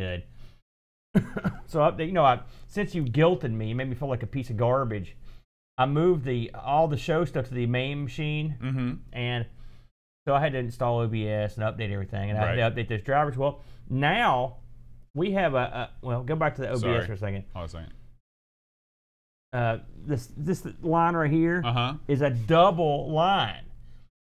good. So you know, since you guilted me, you made me feel like a piece of garbage. I moved all the show stuff to the main machine, and so I had to install OBS and update everything, and I had to update those drivers. Well, now we have well, go back to the OBS for a second. Hold on a second. This line right here is a double line.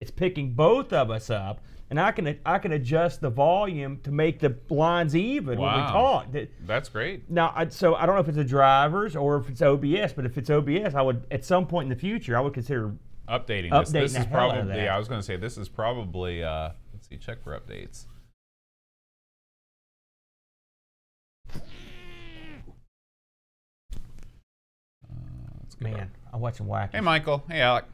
It's picking both of us up, and I can adjust the volume to make the lines even when we talk. That's great. Now, so I don't know if it's the drivers or if it's OBS, but if it's OBS, I would at some point in the future I would consider updating this. This is probably. I was going to say this is probably. Let's see. Check for updates. Man, I watched some wacky. Hey, Michael. Hey, Alec.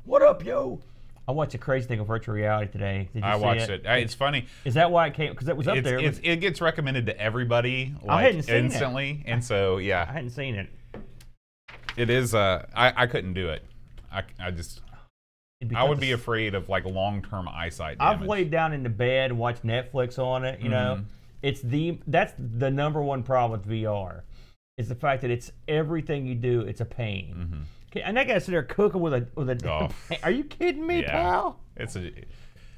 What up, yo? I watched a crazy thing of virtual reality today. Did you see watched it. It's funny. Is that why it came? Because it was up there. It gets recommended to everybody I hadn't seen instantly, and so yeah. I hadn't seen it. It is. I couldn't do it. I would be afraid of like long-term eyesight damage. I've laid down in the bed and watched Netflix on it. You know, that's the #1 problem with VR. Is the fact that it's everything you do, it's a pain. Okay, and I gotta sit there cooking with a. Are you kidding me, pal?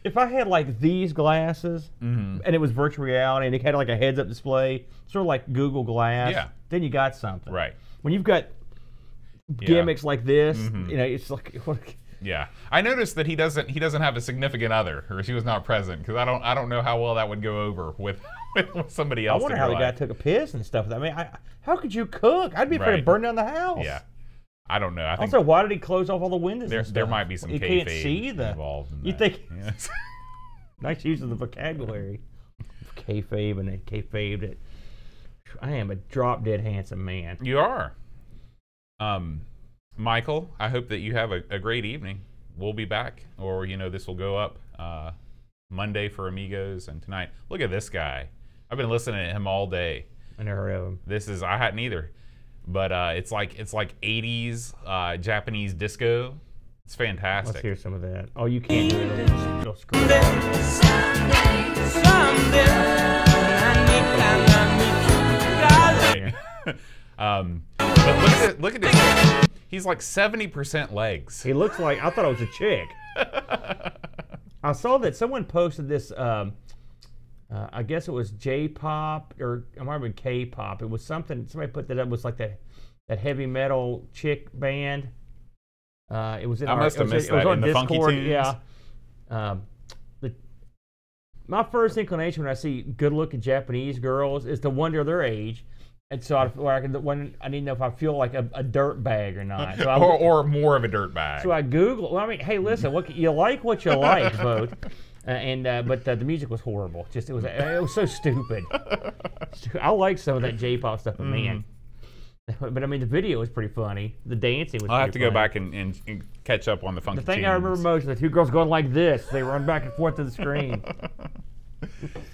If I had like these glasses and it was virtual reality and it had like a heads-up display, sort of like Google Glass, then you got something. Right. When you've got gimmicks like this, you know, it's like. Yeah, I noticed that he doesn't have a significant other, or she was not present, because I don't know how well that would go over with somebody else. I wonder how the guy took a piss and stuff. I mean, how could you cook? I'd be afraid to burn down the house. Yeah, I don't know. I think also, why did he close off all the windows? There might be some kayfabe involved in you that. think? Yes. Nice use of the vocabulary. Kayfabe and then kayfabed it. I am a drop dead handsome man. You are. Michael, I hope that you have a great evening. We'll be back, or this will go up Monday for Amigos, and tonight. Look at this guy. I've been listening to him all day. I never heard of him. I hadn't either, but it's like 80s Japanese disco. It's fantastic. Let's hear some of that. Oh, you can't do it. It'll screw it But look at this guy. He's like 70% legs. He looks like, I thought it was a chick. I saw that someone posted this, I guess it was J-pop, or it might have been K-pop. It was something, somebody put that up, it was like that heavy metal chick band. It was in I must have missed that in the Funky Tunes. Yeah. My first inclination when I see good-looking Japanese girls is to wonder their age. And so I need to know if I feel like a dirt bag or not. So or more of a dirt bag. So I Googled. Well, I mean, hey, listen, you like what you like, vote. But the music was horrible. Just it was so stupid. I like some of that J-pop stuff, but man. But I mean, the video was pretty funny. The dancing was. I'll have to funny. go back and catch up on the Funky Tunes. The thing I remember most is the two girls going like this. They run back and forth to the screen.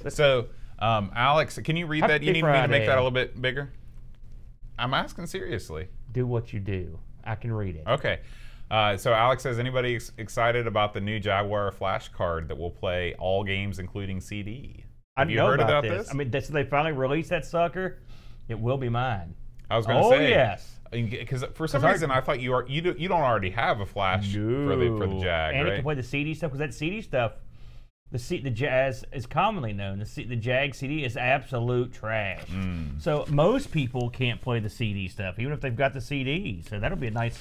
So. Alex, can you read that? You need me to make that a little bit bigger? I'm asking seriously. Do what you do. I can read it. Okay. So Alex says, anybody excited about the new Jaguar Flash card that will play all games including CD? Have you heard about this? I mean, so they finally released that sucker. It will be mine. I was going to say. Oh, yes. Because for some reason I thought you don't already have a Flash for the Jag, and right? it can play the CD stuff, because that CD stuff, the Jazz is commonly known. The Jag CD is absolute trash. So most people can't play the CD stuff, even if they've got the CD. So that'll be a nice.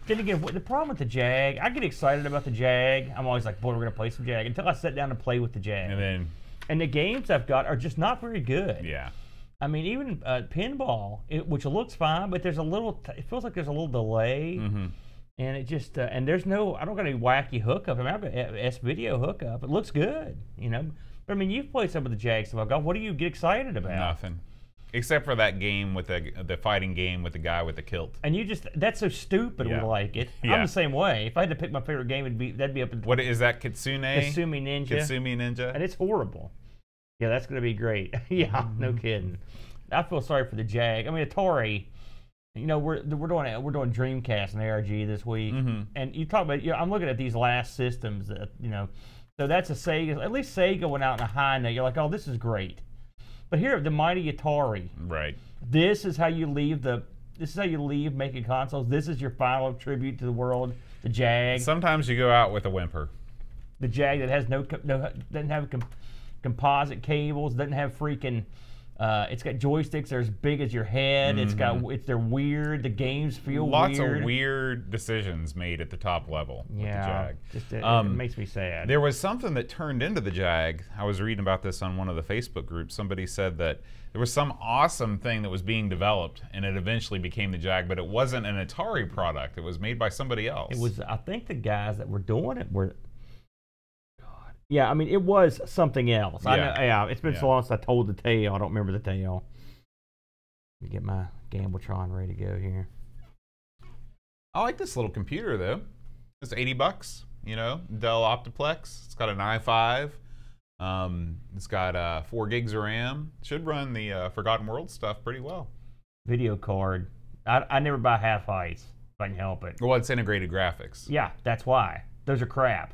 Then again, the problem with the Jag, I get excited about the Jag. I'm always like, boy, we're gonna play some Jag until I sit down and play with the Jag. And the games I've got are just not very good. Yeah. I mean, even pinball, which looks fine, but there's a little. It feels like there's a little delay. And it just, and there's no, I don't got any wacky hookup. I mean, I've got S-video hookup. It looks good, But I mean, you've played some of the Jag stuff. What do you get excited about? Nothing. Except for that game with the fighting game with the guy with the kilt. And that's so stupid we like it. Yeah. I'm the same way. If I had to pick my favorite game, that'd be up in. What is that, Kitsune? Kasumi Ninja. And it's horrible. Yeah, that's going to be great. Yeah, no kidding. I feel sorry for the Jag. I mean, Atari. We're doing Dreamcast and ARG this week, and you talk about. I'm looking at these last systems that So that's a Sega. At least Sega went out on a high note. You're like, oh, this is great. But here, the mighty Atari. Right. This is how you leave making consoles. This is your final tribute to the world. The Jag. Sometimes you go out with a whimper. The Jag that has doesn't have composite cables, doesn't have freaking. It's got joysticks that are as big as your head. They're weird. The games feel lots weird. Lots of weird decisions made at the top level with the Jag. It makes me sad. There was something that turned into the Jag. I was reading about this on one of the Facebook groups. Somebody said that there was some awesome thing that was being developed, and it eventually became the Jag, but it wasn't an Atari product. It was made by somebody else. It was, I think the guys that were doing it were... Yeah, I mean, it was something else. Yeah. I know, yeah, it's been so long since I told the tale. I don't remember the tale. Let me get my Gambletron ready to go here. I like this little computer, though. It's $80, you know, Dell Optiplex. It's got an i5. It's got 4 gigs of RAM. Should run the Forgotten World stuff pretty well. Video card. I never buy half heights if I can help it. Well, it's integrated graphics. Yeah, that's why. Those are crap.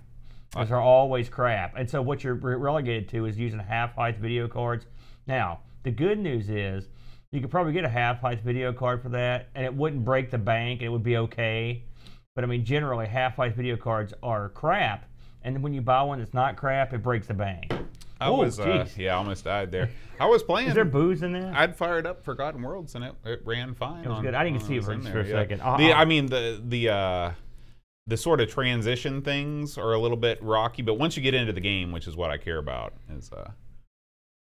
Those are always crap. And so what you're relegated to is using half-height video cards. Now, the good news is you could probably get a half-height video card for that, and it wouldn't break the bank, and it would be okay. But, I mean, generally, half-height video cards are crap, and when you buy one that's not crap, it breaks the bank. I almost died there. I was playing. Is there booze in there? I'd fired up Forgotten Worlds, and it ran fine. It was good. I didn't even see it for a second. I mean, the sort of transition things are a little bit rocky, but once you get into the game, which is what I care about, is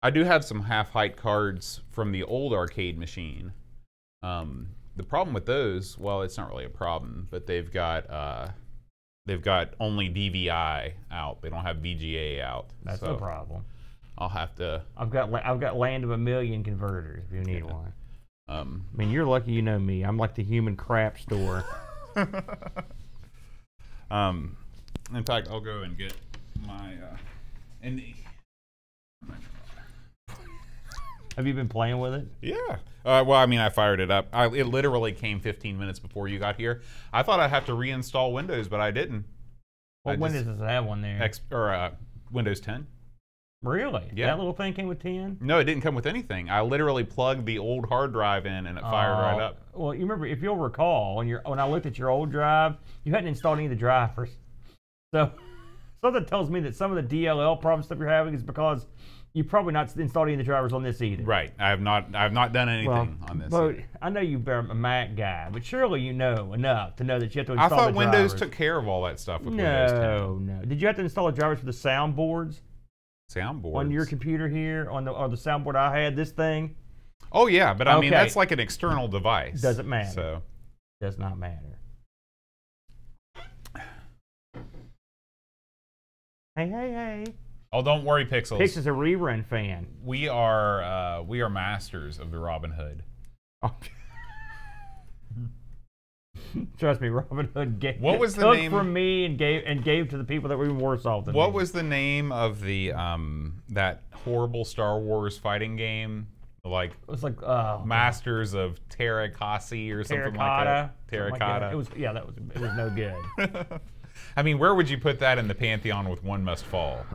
I do have some half-height cards from the old arcade machine. The problem with those, well, it's not really a problem, but they've got only DVI out. They don't have VGA out. That's no problem. I'll have to. I've got Land of a Million converters if you need one. I mean, you're lucky you know me. I'm like the human crap store. In fact, I'll go and get my Have you been playing with it? Yeah. Well, I mean, I fired it up. It literally came 15 minutes before you got here. I thought I'd have to reinstall Windows, but I didn't. What Windows does it have one there? Windows 10. Really? Yeah. That little thing came with 10? No, it didn't come with anything. I literally plugged the old hard drive in, and it fired right up. Well, you remember, if you'll recall, when I looked at your old drive, you hadn't installed any of the drivers. So something tells me that some of the DLL problem stuff you're having is because you probably not installed any of the drivers on this either. Right. I have not done anything on this. But I know you're a Mac guy, but surely you know enough to know that you have to install the drivers. I thought Windows took care of all that stuff with Windows 10. No. Did you have to install the drivers for the soundboards? Soundboards? On your computer here, or the soundboard I had, this thing? Oh, yeah, but I mean, that's like an external device. Doesn't matter. So. Does not matter. Hey. Oh, don't worry, Pixels. Pix is a rerun fan. We are masters of the Robin Hood. Oh. Trust me, Robin Hood took from me and gave to the people that were even worse off than me. What was the name of the that horrible Star Wars fighting game? Like it was like Masters of Terrakasi or something like that. Terracotta. It was no good. I mean, where would you put that in the pantheon with One Must Fall?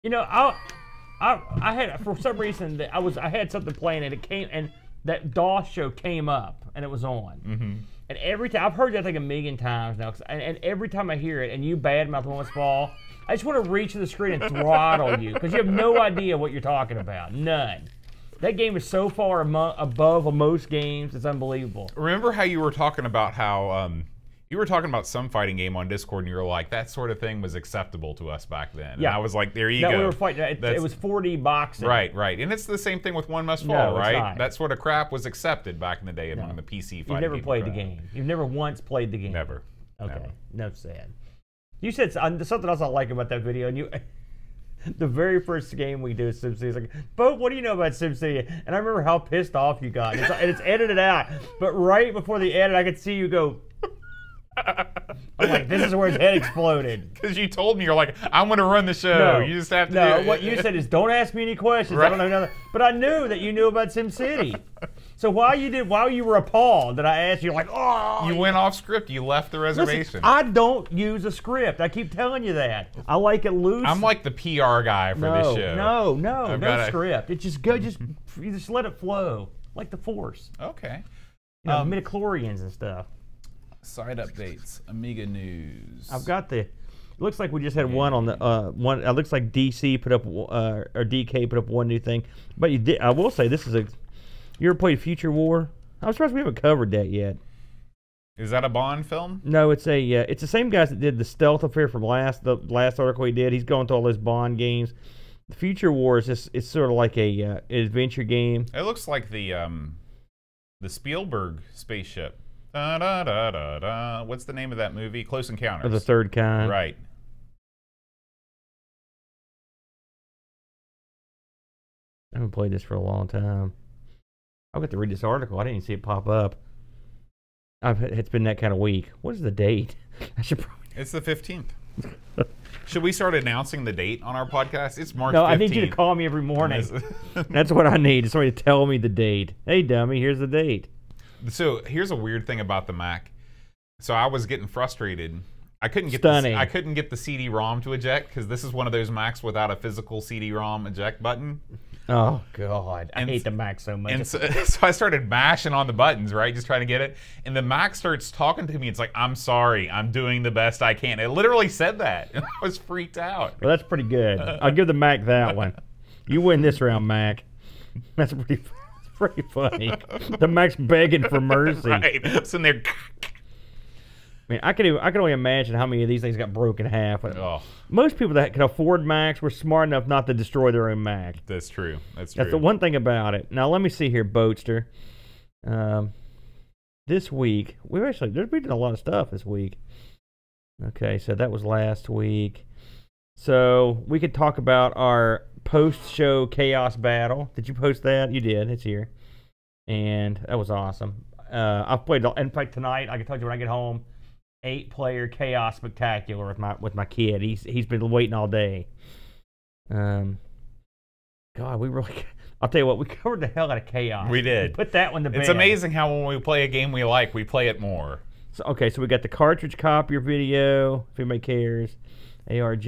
You know, I had, for some reason, I had something playing and it came, and that DOS show came up and it was on. Mm-hmm. And every time, I've heard that thing a million times now, and every time I hear it and you badmouth One Must Fall, I just want to reach to the screen and throttle you because you have no idea what you're talking about. None. That game is so far above most games, it's unbelievable. Remember how you were talking about how you were talking about some fighting game on Discord, and you were like, that sort of thing was acceptable to us back then. Yeah. And I was like, there you go. We were fighting. It was 4D boxing. Right. And it's the same thing with One Must Fall, right? It's not. That sort of crap was accepted back in the day among the PC fighting games. You've never played the game. You've never once played the game. Never. Okay. Never. No, sad. You said something else I like about that video, and you... The very first game we do is SimCity. It's like, Bo, what do you know about SimCity? And I remember how pissed off you got. And it's edited out. But right before the edit, I could see you go... I'm like, this is where his head exploded. Because you told me, you're like, I'm going to run the show. No, you just have to No, what you said is, don't ask me any questions. Right. I don't know nothing. But I knew that you knew about SimCity. So while you were appalled that I asked you, like, oh, You went off script. You left the reservation. listen, I don't use a script. I keep telling you that. I like it loose. I'm like the PR guy for this show. No script. It just you just let it flow like the Force. Okay. Midichlorians and stuff. Side updates, Amiga news. I've got the. It looks like we just had one on the one. It looks like DC put up or DK put up one new thing. But you did. I will say this is a. You ever played Future War? I'm surprised we haven't covered that yet. Is that a Bond film? No, it's it's the same guys that did the Stealth Affair from the last article he did. He's going through all those Bond games. The Future War is just it's sort of like a adventure game. It looks like the Spielberg spaceship. Da, da, da, da, da. What's the name of that movie? Close Encounters. Of the Third Kind. Right. I haven't played this for a long time. I've got to read this article. I didn't even see it pop up. It's been that kind of week. What is the date? I should probably. It's the 15th. Should we start announcing the date on our podcast? It's March 15th. No, I need you to call me every morning. That's what I need. Somebody to tell me the date. Hey, dummy, here's the date. So here's a weird thing about the Mac. So I was getting frustrated. I couldn't get the CD-ROM to eject because this is one of those Macs without a physical CD-ROM eject button. Oh God, I hate the Mac so much. And so I started mashing on the buttons, right, just trying to get it. And the Mac starts talking to me. It's like, "I'm sorry, I'm doing the best I can." It literally said that, and I was freaked out. Well, that's pretty good. I'll give the Mac that one. You win this round, Mac. That's pretty funny. The Mac's begging for mercy. Right, it's in there. I mean, I can only imagine how many of these things got broken in half. Oh. Most people that can afford Macs were smart enough not to destroy their own Mac. That's true. That's the one thing about it. Now, let me see here, Boatster. This week, there's been a lot of stuff this week. Okay, so that was last week. So we could talk about our post-show chaos battle. Did you post that? You did. It's here. And that was awesome. I've played, in fact, tonight, I can tell you when I get home, 8-player chaos spectacular with my kid. He's been waiting all day. God, we really. I'll tell you what, we covered the hell out of chaos. We did. We put that one to bed. It's amazing how when we play a game we like, we play it more. So so we got the cartridge copier video, if anybody cares. ARG,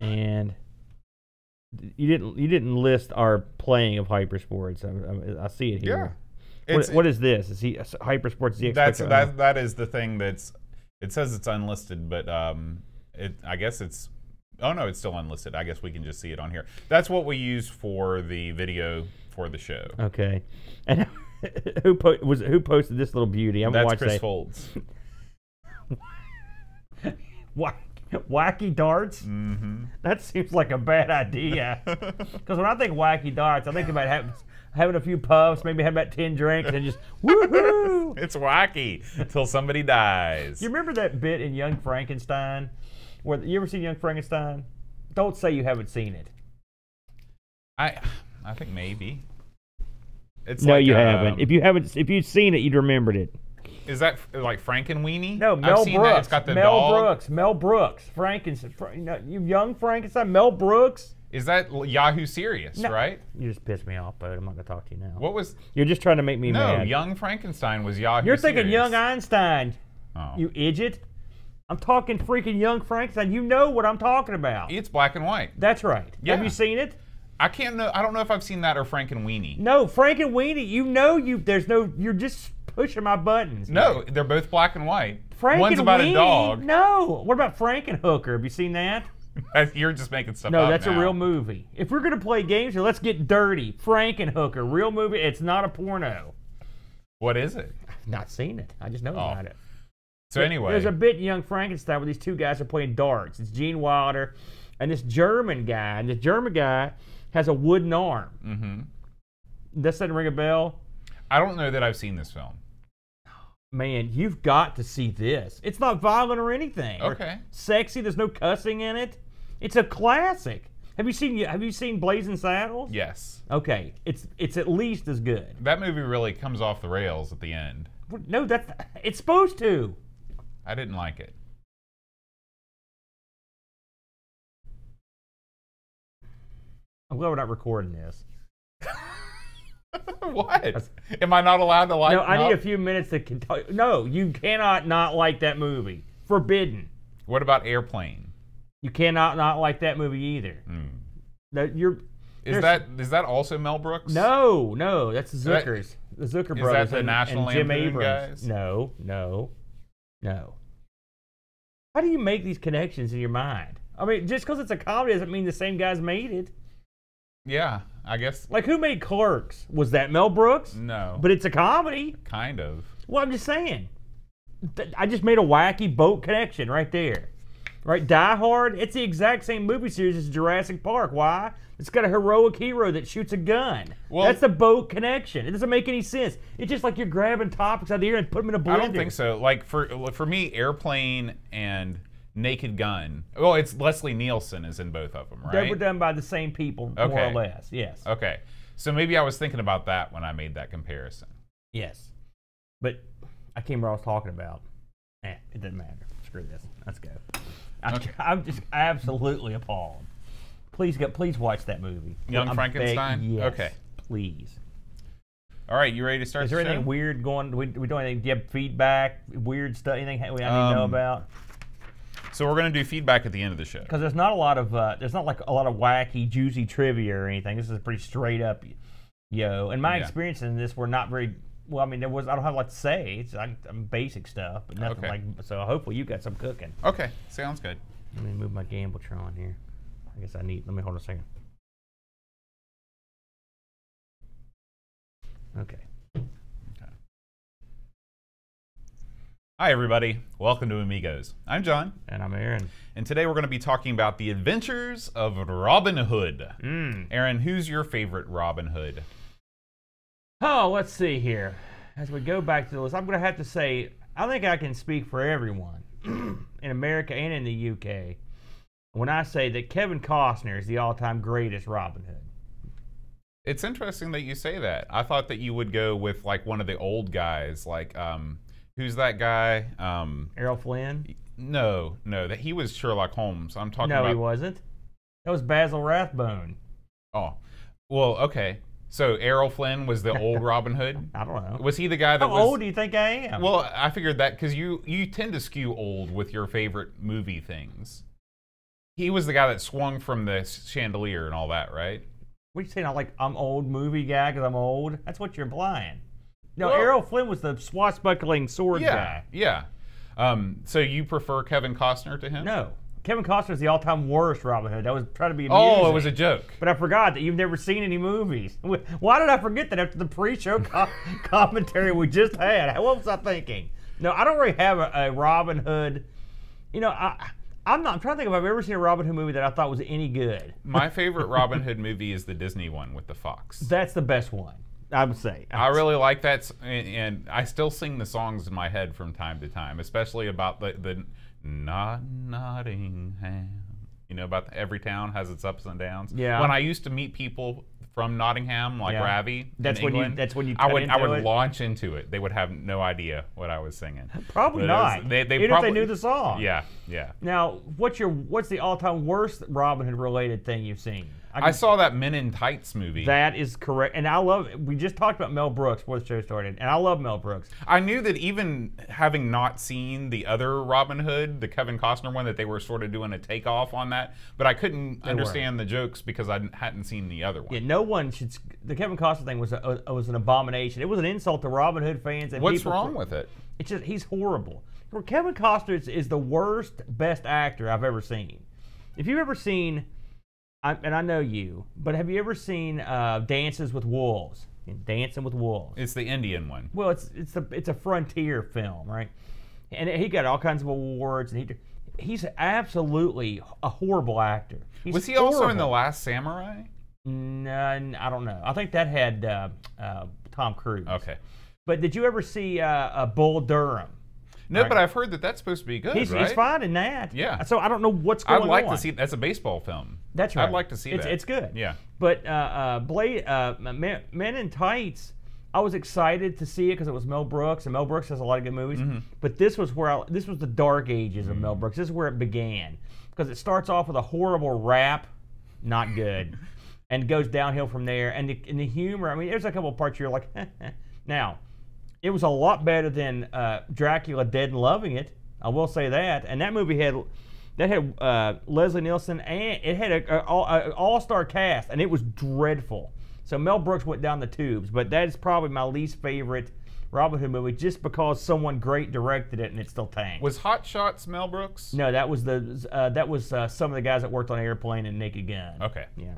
and you didn't list our playing of Hypersports. I see it here. Yeah. What is this? Is he Hypersports ZX? That is the thing that's. It says it's unlisted, but I guess it's. Oh no, it's still unlisted. I guess we can just see it on here. That's what we use for the video for the show. Okay, and who posted this little beauty? That's Chris Folds. Wacky darts? Mm-hmm. That seems like a bad idea. Because when I think wacky darts, I think about having a few puffs, maybe have about 10 drinks, and just woohoo! It's wacky until somebody dies. You remember that bit in Young Frankenstein? You ever seen Young Frankenstein? Don't say you haven't seen it. I think maybe. It's no, like, you haven't. If you'd seen it, you'd remembered it. Is that like Frankenweenie? No, Mel Brooks. It's got the dog. Mel Brooks. You Young Frankenstein. Mel Brooks. Is that Yahoo Serious, right? You just pissed me off, bud. I'm not going to talk to you now. What was... You're just trying to make me mad. No, Young Frankenstein was Yahoo You're Serious. thinking Young Einstein, oh. You idiot. I'm talking freaking Young Frankenstein. You know what I'm talking about. It's black and white. That's right. Yeah. Have you seen it? I don't know if I've seen that or Frankenweenie. No, Frankenweenie. You're just pushing my buttons. No, they're both black and white. One's about a dog. No. What about Frankenhooker? Have you seen that? You're just making stuff up No, that's now. a real movie. If we're going to play games here, let's get dirty. Frankenhooker, real movie. It's not a porno. What is it? I've not seen it. I just know about it. So anyway. There's a bit in Young Frankenstein where these two guys are playing darts. It's Gene Wilder and this German guy. And this German guy has a wooden arm. Mm-hmm. Does that ring a bell? I don't know that I've seen this film. Man, you've got to see this. It's not violent or anything. Okay. Or sexy. There's no cussing in it. It's a classic. Have you seen Blazing Saddles? Yes. Okay. It's at least as good. That movie really comes off the rails at the end. No, it's supposed to. I didn't like it. I'm glad we're not recording this. What? Am I not allowed to like? No, I need a few minutes to. No, you cannot not like that movie. Forbidden. What about Airplane? You cannot not like that movie either. No, Is that also Mel Brooks? No, that's the Zuckers, the Zucker brothers, is that the National and Jim Lampoon Abrams. guys? No. How do you make these connections in your mind? I mean, just because it's a comedy doesn't mean the same guys made it. Yeah, I guess. Like, who made Clerks? Was that Mel Brooks? No. But it's a comedy. Kind of. Well, I'm just saying. I just made a wacky boat connection right there. Right? Die Hard, it's the exact same movie series as Jurassic Park. Why? It's got a heroic hero that shoots a gun. Well, that's the boat connection. It doesn't make any sense. It's just like you're grabbing topics out of the air and putting them in a blender. I don't think so. Like, for me, Airplane and Naked Gun. Well, it's Leslie Nielsen is in both of them, right? They were done by the same people, more or less. Yes. Okay. So maybe I was thinking about that when I made that comparison. Yes. But I can't remember what I was talking about. It doesn't matter. Screw this. Let's go. I'm just absolutely appalled. Please watch that movie. Young Frankenstein? Yes, okay. Please. All right, you ready to start the show? Is there anything weird going? We doing anything? Do you have feedback? Weird stuff? Anything I need to know about? So we're going to do feedback at the end of the show. Because there's not a lot of there's not like a lot of wacky, juicy trivia or anything. This is pretty straight up, And my experience in this were not very. Well, I mean, I don't have a lot to say. It's basic stuff, but nothing like. So hopefully you got some cooking. Okay, sounds good. Let me move my Gambletron here. I guess I need. Let me hold a second. Okay. Hi, everybody. Welcome to Amigos. I'm John. And I'm Aaron. And today we're going to be talking about the adventures of Robin Hood. Aaron, who's your favorite Robin Hood? Oh, let's see here. As we go back to the list, I'm going to have to say, I think I can speak for everyone in America and in the UK when I say that Kevin Costner is the all-time greatest Robin Hood. It's interesting that you say that. I thought that you would go with like one of the old guys, like who's that guy? Errol Flynn? No, that he was Sherlock Holmes. I'm talking about. No, he wasn't. That was Basil Rathbone. Oh, well, okay. So Errol Flynn was the old Robin Hood? I don't know. Was he the guy that How old do you think I am? Well, I figured that because you tend to skew old with your favorite movie things. He was the guy that swung from the chandelier and all that, right? What are you saying? I'm old movie guy because I'm old? That's what you're implying. No, well, Errol Flynn was the swashbuckling sword guy. Yeah. So you prefer Kevin Costner to him? No. Kevin Costner is the all-time worst Robin Hood. I was trying to be amusing. Oh, it was a joke. But I forgot that you've never seen any movies. Why did I forget that after the pre-show commentary we just had? What was I thinking? No, I don't really have a Robin Hood. I'm trying to think if I've ever seen a Robin Hood movie that I thought was any good. My favorite Robin Hood movie is the Disney one with the fox. That's the best one, I would say. I really like that, and I still sing the songs in my head from time to time, especially about the Nottingham. About every town has its ups and downs. Yeah. When I used to meet people from Nottingham, like Ravi, that's in when England, that's when you. I would launch into it. They would have no idea what I was singing. Probably not. Even if they knew the song. Yeah. Now, what's the all-time worst Robin Hood related thing you've seen? I saw that Men in Tights movie. That is correct. And I love it. We just talked about Mel Brooks before the show started, and I love Mel Brooks. I knew that even having not seen the other Robin Hood, the Kevin Costner one, that they were sort of doing a takeoff on that, but I couldn't understand the jokes because I hadn't seen the other one. Yeah, no one should. The Kevin Costner thing was an abomination. It was an insult to Robin Hood fans. And what's wrong with it? It's just he's horrible. Kevin Costner is the worst, best actor I've ever seen. If you've ever seen... and I know you, but have you ever seen Dances with Wolves? Dancing with Wolves. It's the Indian one. Well, it's a frontier film, right? And he got all kinds of awards, and he's absolutely a horrible actor. Was he also in The Last Samurai? No, I don't know. I think that had Tom Cruise. Okay. But did you ever see Bull Durham? No, but I've heard that that's supposed to be good, right? He's fine in that. Yeah. So I don't know what's going on. I'd like to see. That's a baseball film. That's right. I'd like to see that. It's good. Yeah. But Men in Tights, I was excited to see it because it was Mel Brooks, and Mel Brooks has a lot of good movies. Mm-hmm. But this was the dark ages of Mel Brooks. This is where it began because it starts off with a horrible rap, not good. and goes downhill from there. And the humor, I mean, there's a couple of parts you're like, now, it was a lot better than Dracula Dead and Loving It. I will say that. And that movie had Leslie Nielsen, and it had an all-star cast, and it was dreadful. So Mel Brooks went down the tubes, but that is probably my least favorite Robin Hood movie, just because someone great directed it and it still tanked. Was Hot Shots Mel Brooks? No, that was some of the guys that worked on Airplane and Naked Gun. Okay. Yeah.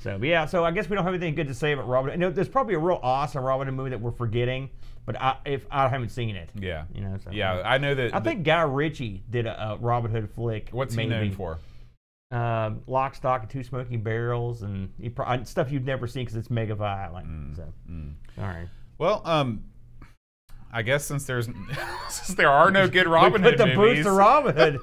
So yeah, so I guess we don't have anything good to say about Robin Hood. And there's probably a real awesome Robin Hood movie that we're forgetting, but if I haven't seen it. Yeah. You know. So, yeah, I know that. I think Guy Ritchie did a Robin Hood flick. What's he known for? Lock, Stock, and Two Smoking Barrels, and stuff you've never seen because it's mega violent. All right. Well, I guess since there are no good Robin Hood movies, put the boost to Robin Hood.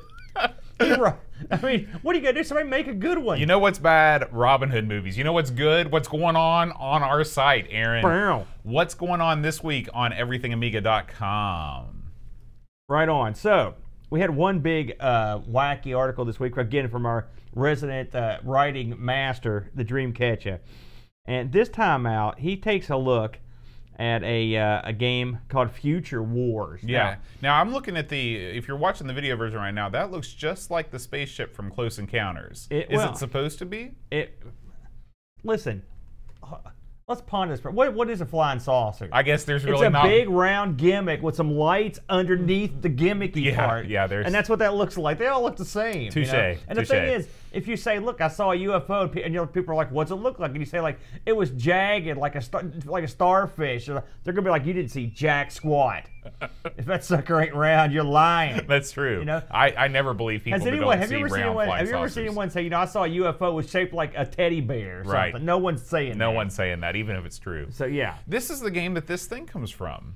I mean, what are you gonna do? Somebody make a good one. You know what's bad? Robin Hood movies. You know what's good? What's going on our site, Aaron? Bow. What's going on this week on everythingamiga.com? Right on. So we had one big wacky article this week, again from our resident writing master, the Dreamcatcher. And this time out, he takes a look at a game called Future Wars. Yeah. Now I'm looking at if you're watching the video version right now, that looks just like the spaceship from Close Encounters. Is it supposed to be? Listen, let's ponder this. What is a flying saucer? I guess there's really not. It's a big round gimmick with some lights underneath the gimmicky part. Yeah, and that's what that looks like. They all look the same. Touche. You know? And the thing is, if you say, "Look, I saw a UFO," and people are like, "What's it look like?" and you say, "Like it was jagged, like a starfish," they're gonna be like, "You didn't see jack squat. If that sucker ain't round, you're lying." That's true. You know, I never believe people who don't see round flying saucers. Have you ever seen anyone say, "I saw a UFO was shaped like a teddy bear"? Or right. Something? No one's saying that. No one's saying that, even if it's true. So yeah, this is the game that this thing comes from.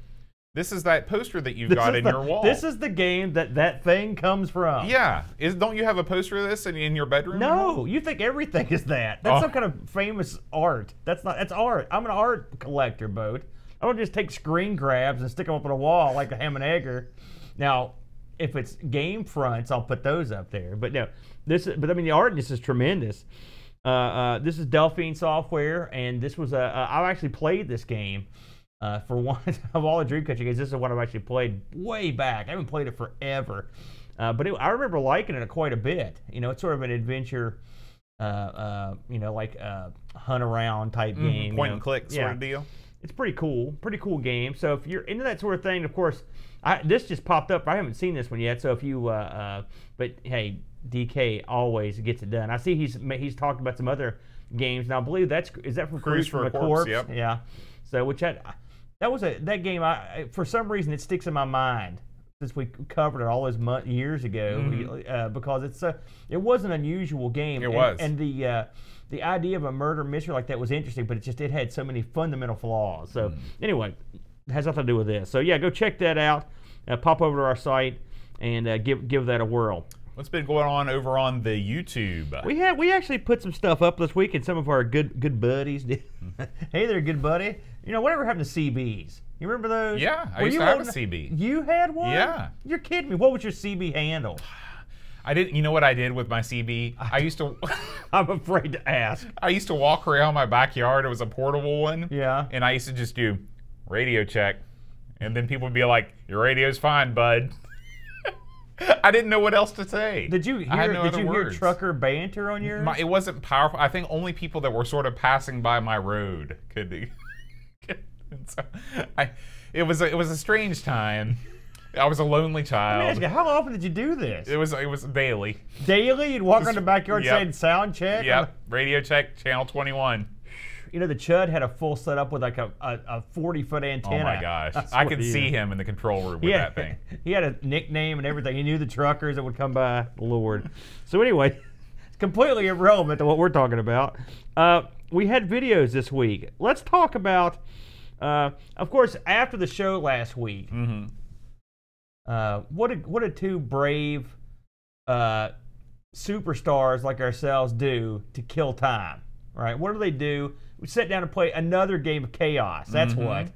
This is that poster that you've got in your wall. This is the game that thing comes from. Yeah. Don't you have a poster of this in your bedroom? No. You think everything is that. That's some kind of famous art. That's art. I'm an art collector, Boat. I don't just take screen grabs and stick them up on a wall like a ham and egger. Now, if it's game fronts, I'll put those up there. But no, but I mean, the art in this is tremendous. This is Delphine Software, and this was I've actually played this game. For one of all the Dreamcatcher games, this is what I've actually played way back. I haven't played it forever, but I remember liking it quite a bit. You know, it's sort of an adventure, like hunt around type game, point and click sort of deal. It's pretty cool game. So if you're into that sort of thing, of course, this just popped up. I haven't seen this one yet. So if you, but hey, DK always gets it done. I see he's talked about some other games, and I believe is that from Cruise for a Corpse? Yep. Yeah. So that game, for some reason, it sticks in my mind since we covered it all those years ago, because it was an unusual game. It was. And the idea of a murder mystery like that was interesting, but it had so many fundamental flaws. So anyway, it has nothing to do with this. So yeah, go check that out. Pop over to our site and give that a whirl. What's been going on over on the YouTube? We actually put some stuff up this week, and some of our good buddies did. Hey there, good buddy. You know, whatever happened to CBs? You remember those? Yeah, I used to have a CB. You had one? Yeah. You're kidding me. What was your CB handle? I didn't. You know what I did with my CB? I used to. I'm afraid to ask. I used to walk around my backyard. It was a portable one. Yeah. And I used to just do radio check, and then people would be like, "Your radio's fine, bud." I didn't know what else to say. Did you hear trucker banter on yours? It wasn't powerful. I think only people that were sort of passing by my road could. So it was a strange time. I was a lonely child. Let me ask you, how often did you do this? It was daily. Daily? You'd walk around the backyard saying sound check? Yep. Radio check, channel 21. You know, the Chud had a full setup with like a 40-foot antenna. Oh my gosh. I could see him in the control room with that thing. He had a nickname and everything. He knew the truckers that would come by. Lord. So anyway, it's completely irrelevant to what we're talking about. We had videos this week. Let's talk about, of course, after the show last week, what did two brave superstars like ourselves do to kill time? Right? What do they do? We sat down and play another game of Chaos. That's what.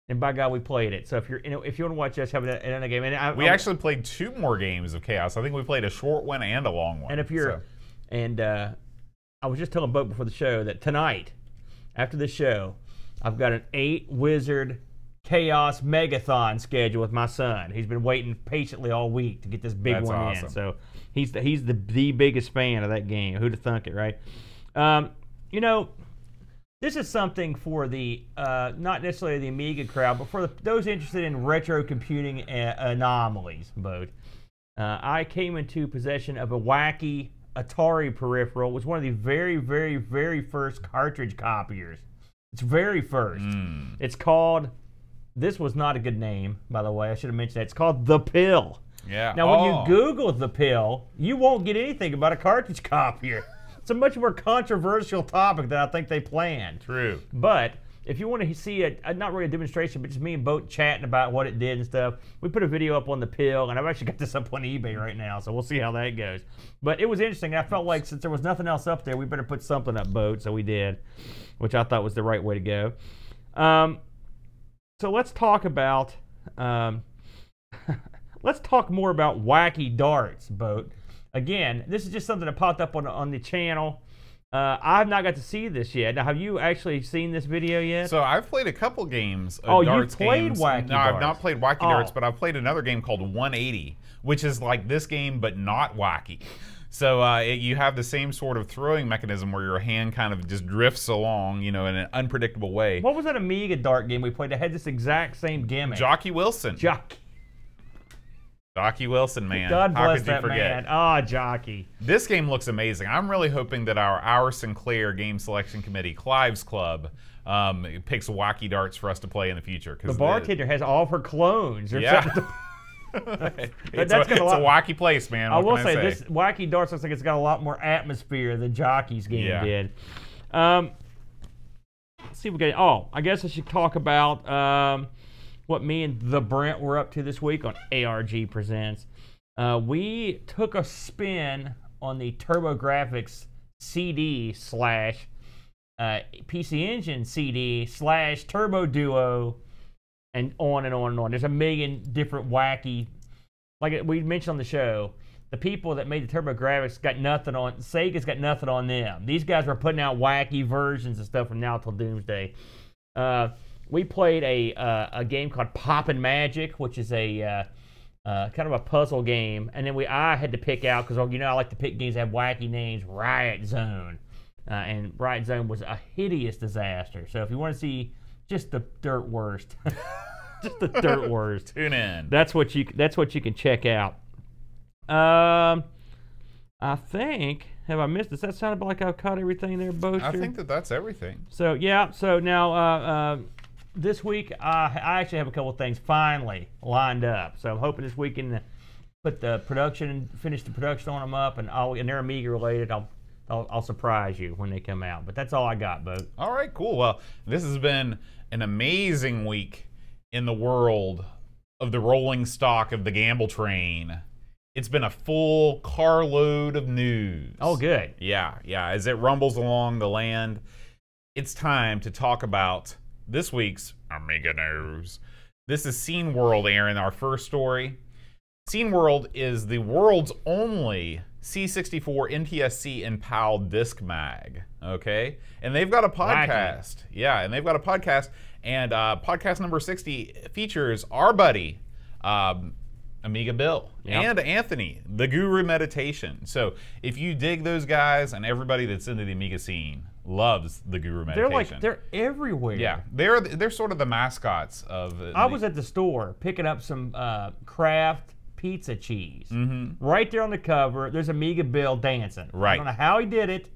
And by God, we played it. So if you want to watch us have another game, and we actually played 2 more games of Chaos. I think we played a short one and a long one. And if you're, I was just telling Bo before the show that tonight, after the show, I've got an 8-wizard chaos megathon schedule with my son. He's been waiting patiently all week to get this big one awesome. in. So he's the biggest fan of that game. Who'd have thunk it, right? You know, this is something for the not necessarily the Amiga crowd, but for those interested in retro computing anomalies. Both. I came into possession of a wacky Atari peripheral. It was one of the very, very, very first cartridge copiers. It's very first. It's called. This was not a good name, by the way. I should have mentioned that. It's called The Pill. Yeah. Now, when you Google The Pill, you won't get anything about a cartridge copier. It's a much more controversial topic than I think they planned. True. But if you want to see not really a demonstration, but just me and Bo chatting about what it did and stuff, we put a video up on The Pill, and I've actually got this up on eBay right now, so we'll see how that goes. But it was interesting. I felt like since there was nothing else up there, we better put something up, Bo, so we did, which I thought was the right way to go. So let's talk about let's talk more about wacky darts, Boat. Again, this is just something that popped up on the channel. I've not got to see this yet. Now, have you actually seen this video yet? So I've played a couple games of darts you've played games. wacky No, darts. I've not played wacky darts, but I've played another game called 180, which is like this game but not wacky. So you have the same sort of throwing mechanism where your hand kind of just drifts along, you know, in an unpredictable way. What was that Amiga dart game we played that had this exact same gimmick? Jockey Wilson. Jockey Wilson, man. God bless How could you that forget? man. Ah, Jockey. This game looks amazing. I'm really hoping that our Sinclair Game Selection Committee, Clive's Club, picks wacky darts for us to play in the future. The bartender has all of her clones. Yeah. It's a wacky place, man. I will say this wacky darts looks like it's got a lot more atmosphere than Jockey's game did. Let's see if we got. Oh, I guess I should talk about what me and the Brent were up to this week on ARG Presents. We took a spin on the TurboGrafx CD / PC Engine CD / Turbo Duo. And on and on and on. There's a million different wacky, like we mentioned on the show, the people that made the TurboGrafx got nothing on, Sega's got nothing on them. These guys were putting out wacky versions of stuff from now till doomsday. We played a game called Poppin' Magic, which is a kind of a puzzle game. And then I had to pick out, because you know I like to pick games that have wacky names, Riot Zone. And Riot Zone was a hideous disaster. So if you want to see just the dirt worst. Just the dirt worst. Tune in. That's what you can check out. I think, have I missed? Does that sound like I've caught everything there, Boaster? I think that's everything. So yeah, so now this week I actually have a couple of things finally lined up. So I'm hoping this week can finish the production on them up, and they're Amiga related. I'll surprise you when they come out. But that's all I got, Bo. All right, cool. Well, this has been an amazing week in the world of the rolling stock of the gamble train. It's been a full carload of news. Oh, good. Yeah. As it rumbles along the land, it's time to talk about this week's Amiga news. This is Scene World, Aaron, our first story. Scene World is the world's only C64 NTSC and PAL disc mag, okay? And they've got a podcast. Wacky. Yeah, and they've got a podcast. And podcast number 60 features our buddy, Amiga Bill, and Anthony, the Guru Meditation. So if you dig those guys, and everybody that's into the Amiga scene loves the Guru Meditation. They're everywhere. Yeah, they're sort of the mascots of. I was at the store picking up some Kraft pizza cheese. Right there on the cover, there's Amiga Bill dancing. Right. I don't know how he did it.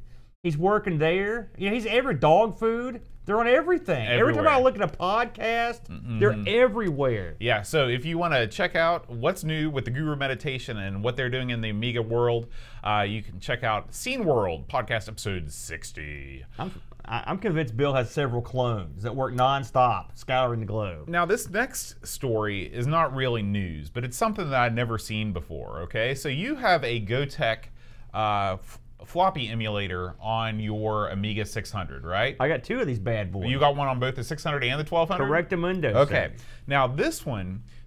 He's working there. You know, he's every dog food. They're on everything. Every time I look at a podcast, they're everywhere. Yeah, so if you want to check out what's new with the Guru Meditation and what they're doing in the Amiga world, you can check out Scene World, podcast episode 60. I'm convinced Bill has several clones that work nonstop, scouring the globe. Now, this next story is not really news, but it's something that I'd never seen before, okay? So you have a Gotek floppy emulator on your Amiga 600, right? I got two of these bad boys. You got one on both the 600 and the 1200? Correctamundo. Okay. Now, this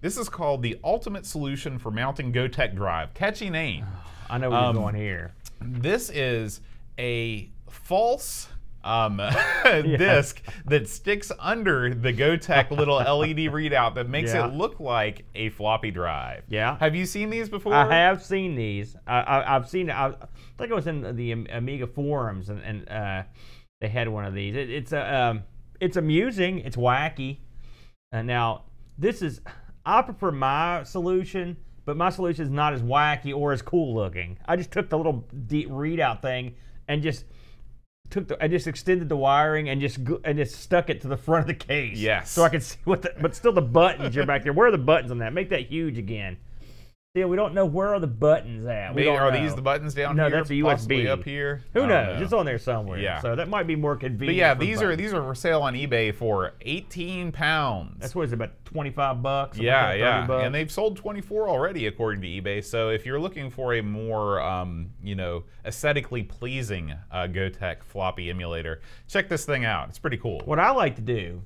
is called the Ultimate Solution for Mounting Gotek Drive. Catchy name. I know where you're going here. This is a false disc that sticks under the Gotek little LED readout that makes it look like a floppy drive. Yeah. Have you seen these before? I have seen these. I've seen. I think I was in the Amiga forums, and they had one of these. It's amusing. It's wacky. Now this is. I prefer my solution, but my solution is not as wacky or as cool looking. I just took the little readout thing and just extended the wiring and just stuck it to the front of the case. Yes. So I could see but still the buttons are back there. Where are the buttons on that? Make that huge again. Yeah, we don't know where are the buttons at. Are these the buttons down here? No, that's a USB. Up here? Who knows? It's on there somewhere. Yeah. So that might be more convenient. But yeah, these are for sale on eBay for 18 pounds. That's what is it, about $25? Yeah. $30. And they've sold 24 already according to eBay. So if you're looking for a more aesthetically pleasing Gotek floppy emulator, check this thing out. It's pretty cool. What I like to do,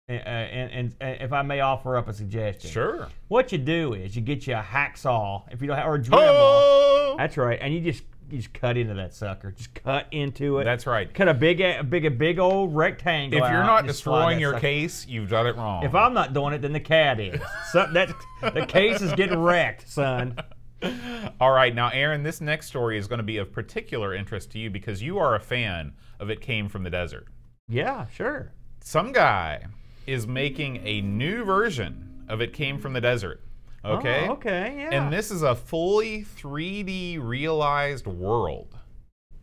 and if I may offer up a suggestion. Sure. What you do is you get you a hacksaw, if you don't have, or a Dremel. That's right, and you just cut into that sucker. Just cut into it. That's right. Cut a big old rectangle. If you're out not and just destroying your sucker. case, you've done it wrong. If I'm not doing it, then the cat is. The case is getting wrecked, son. All right, now Aaron, this next story is going to be of particular interest to you because you are a fan of It Came from the Desert. Yeah, sure. Some guy is making a new version of It Came from the Desert. Okay? Oh, okay, yeah. And this is a fully 3D realized world.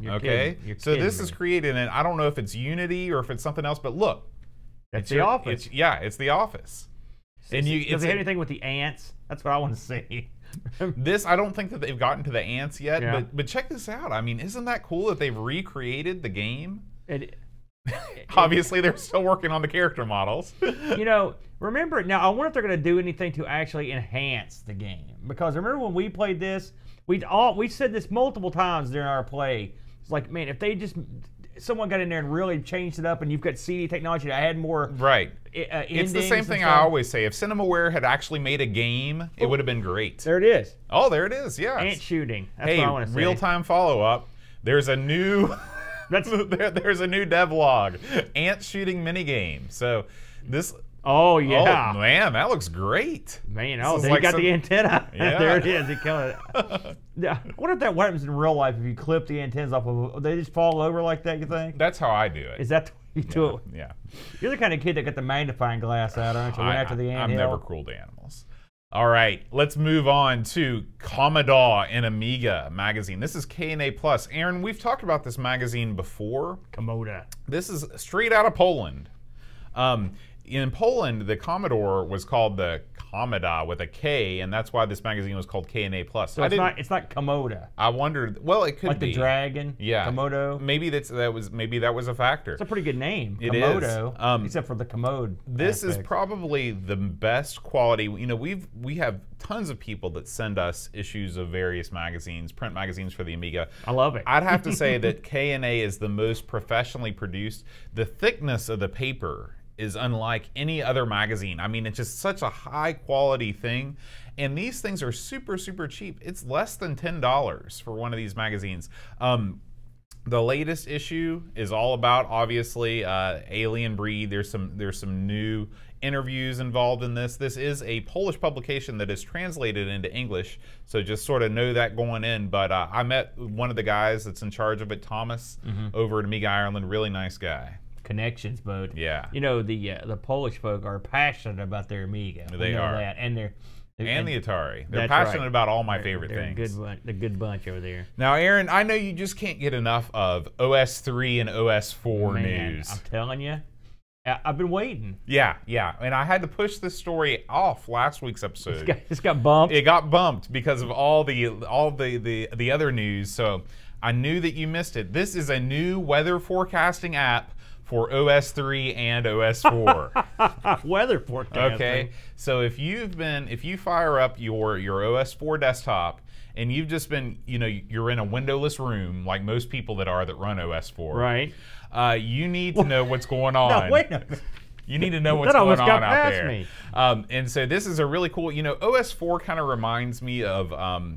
You're kidding This me. is created in, I don't know if it's Unity or if it's something else, but look. That's The Office. It's The Office. Does it have anything with the ants? That's what I want to see. This, I don't think that they've gotten to the ants yet, Yeah. but check this out. I mean, isn't that cool that they've recreated the game? Obviously, they're still working on the character models. Remember, now I wonder if they're going to do anything to actually enhance the game. Because remember when we played this, we said this multiple times during our play. It's like, man, if someone got in there and really changed it up and you've got CD technology that had more It's the same thing I always say. If CinemaWare had actually made a game, it would have been great. There it is. Oh, there it is, yeah. Ant shooting. That's what I want to say. Real-time follow-up. There's a new... there's a new devlog. Ant shooting minigame. So this... Oh, yeah. Oh, man, that looks great. Man, then you got the antenna. Yeah. There it is. He killed it. I wonder what happens in real life if you clip the antennas off of they just fall over like that, you think? That's how I do it. Is that you do it? Yeah. You're the kind of kid that got the magnifying glass out, aren't you? Went after the anthill. I'm never cruel to animals. All right, let's move on to Commodore and Amiga magazine. This is K&A Plus. Aaron, we've talked about this magazine before. Commodore. This is straight out of Poland. In Poland, the Commodore was called the Commodore with a K, and that's why this magazine was called K&A Plus. So it's not Komodo. I wondered. Well, it could be like the dragon. Yeah, Komodo. Maybe that was a factor. It's a pretty good name. It Komodo, except for the commode. This is probably the best quality. We have tons of people that send us issues of various magazines, print magazines for the Amiga. I love it. I'd have to say that K&A is the most professionally produced. The thickness of the paper is unlike any other magazine. I mean, it's just such a high quality thing. And these things are super, super cheap. It's less than $10 for one of these magazines. The latest issue is all about, obviously, Alien Breed. There's some new interviews involved in this. This is a Polish publication that is translated into English, so just sort of know that going in. But I met one of the guys that's in charge of it, Thomas, over at Amiga Ireland. Really nice guy. Connections, Bo. Yeah. The Polish folk are passionate about their Amiga. They are. That. And the Atari. They're passionate about all my favorite things. They're a good bunch over there. Now, Aaron, I know you just can't get enough of OS3 and OS4 news. I'm telling you, I've been waiting. Yeah, and I had to push this story off last week's episode. It's got bumped. It got bumped because of all the other news. So I knew that you missed it. This is a new weather forecasting app for OS3 and OS4. Weather forecasting. Okay, so if you fire up your OS4 desktop and you've just been, you're in a windowless room like most people that run OS4. Right. You need to know what's going on. No, wait a minute. You need to know what's That going almost on got out past there. me. And so this is a really cool, OS4 kind of reminds me of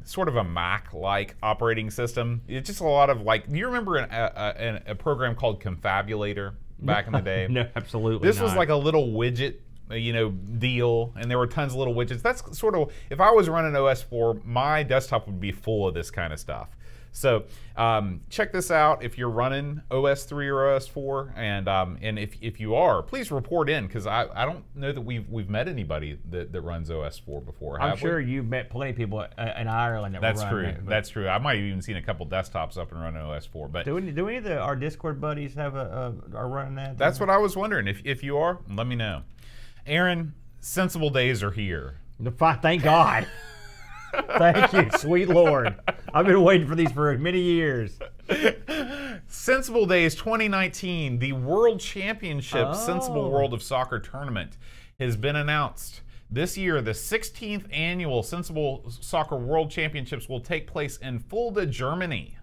sort of a Mac-like operating system. It's just a lot of do you remember a program called Confabulator back in the day? No, absolutely This not. was like a little widget, deal, and there were tons of little widgets. That's sort of, if I was running OS4, my desktop would be full of this kind of stuff. So check this out if you're running OS3 or OS4, and if you are, please report in, because I don't know that we've met anybody that runs OS4 before. I'm sure you've met plenty of people in Ireland that That's were true. running it. That's true. I might have even seen a couple desktops up and running OS4. But do any of our Discord buddies are running that? That's what I was wondering. If you are, let me know. Aaron, Sensible Days are here. Thank God. Thank you, sweet Lord. I've been waiting for these for many years. Sensible Days 2019, the World Championship Sensible World of Soccer Tournament has been announced. This year, the 16th annual Sensible Soccer World Championships will take place in Fulda, Germany.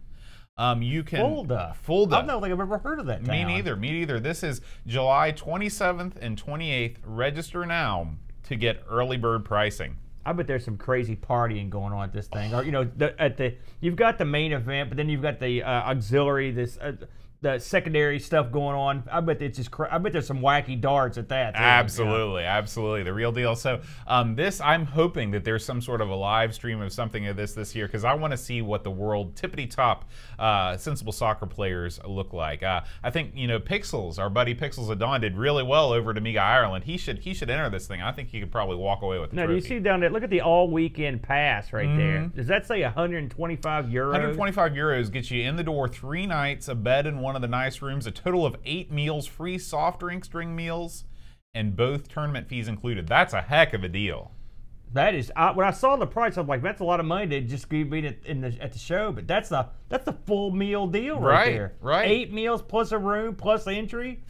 You can Fulda. I don't think I've ever heard of that town. Me neither. This is July 27th and 28th. Register now to get early bird pricing. I bet there's some crazy partying going on at this thing. Or you've got the main event, but then you've got the auxiliary, the secondary stuff going on. I bet it's just. I bet there's some wacky darts at that. Too, absolutely, the real deal. So I'm hoping that there's some sort of a live stream of something of this year, because I want to see what the world tippity top Sensible Soccer players look like. I think Pixels, our buddy Pixels Adon, did really well over at Amiga Ireland. He should enter this thing. I think he could probably walk away with the trophy. Do you see down there? Look at the all weekend pass right there. Does that say 125 euros? 125 euros gets you in the door, 3 nights, a bed in one of the nice rooms, a total of 8 meals, free soft drinks during meals, and both tournament fees included. That's a heck of a deal. That is, when I saw the price, I'm like, that's a lot of money to just be at the show. But that's the full meal deal right there. Right. 8 meals plus a room plus the entry.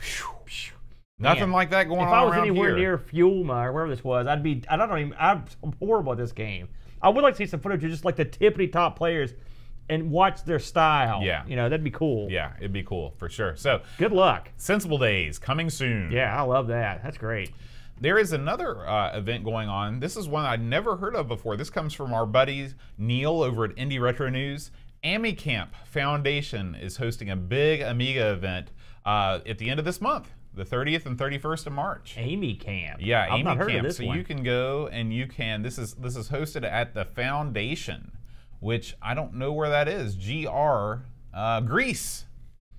Nothing like that going on around here. If I was anywhere here. near Fuelma or wherever this was, I'm horrible at this game. I would like to see some footage of just like the tippity top players and watch their style. Yeah. That'd be cool. Yeah, it'd be cool for sure. So good luck. Sensible Days coming soon. Yeah, I love that. That's great. There is another event going on. This is one I'd never heard of before. This comes from our buddy Neil over at Indie Retro News. AmiCamp Foundation is hosting a big Amiga event at the end of this month, the 30th and 31st of March. AmiCamp. Yeah, I've not heard of this so one. you can go and you can. This is hosted at the Foundation, which I don't know where that is. Greece.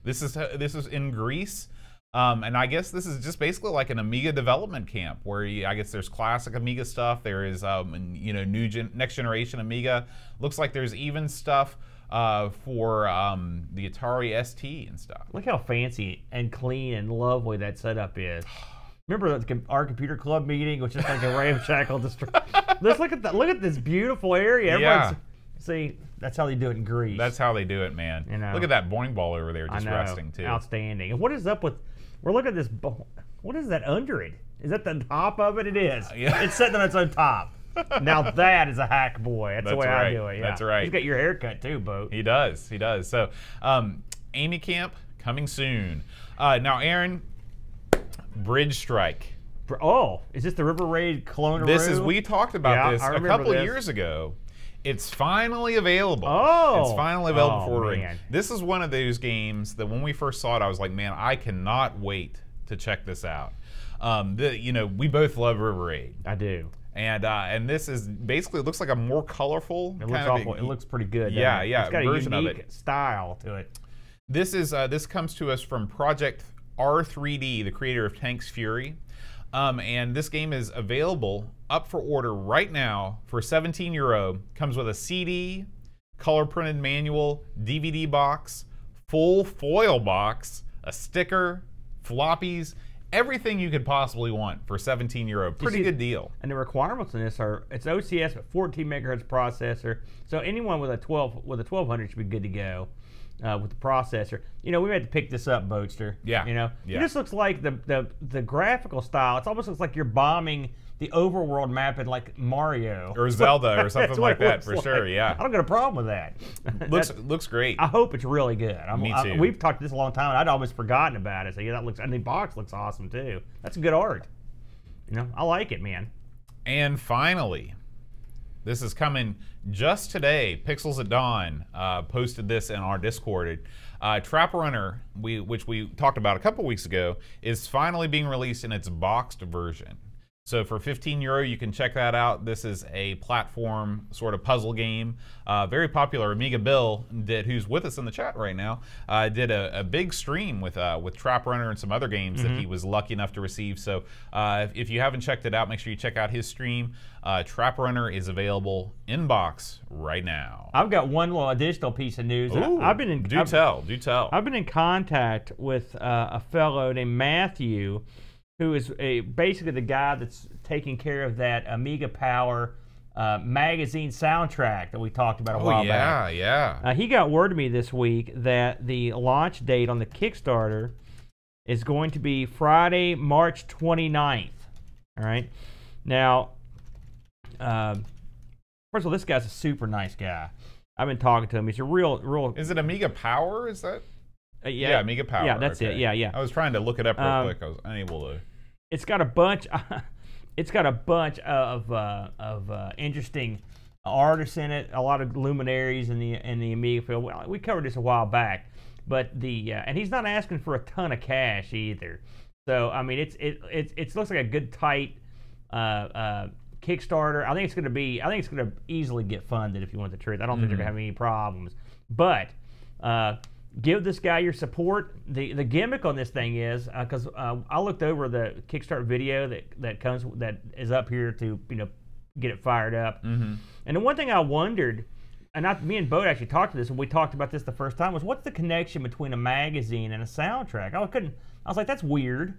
This is in Greece. And I guess this is just basically like an Amiga development camp where I guess there's classic Amiga stuff. There is next generation Amiga. Looks like there's even stuff for the Atari ST and stuff. Look how fancy and clean and lovely that setup is. Remember our computer club meeting, which is like a ramshackle destruction. Let's look at that. Look at this beautiful area. Yeah. See, that's how they do it in Greece. That's how they do it, man. Look at that boing ball over there just resting too. Outstanding. And what is up with? We're looking at this. What is that under it? Is that the top of it? It is. Yeah. It's sitting on its own top. Now that is a hack boy. That's the way right. I do it. Yeah. That's right. He's got your haircut too, Bo. He does. So, AmiCamp coming soon. Now, Aaron, Bridge Strike. Oh, is this the River Raid Clone? We talked about this a couple of years ago. It's finally available. Oh. It's finally available for ordering. Man. This is one of those games that when we first saw it, I was like, man, I cannot wait to check this out. We both love River Raid. I do. And this is basically, it looks like a more colorful. It looks awful. It looks pretty good. Yeah. It's got version a unique of it. style to it. This comes to us from Project R3D, the creator of Tank's Fury. And this game is available up for order right now for €17. Comes with a CD, color printed manual, DVD box, full foil box, a sticker, floppies, everything you could possibly want for €17. Pretty good deal. And the requirements in this are it's OCS but 14 megahertz processor. So anyone with a 1200 should be good to go. with the processor. You know, we had to pick this up, Boatster. Yeah. You know, Yeah. it just looks like the graphical style. It almost looks like you're bombing the overworld map in like Mario or Zelda or something like that for sure. Yeah. I don't got a problem with that. Looks great. I hope it's really good. Me too. We've talked this a long time, and I'd almost forgotten about it. So yeah, that looks. And the box looks awesome too. That's good art. You know, I like it, man. And finally, this is coming just today. Pixels at Dawn posted this in our Discord. Trap Runner, which we talked about a couple weeks ago, is finally being released in its boxed version. So for €15, you can check that out. This is a platform sort of puzzle game. Very popular. Amiga Bill, who's with us in the chat right now, did a big stream with Trap Runner and some other games that he was lucky enough to receive. So if you haven't checked it out, make sure you check out his stream. Trap Runner is available in box right now. I've got one little additional piece of news. Ooh, I've been in do tell. I've been in contact with a fellow named Matthew, who is basically the guy that's taking care of that Amiga Power magazine soundtrack that we talked about a while back. Yeah. He got word to me this week that the launch date on the Kickstarter is going to be Friday, March 29th. All right. Now, first of all, this guy's a super nice guy. I've been talking to him. He's a real. Is it Amiga Power? Is that? Yeah, Amiga Power. Yeah, that's it. Yeah. I was trying to look it up real quick. I was unable to. It's got a bunch. It's got a bunch of interesting artists in it. A lot of luminaries in the Amiga field. Well, we covered this a while back, but and he's not asking for a ton of cash either. So I mean, it looks like a good tight Kickstarter. I think it's going to easily get funded if you want the truth. I don't think they're going to have any problems. But give this guy your support. The gimmick on this thing is because I looked over the Kickstarter video that is up here to get it fired up. And the one thing I wondered, and me and Bo actually talked to this, and we talked about this the first time, was what's the connection between a magazine and a soundtrack? I was like, that's weird,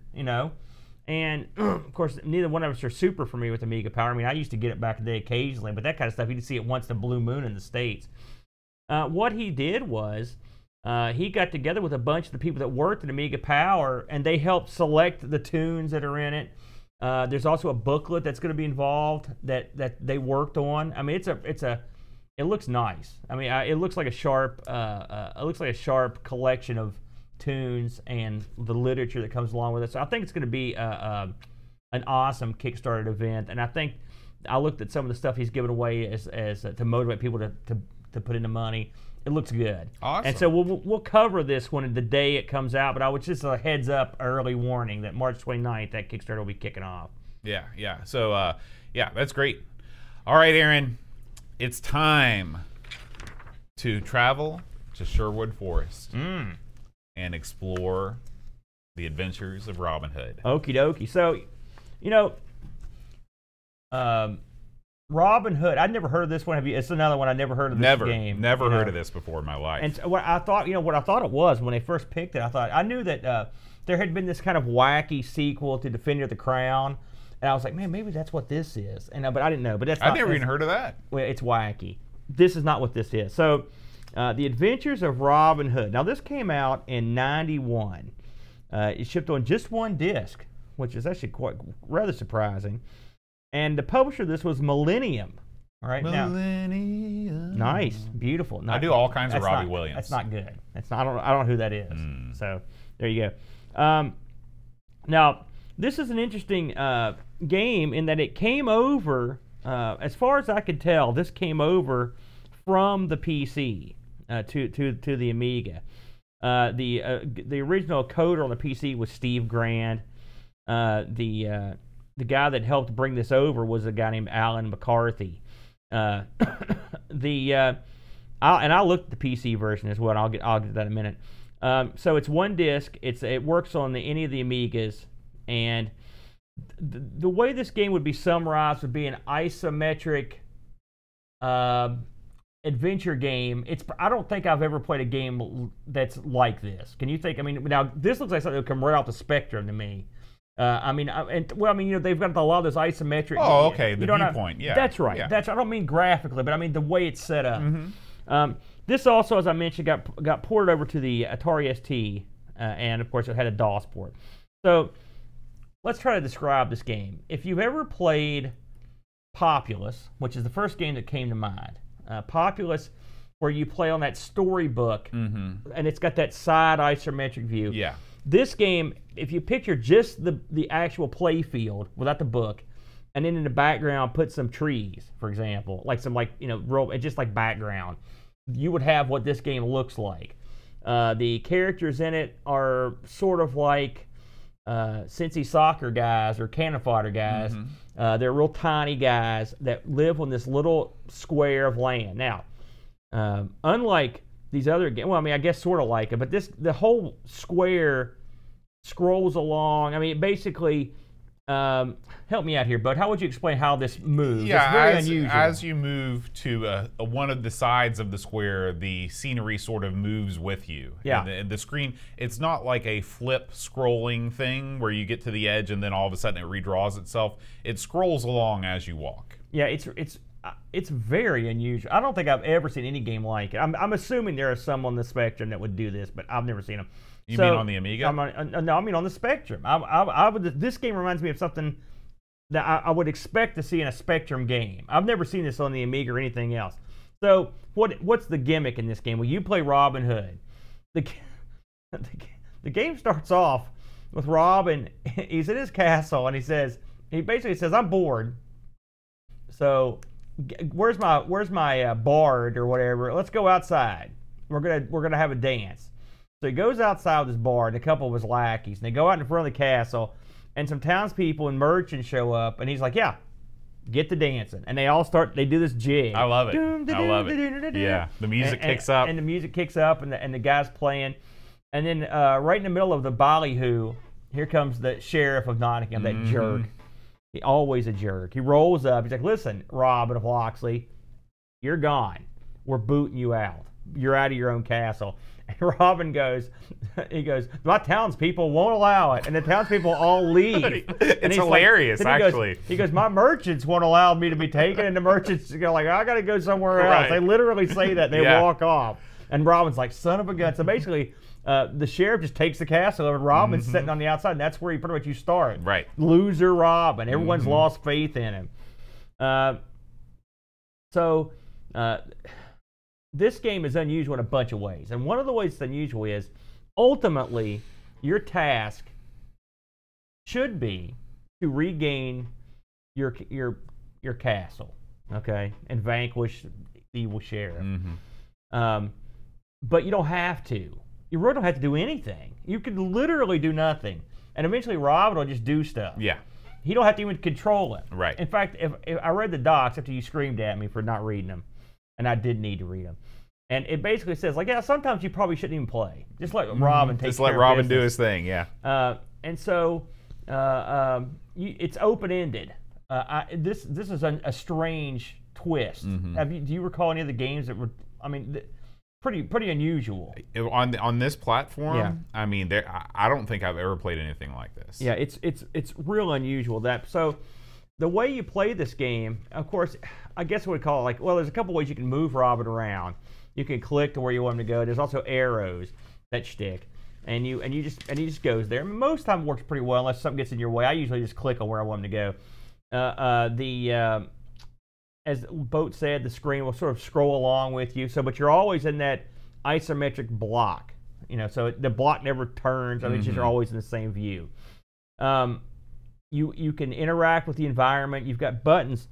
And of course, neither one of us are super familiar with Amiga Power. I mean, I used to get it back in the day occasionally, but that kind of stuff, you can see it once in a blue moon in the States. What he did was he got together with a bunch of the people that worked at Amiga Power, and they helped select the tunes that are in it. There's also a booklet that's going to be involved that they worked on. I mean, it looks nice. I mean, it looks like a sharp collection of tunes and the literature that comes along with it. So I think it's going to be an awesome Kickstarter event. And I think I looked at some of the stuff he's giving away as to motivate people to put in the money. It looks good. Awesome. And so we'll cover this one the day it comes out, but I would just a heads up early warning that March 29th that Kickstarter will be kicking off. Yeah. So that's great. All right, Aaron, it's time to travel to Sherwood Forest and explore the adventures of Robin Hood. Okie dokie. So, Robin Hood. I'd never heard of this one. It's another one I never heard of this game. Never heard of this before in my life. And so what I thought it was when they first picked it. I knew that there had been this kind of wacky sequel to Defender of the Crown, and I was like, man, maybe that's what this is. And but I didn't know. But I've never even heard of that. Well, it's wacky. This is not what this is. So, The Adventures of Robin Hood. Now, this came out in '91. It shipped on just one disc, which is actually rather surprising. And the publisher of this was Millennium. All right, Millennium. Now, nice, beautiful. I do all kinds of Robbie Williams. That's not good. That's not. I don't know who that is. So there you go. Now, this is an interesting game in that it came over. As far as I could tell, this came over from the PC to the Amiga. The original coder on the PC was Steve Grand. The guy that helped bring this over was a guy named Alan McCarthy. And I looked at the PC version as well. And I'll get that in a minute. So it's one disc. It works on any of the Amigas, and the way this game would be summarized would be an isometric adventure game. I don't think I've ever played a game that's like this. Can you think? I mean, now this looks like something that would come right off the Spectrum to me. They've got a lot of those isometric. Oh, okay, the viewpoint. Yeah, that's right. Yeah. I don't mean graphically, but I mean the way it's set up. This also, as I mentioned, got ported over to the Atari ST, and of course it had a DOS port. So let's try to describe this game. If you've ever played Populous, which is the first game that came to mind, Populous, where you play on that storybook, and it's got that side isometric view. Yeah. This game, if you picture just the actual play field without the book, and then in the background put some trees, for example, like some just like background, you would have what this game looks like. The characters in it are sort of like Cincy soccer guys or cannon fodder guys. They're real tiny guys that live on this little square of land. Now, unlike these other games, well, I mean, I guess sort of like it, but the whole square scrolls along. I mean, basically, help me out here, bud. How would you explain how this moves? Yeah, it's very unusual. As you move to one of the sides of the square, the scenery sort of moves with you. Yeah. And the screen, it's not like a flip scrolling thing where you get to the edge and then all of a sudden it redraws itself. It scrolls along as you walk. Yeah, it's very unusual. I don't think I've ever seen any game like it. I'm assuming there are some on the Spectrum that would do this, but I've never seen them. You mean on the Amiga? No, I mean on the Spectrum. This game reminds me of something that I would expect to see in a Spectrum game. I've never seen this on the Amiga or anything else. So what's the gimmick in this game? Well, you play Robin Hood. The game starts off with Robin. He's in his castle and he basically says, "I'm bored. So where's my bard or whatever? Let's go outside. We're gonna have a dance." So he goes outside with his bard and a couple of his lackeys, and they go out in front of the castle, and some townspeople and merchants show up, and he's like, "Yeah, get to dancing." And they do this jig. I love it. I love it. Yeah, the music kicks up. And the music kicks up, and the guy's playing. And then right in the middle of the ballyhoo, here comes the sheriff of Nottingham, that jerk. He always a jerk. He rolls up. He's like, "Listen, Robin of Locksley, you're gone. We're booting you out. You're out of your own castle." And Robin goes, "My townspeople won't allow it." And the townspeople all leave. It's hilarious, actually. He goes, "My merchants won't allow me to be taken." And the merchants go like, "I got to go somewhere else." Right. They literally say that. They walk off. And Robin's like, "Son of a gun." So basically, the sheriff just takes the castle, and Robin's sitting on the outside. And that's where you start. Right. Loser Robin. Everyone's lost faith in him. This game is unusual in a bunch of ways. And one of the ways it's unusual is, ultimately, your task should be to regain your castle, okay, and vanquish the evil sheriff. But you don't have to. You really don't have to do anything. You can literally do nothing. And eventually Robin will just do stuff. Yeah. He don't have to even control it. Right. In fact, if I read the docs after you screamed at me for not reading them, and I did need to read them. And it basically says, like, yeah, sometimes you probably shouldn't even play. Just let Robin take care of business. Just let Robin do his thing, yeah. And so it's open-ended. This is a strange twist. Do you recall any of the games that were, I mean, pretty unusual? On this platform, yeah. I mean, I don't think I've ever played anything like this. Yeah, it's real unusual. So the way you play this game, of course, I guess we would call it like, well, there's a couple ways you can move Robin around. You can click to where you want him to go. There's also arrows that stick, and he just goes there. Most of the time it works pretty well unless something gets in your way. I usually just click on where I want him to go. As Boat said, the screen will sort of scroll along with you. But you're always in that isometric block. So the block never turns. I mean, you're always in the same view. You can interact with the environment. You've got buttons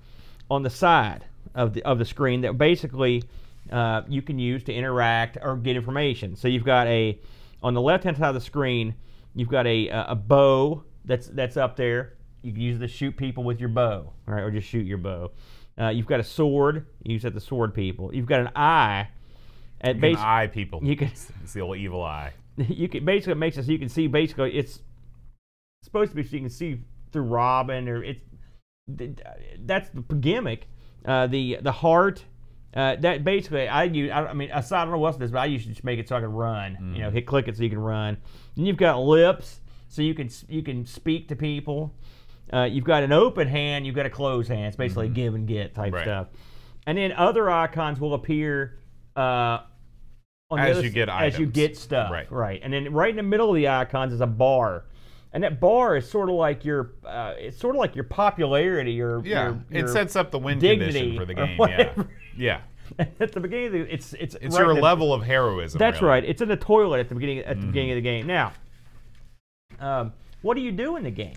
on the side of the screen that basically you can use to interact or get information. So you've got on the left-hand side of the screen, you've got a bow that's up there. You can use it to shoot people with your bow, right, or just shoot your bow. You've got a sword. You use it to sword people. You've got an eye. You can eye people. It's the old evil eye. You can basically it makes it so you can see. Basically, it's supposed to be so you can see through Robin, or that's the gimmick. The heart. That basically I mean, aside, I don't know what's this, but I usually just make it so I can run. Click it so you can run. And you've got lips, so you can speak to people. You've got an open hand. You've got a closed hand. It's basically give and get type stuff. And then other icons will appear As you get items. As you get stuff, right. And then right in the middle of the icons is a bar, and that bar is sort of like your, it's sort of like your popularity or it sets up the win dignity condition for the game. Yeah. At the beginning of the, it's right your level of heroism. That's really. right. It's in the toilet at the beginning the beginning of the game. Now, what do you do in the game?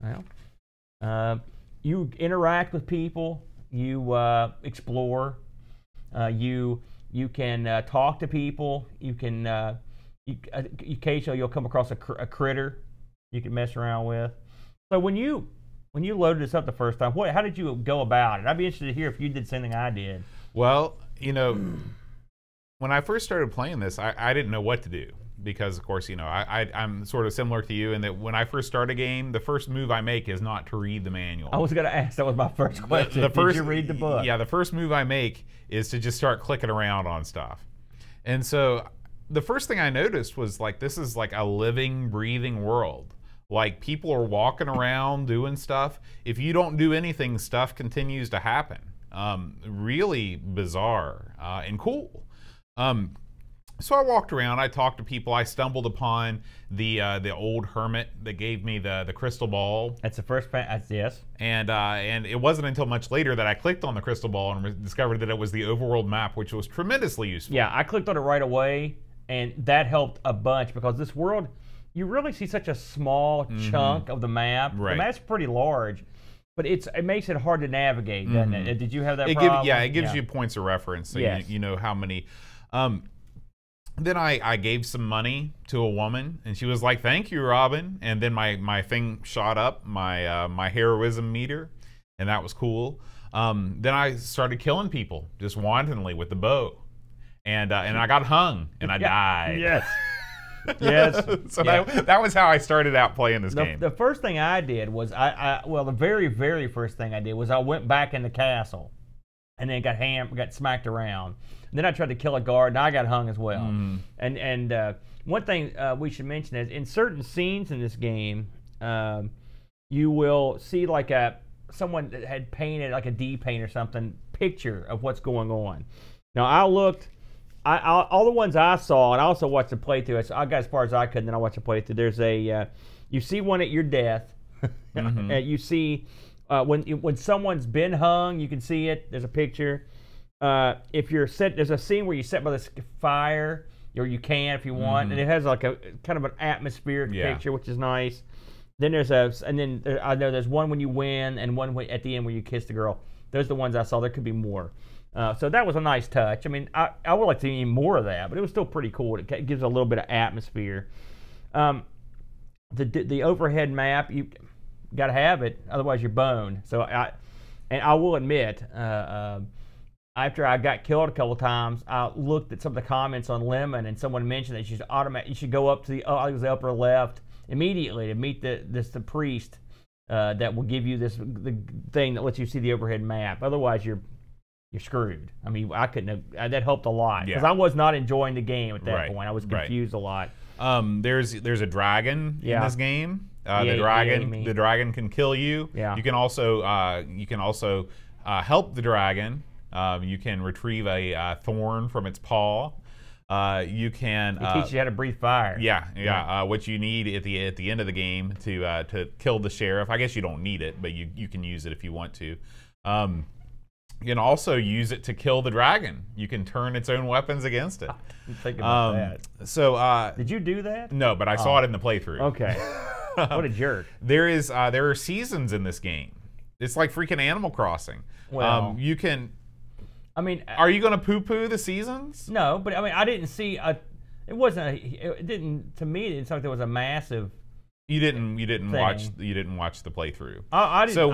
Well, you interact with people. You explore. You can talk to people. You can occasionally you'll come across a critter you can mess around with. So when you loaded this up the first time, how did you go about it? I'd be interested to hear if you did something I did. Well, when I first started playing this, I didn't know what to do because, of course, I'm sort of similar to you in that when I first start a game, the first move I make is not to read the manual. I was going to ask. That was my first question. Did you read the book? Yeah, the first move I make is to just start clicking around on stuff. And so the first thing I noticed was this is like a living, breathing world. Like people are walking around doing stuff. If you don't do anything, stuff continues to happen. Really bizarre and cool. So I walked around. I talked to people. I stumbled upon the old hermit that gave me the crystal ball. That's the first. Yes. And it wasn't until much later that I clicked on the crystal ball and discovered that it was the overworld map, which was tremendously useful. Yeah, I clicked on it right away, and that helped a bunch because this world, you really see such a small chunk of the map. Right. The map's pretty large. But it makes it hard to navigate, doesn't it? Did you have that problem? It gives you points of reference, so you know how many. Then I gave some money to a woman, and she was like, "Thank you, Robin." And then my thing shot up, my heroism meter, and that was cool. Then I started killing people just wantonly with the bow, and I got hung, and I died. Yes. Yes. So that was how I started out playing this game. The first thing I did was the very, very first thing I did was I went back in the castle and then got smacked around. And then I tried to kill a guard and I got hung as well. And one thing we should mention is in certain scenes in this game, you will see like someone that had painted like a D paint or something picture of what's going on. Now I looked. All the ones I saw, and I also watched the playthrough. So I got as far as I could, and then I watched the playthrough. There's you see one at your death. You see when someone's been hung, you can see it. There's a picture. If you're set, there's a scene where you set by the fire, or you can if you want, and it has like a kind of an atmospheric picture, which is nice. Then I know there's one when you win, and one at the end where you kiss the girl. Those are the ones I saw. There could be more. So that was a nice touch. I mean, I would like to see more of that, but it was still pretty cool. It gives a little bit of atmosphere. The overhead map, you got to have it, otherwise you're boned. So I will admit, after I got killed a couple times, I looked at some of the comments on Lemon, and someone mentioned that you should go up to the upper left immediately to meet the priest that will give you the thing that lets you see the overhead map. Otherwise, you're screwed. I mean, I couldn't have. That helped a lot because I was not enjoying the game at that point. I was confused a lot. There's a dragon in this game. The dragon can kill you. Yeah. You can also help the dragon. You can retrieve a thorn from its paw. You can. It teaches you how to breathe fire. Yeah. What you need at the end of the game to kill the sheriff. I guess you don't need it, but you can use it if you want to. You can also use it to kill the dragon. You can turn its own weapons against it. Think about that. So, did you do that? No, but I saw it in the playthrough. Okay. What a jerk. There are seasons in this game. It's like freaking Animal Crossing. Well, you can. I mean, are you going to poo-poo the seasons? No, but I mean, I didn't see it wasn't. It didn't. To me, it didn't seem like there was a massive. You didn't watch the playthrough. I didn't. So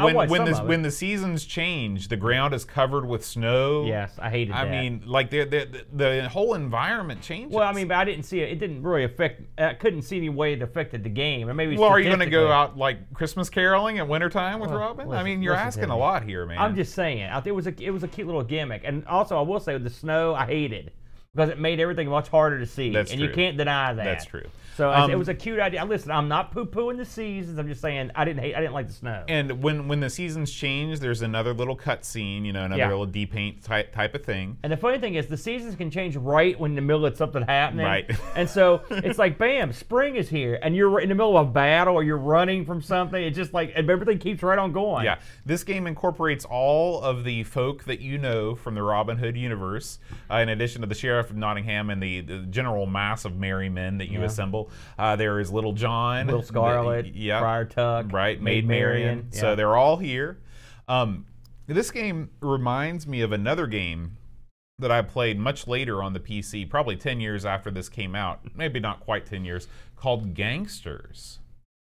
when the seasons change, the ground is covered with snow. Yes, I hated that. I mean, like the whole environment changes. Well, I mean, but I didn't see it. It didn't really affect. I couldn't see any way it affected the game. Or maybe. Well, are you going to go out like Christmas caroling at wintertime with Robin? I mean, you're asking a lot here, man. I'm just saying. It was a cute little gimmick, and also I will say with the snow, I hated because it made everything much harder to see. That's and true. You can't deny that. That's true. So it was a cute idea. Listen, I'm not poo-pooing the seasons. I'm just saying I didn't like the snow. And when the seasons change, there's another little cut scene, you know, another little depaint type of thing. And the funny thing is, the seasons can change right when in the middle of something happening. Right. And so it's like, bam, spring is here, and you're in the middle of a battle or you're running from something. It's just like everything keeps right on going. Yeah. This game incorporates all of the folk that you know from the Robin Hood universe, in addition to the Sheriff of Nottingham and the general mass of merry men that you assemble. There is Little John, Will Scarlet, Friar Tuck, right, Maid Marian. Yeah. So they're all here. This game reminds me of another game that I played much later on the PC, probably 10 years after this came out, maybe not quite 10 years, called Gangsters.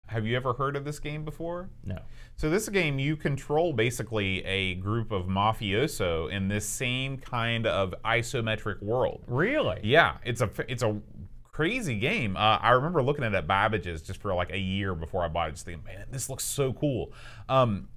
Have you ever heard of this game before? No. So this game, you control basically a group of mafioso in this same kind of isometric world. Really? Yeah, it's a crazy game. I remember looking at it at Babbage's just for like a year before I bought it, just thinking, man, this looks so cool.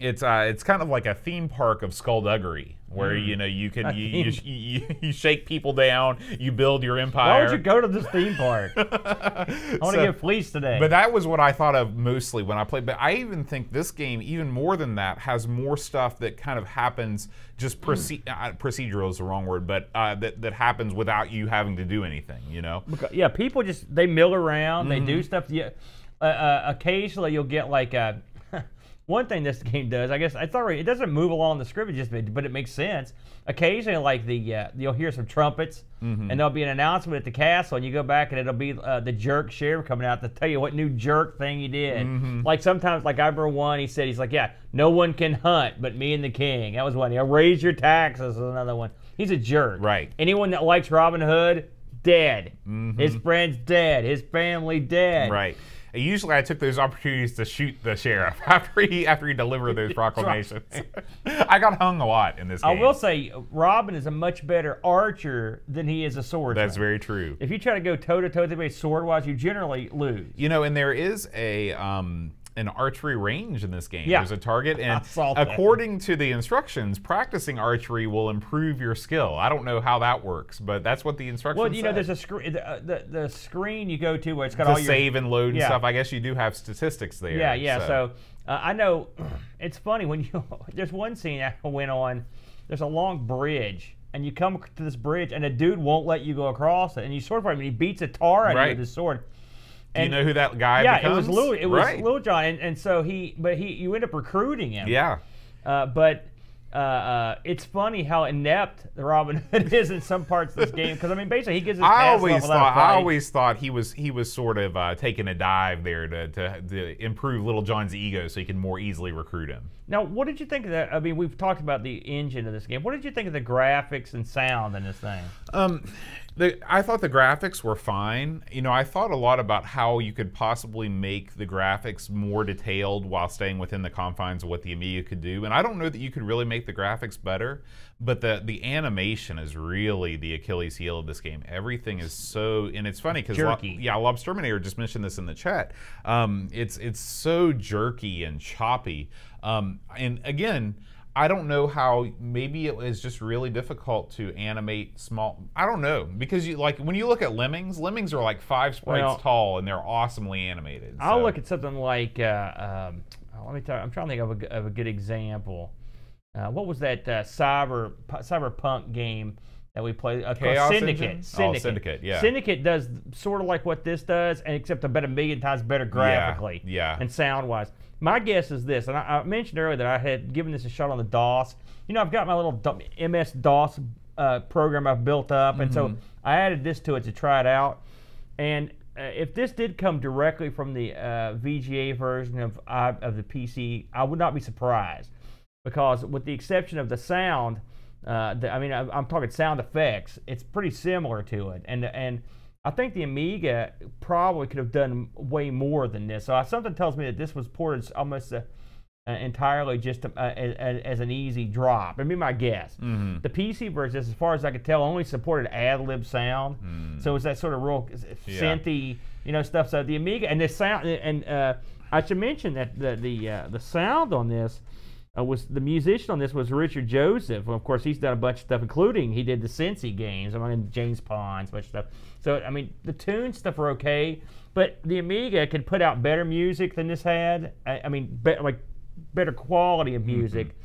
It's kind of like a theme park of skullduggery, where you know you can you shake people down, you build your empire. Why would you go to this theme park? I want to get fleeced today. But that was what I thought of mostly when I played. But I even think this game, even more than that, has more stuff that kind of happens just procedural is the wrong word, but that happens without you having to do anything. You know? Yeah, people just they mill around, they do stuff. Yeah, occasionally you'll get like a. One thing this game does, I guess, it's already, it doesn't move along the script, but it makes sense. Occasionally, like you'll hear some trumpets, and there'll be an announcement at the castle, and you go back, and it'll be the jerk sheriff coming out to tell you what new jerk thing he did. Like sometimes, like I remember one, he's like, yeah, no one can hunt but me and the king. That was one. He'll raise your taxes is another one. He's a jerk. Right. Anyone that likes Robin Hood, dead. His friends dead. His family dead. Right. Usually I took those opportunities to shoot the sheriff after he delivered those proclamations. I got hung a lot in this game. I will say, Robin is a much better archer than he is a swordsman. That's very true. If you try to go toe-to-toe with anybody sword-wise, you generally lose. You know, and there is an archery range in this game. Yeah. There's a target, and according to the instructions, practicing archery will improve your skill. I don't know how that works, but that's what the instructions say. Well, you know, there's a screen, the screen you go to where it's got all your save and load and stuff. I guess you do have statistics there. Yeah, yeah. So I know it's funny when there's one scene I went on. There's a long bridge, and you come to this bridge, and a dude won't let you go across it, and you sword fight him, and he beats a tar out of you with his sword. Do you know who that guy becomes? Yeah, it was Little John, and so you end up recruiting him. Yeah. But it's funny how inept the Robin Hood is in some parts of this game, because I mean, basically he gives his I always thought he was sort of taking a dive there to improve Little John's ego so he can more easily recruit him. Now, what did you think of that? I mean, we've talked about the engine of this game. What did you think of the graphics and sound in this thing? I thought the graphics were fine. You know, I thought a lot about how you could possibly make the graphics more detailed while staying within the confines of what the Amiga could do. And I don't know that you could really make the graphics better, but the animation is really the Achilles heel of this game. Everything is so, and it's funny because Lobsterminator just mentioned this in the chat. It's so jerky and choppy. And again, I don't know how, maybe it was just really difficult to animate small, I don't know, because when you look at Lemmings are like 5 sprites tall and they're awesomely animated. I'll look at something like, let me tell you, I'm trying to think of a good example. What was that cyberpunk game that we played? Chaos Syndicate. Engine? Syndicate, yeah. Syndicate does sort of like what this does, and except a million times better graphically and sound-wise. My guess is this, and I mentioned earlier that I had given this a shot on the DOS. You know, I've got my little MS-DOS program I've built up, and so I added this to it to try it out. And if this did come directly from the VGA version of the PC, I would not be surprised, because with the exception of the sound, I'm talking sound effects, it's pretty similar to it, and I think the Amiga probably could have done way more than this. So something tells me that this was ported almost entirely just as an easy drop. That'd be my guess. The PC version, as far as I could tell, only supported ad-lib sound. So it's that sort of real synthy, stuff. So the Amiga and the sound, and I should mention that the sound on this, was the musician on this was Richard Joseph. Well, of course, he's done a bunch of stuff, including he did the Cincy games, James Pond's, a bunch of stuff. So, I mean, the tune stuff are okay, but the Amiga could put out better music than this had. I mean, better quality of music.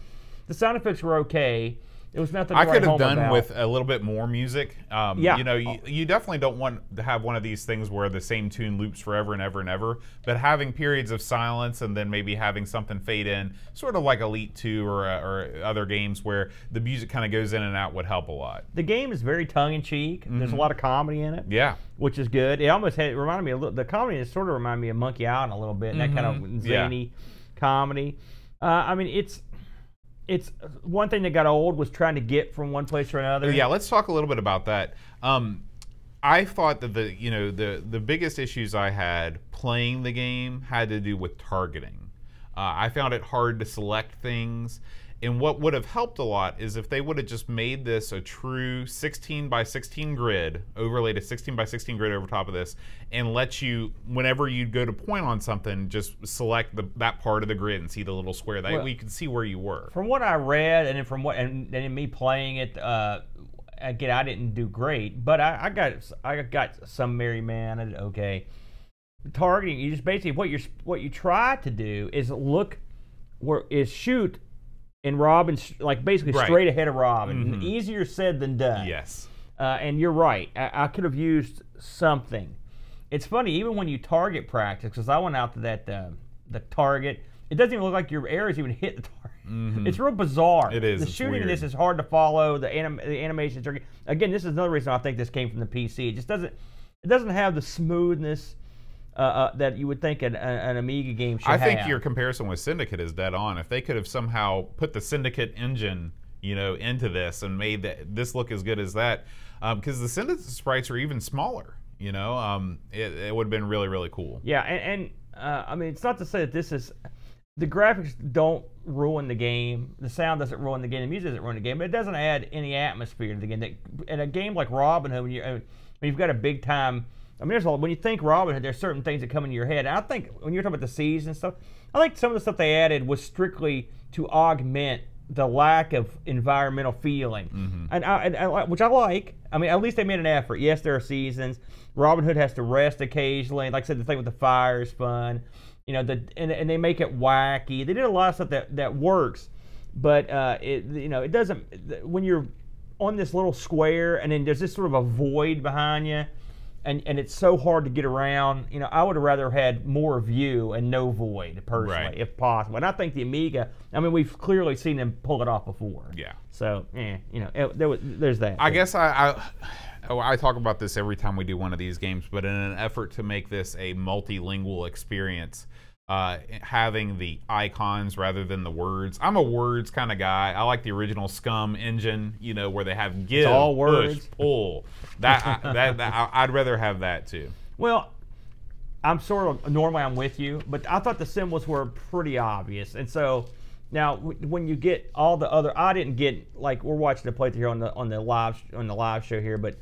The sound effects were okay. There was nothing I could have done done with a little bit more music. Yeah. You know, you definitely don't want to have one of these things where the same tune loops forever and ever and ever, but having periods of silence and then maybe having something fade in, sort of like Elite 2 or other games where the music kind of goes in and out would help a lot. The game is very tongue-in-cheek. There's a lot of comedy in it. Yeah. Which is good. It reminded me a little, the comedy sort of reminded me of Monkey Island a little bit, and that kind of zany comedy. I mean, it's one thing that got old was trying to get from one place to another. Yeah, let's talk a little bit about that. I thought that the biggest issues I had playing the game had to do with targeting. I found it hard to select things, and what would have helped a lot is if they would have just made this a true 16 by 16 grid, overlaid a 16 by 16 grid over top of this, and let you, whenever you'd go to point on something, just select that part of the grid and see the little square. That way you could see where you were. From what I read, and and in me playing it, again, I didn't do great, but I got some merry man at it. Okay, targeting, you just basically what you try to do is shoot in Robin, like basically straight ahead of Robin. Easier said than done. Yes. And you're right. I could have used something. It's funny, even when you target practice, because I went out to the target, it doesn't even look like your arrows even hit the target. It's real bizarre. It is. The shooting in this is hard to follow. The animations are, again, this is another reason I think this came from the PC. It just doesn't have the smoothness that you would think an Amiga game should have. I think your comparison with Syndicate is dead on. If they could have somehow put the Syndicate engine, into this and made this look as good as that, because the Syndicate sprites are even smaller. It would have been really, really cool. Yeah, and I mean, it's not to say that this is, the graphics don't ruin the game, the sound doesn't ruin the game, the music doesn't ruin the game, but it doesn't add any atmosphere to the game. In a game like Robin Hood, when you've got a big time, I mean, when you think Robin Hood, there's certain things that come into your head. And I think when you're talking about the seas and stuff, I think some of the stuff they added was strictly to augment the lack of environmental feeling, and which I like. I mean, at least they made an effort. Yes, there are seasons. Robin Hood has to rest occasionally. Like I said, the thing with the fire is fun. And they make it wacky. They did a lot of stuff that works, but it doesn't. When you're on this little square and then there's this sort of a void behind you, and it's so hard to get around. I would have rather had more view and no void, personally, if possible. And I think the Amiga, I mean, we've clearly seen them pull it off before. Yeah. So, there's that. I guess I talk about this every time we do one of these games, but in an effort to make this a multilingual experience, having the icons rather than the words. I'm a words kind of guy. I like the original Scum engine, where they have give, all words. push, pull. I'd rather have that too. Well, normally I'm with you, but I thought the symbols were pretty obvious. And so now when you get all the other, I didn't get, like, we're watching the playthrough here on the live show here, but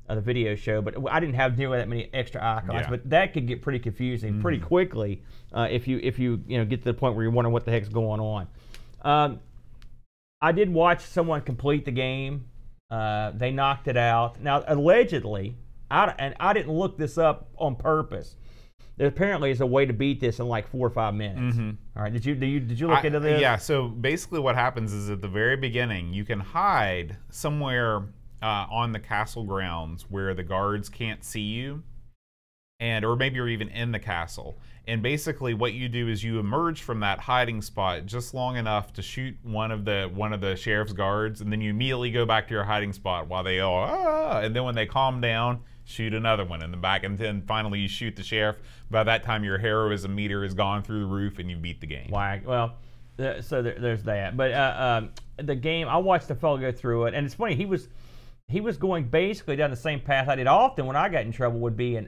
the video show, but I didn't have nearly that many extra icons. Yeah. But that could get pretty confusing pretty quickly if you get to the point where you're wondering what the heck's going on. I did watch someone complete the game. They knocked it out. Now, allegedly, I didn't look this up on purpose. There apparently is a way to beat this in like 4 or 5 minutes. All right, did you look into this? Yeah. So basically, what happens is at the very beginning, you can hide somewhere on the castle grounds where the guards can't see you, or maybe you're even in the castle. And basically, what you do is you emerge from that hiding spot just long enough to shoot one of the sheriff's guards, and then you immediately go back to your hiding spot while they go, ah, and then when they calm down, shoot another one in the back, and then finally you shoot the sheriff. By that time, your heroism meter has gone through the roof, and you beat the game. Well, so there's that. But the game, I watched the fellow go through it, and it's funny. He was going basically down the same path I did. Often when I got in trouble would be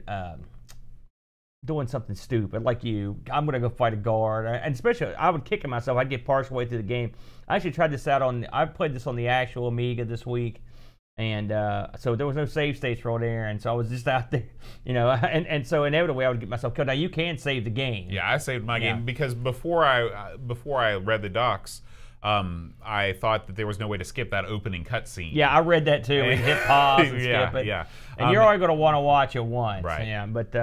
doing something stupid, like I'm going to go fight a guard. And especially, I would kick myself. I'd get partial way through the game. I actually tried this out I played this on the actual Amiga this week. And so there was no save states rolled there, and so I was just out there, and so inevitably I would get myself killed. Now you can save the game. Yeah, I saved my game because before I read the docs, I thought that there was no way to skip that opening cutscene. Yeah, I read that too. We hit pause and skip it. Yeah. And you're only going to want to watch it once. Right. Yeah, but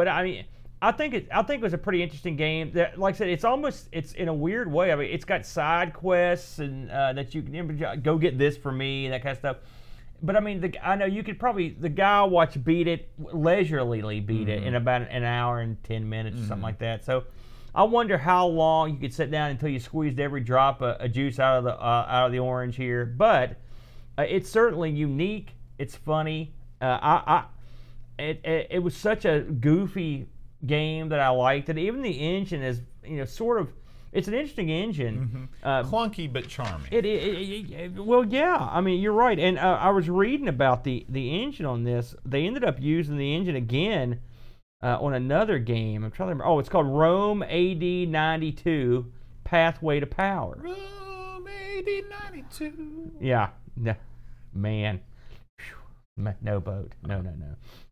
I mean, I think it was a pretty interesting game. That, like I said, it's in a weird way. I mean, it's got side quests and that you can go get this for me and that kind of stuff. But I mean, I know you could probably the guy I'll watch leisurely beat it in about an hour and 10 minutes or something like that. So I wonder how long you could sit down until you squeezed every drop of juice out of the orange here. But it's certainly unique. It's funny. It was such a goofy game that I liked it. Even the engine is sort of. It's an interesting engine. Clunky but charming. Well, yeah. I mean, you're right. And I was reading about the engine on this. They ended up using the engine again on another game. I'm trying to remember. Oh, it's called Rome AD 92 Pathway to Power. Rome AD 92. Yeah. Man. Whew. No boat. No.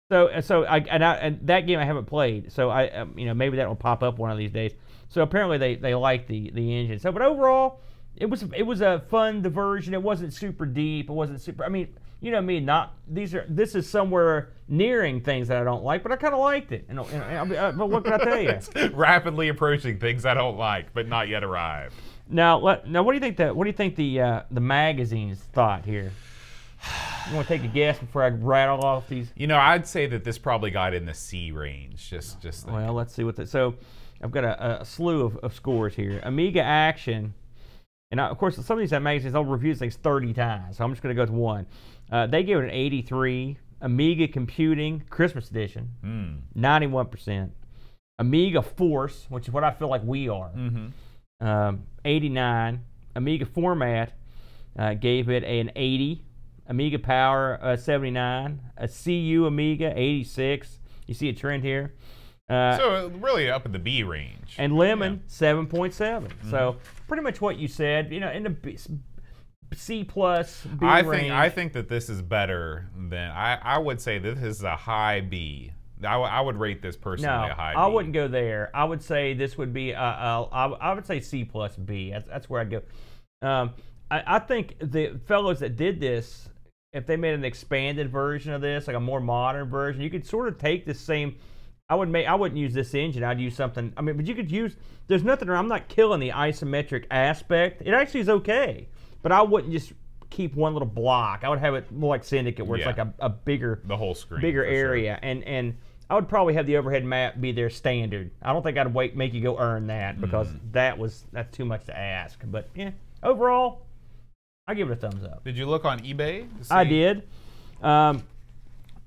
So that game I haven't played. So maybe that will pop up one of these days. So apparently they like the engine. So, but overall, it was a fun diversion. It wasn't super deep. It wasn't super. I mean, you know me. This is somewhere nearing things that I don't like, but I kind of liked it. But what can I tell you? It's rapidly approaching things I don't like, but not yet arrived. Now, what do you think? What do you think the magazines thought here? You want to take a guess before I rattle off these? I'd say that this probably got in the C range. Just well, let's see what so. I've got a slew of scores here. Amiga Action, and of course some of these magazines I'll review things 30 times, so I'm just going to go with one. They gave it an 83. Amiga Computing Christmas Edition, 91%. Amiga Force, which is what I feel like we are, 89. Amiga Format gave it an 80. Amiga Power 79. A CU Amiga 86. You see a trend here. So really up in the B range. And Lemon 7.7. So pretty much what you said. In the C plus B range. I think that this is better than I would say this is a high B. I would rate this personally a high B. I wouldn't go there. I would say this would be I would say C plus B. That's where I'd go. I think the fellows that did this, if they made an expanded version of this, like a more modern version, you could sort of take the same. I wouldn't use this engine. I'd use something. I mean, but you could use. There's nothing. I'm not killing the isometric aspect. It actually is okay, but I wouldn't just keep one little block. I would have it more like Syndicate, where it's like a bigger, the whole screen, bigger area, sure. and I would probably have the overhead map be their standard. I don't think I'd make you go earn that because that's too much to ask. But yeah, overall, I give it a thumbs up. Did you look on eBay? I did.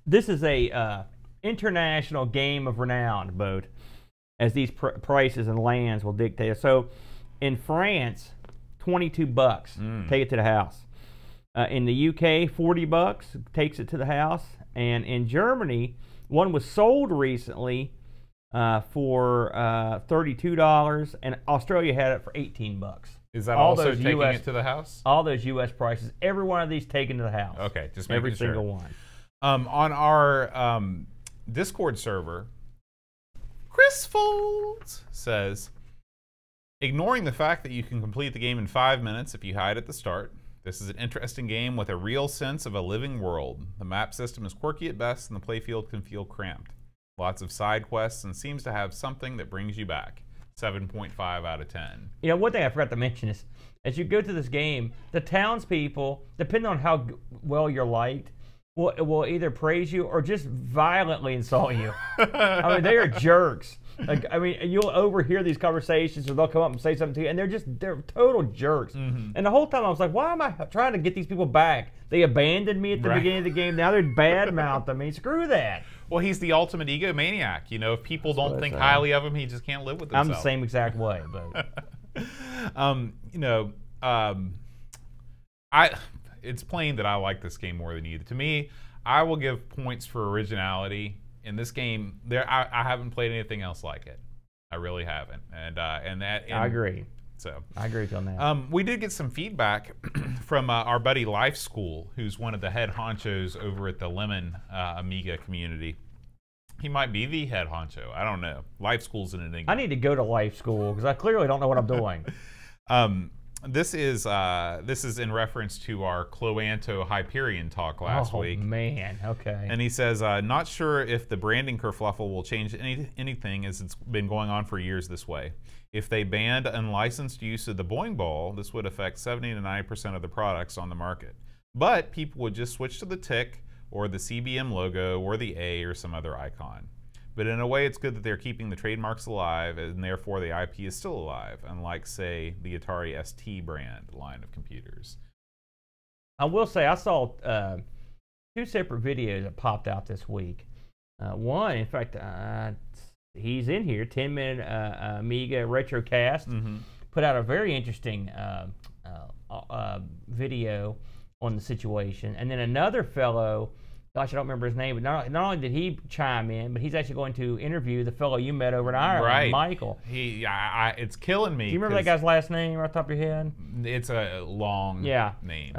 This is a international game of renown, boat, as these prices and lands will dictate. So, in France, $22, take it to the house. In the UK, $40 takes it to the house, and in Germany, one was sold recently for $32, and Australia had it for $18. Is that also taking it to the house? All those U.S. prices, every one of these taken to the house. Okay, just making every sure. single one. On our Discord server, Chris Folds says, ignoring the fact that you can complete the game in 5 minutes if you hide at the start, this is an interesting game with a real sense of a living world. The map system is quirky at best, and the playfield can feel cramped. Lots of side quests, and seems to have something that brings you back. 7.5 out of 10. One thing I forgot to mention is, as you go through this game, the townspeople, depending on how well you're liked, will either praise you or just violently insult you. I mean, they are jerks. Like, I mean, you'll overhear these conversations, or they'll come up and say something to you, and they're total jerks. And the whole time I was like, why am I trying to get these people back? They abandoned me at the beginning of the game. Now they're badmouthing me. Screw that. Well, he's the ultimate egomaniac. If people don't think highly of him, he just can't live with himself. I'm the same exact way, but it's plain that I like this game more than you. To me, I will give points for originality. In this game, I haven't played anything else like it. I really haven't, and I agree. So I agree with you on that. We did get some feedback from our buddy Life School, who's one of the head honchos over at the Lemon Amiga community. He might be the head honcho. I don't know. Life School's an enigma. I need to go to Life School because I clearly don't know what I'm doing. This is in reference to our Cloanto Hyperion talk last week. Oh man, okay. And he says, not sure if the branding kerfluffle will change anything, as it's been going on for years this way. If they banned unlicensed use of the boing ball, this would affect 70 to 90% of the products on the market. But people would just switch to the tick or the CBM logo or the A or some other icon. But in a way, it's good that they're keeping the trademarks alive, and therefore the IP is still alive, unlike, say, the Atari ST brand line of computers. I will say I saw 2 separate videos that popped out this week. One, in fact, he's in here, 10-minute Amiga Retrocast, put out a very interesting video on the situation. And then another fellow, gosh, I don't remember his name, but not only did he chime in, but he's actually going to interview the fellow you met over in Ireland, right. Michael. It's killing me. Do you remember that guy's last name right off the top of your head? It's a long name.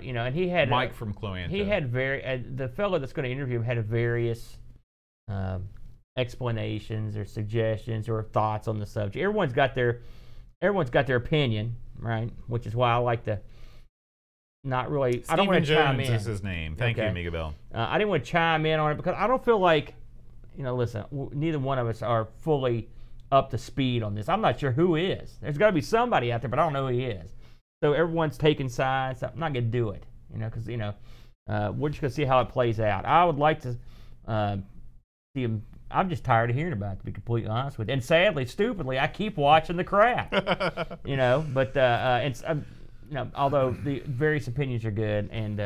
You know, and he had Mike from Cloanto. He had the fellow that's going to interview him had various explanations or suggestions or thoughts on the subject. Everyone's got their opinion, right? Which is why I like to. Not really. I don't want to chime in. Stephen Jones is his name. Thank you, Amiga Bill. I didn't want to chime in on it because I don't feel like, you know, listen, neither one of us are fully up to speed on this. I'm not sure who is. There's got to be somebody out there, but I don't know who he is. So everyone's taking sides. I'm not going to do it, you know, because, you know, we're just going to see how it plays out. I would like to see him. I'm just tired of hearing about it, to be completely honest with you. And sadly, stupidly, I keep watching the crap, you know, but it's. You know, although the various opinions are good, and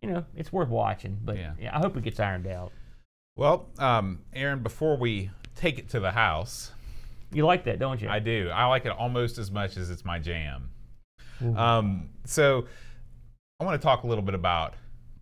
you know, it's worth watching. But yeah, I hope it gets ironed out. Well, Aaron, before we take it to the house, you like that, don't you? I do. I like it almost as much as it's my jam. So I want to talk a little bit about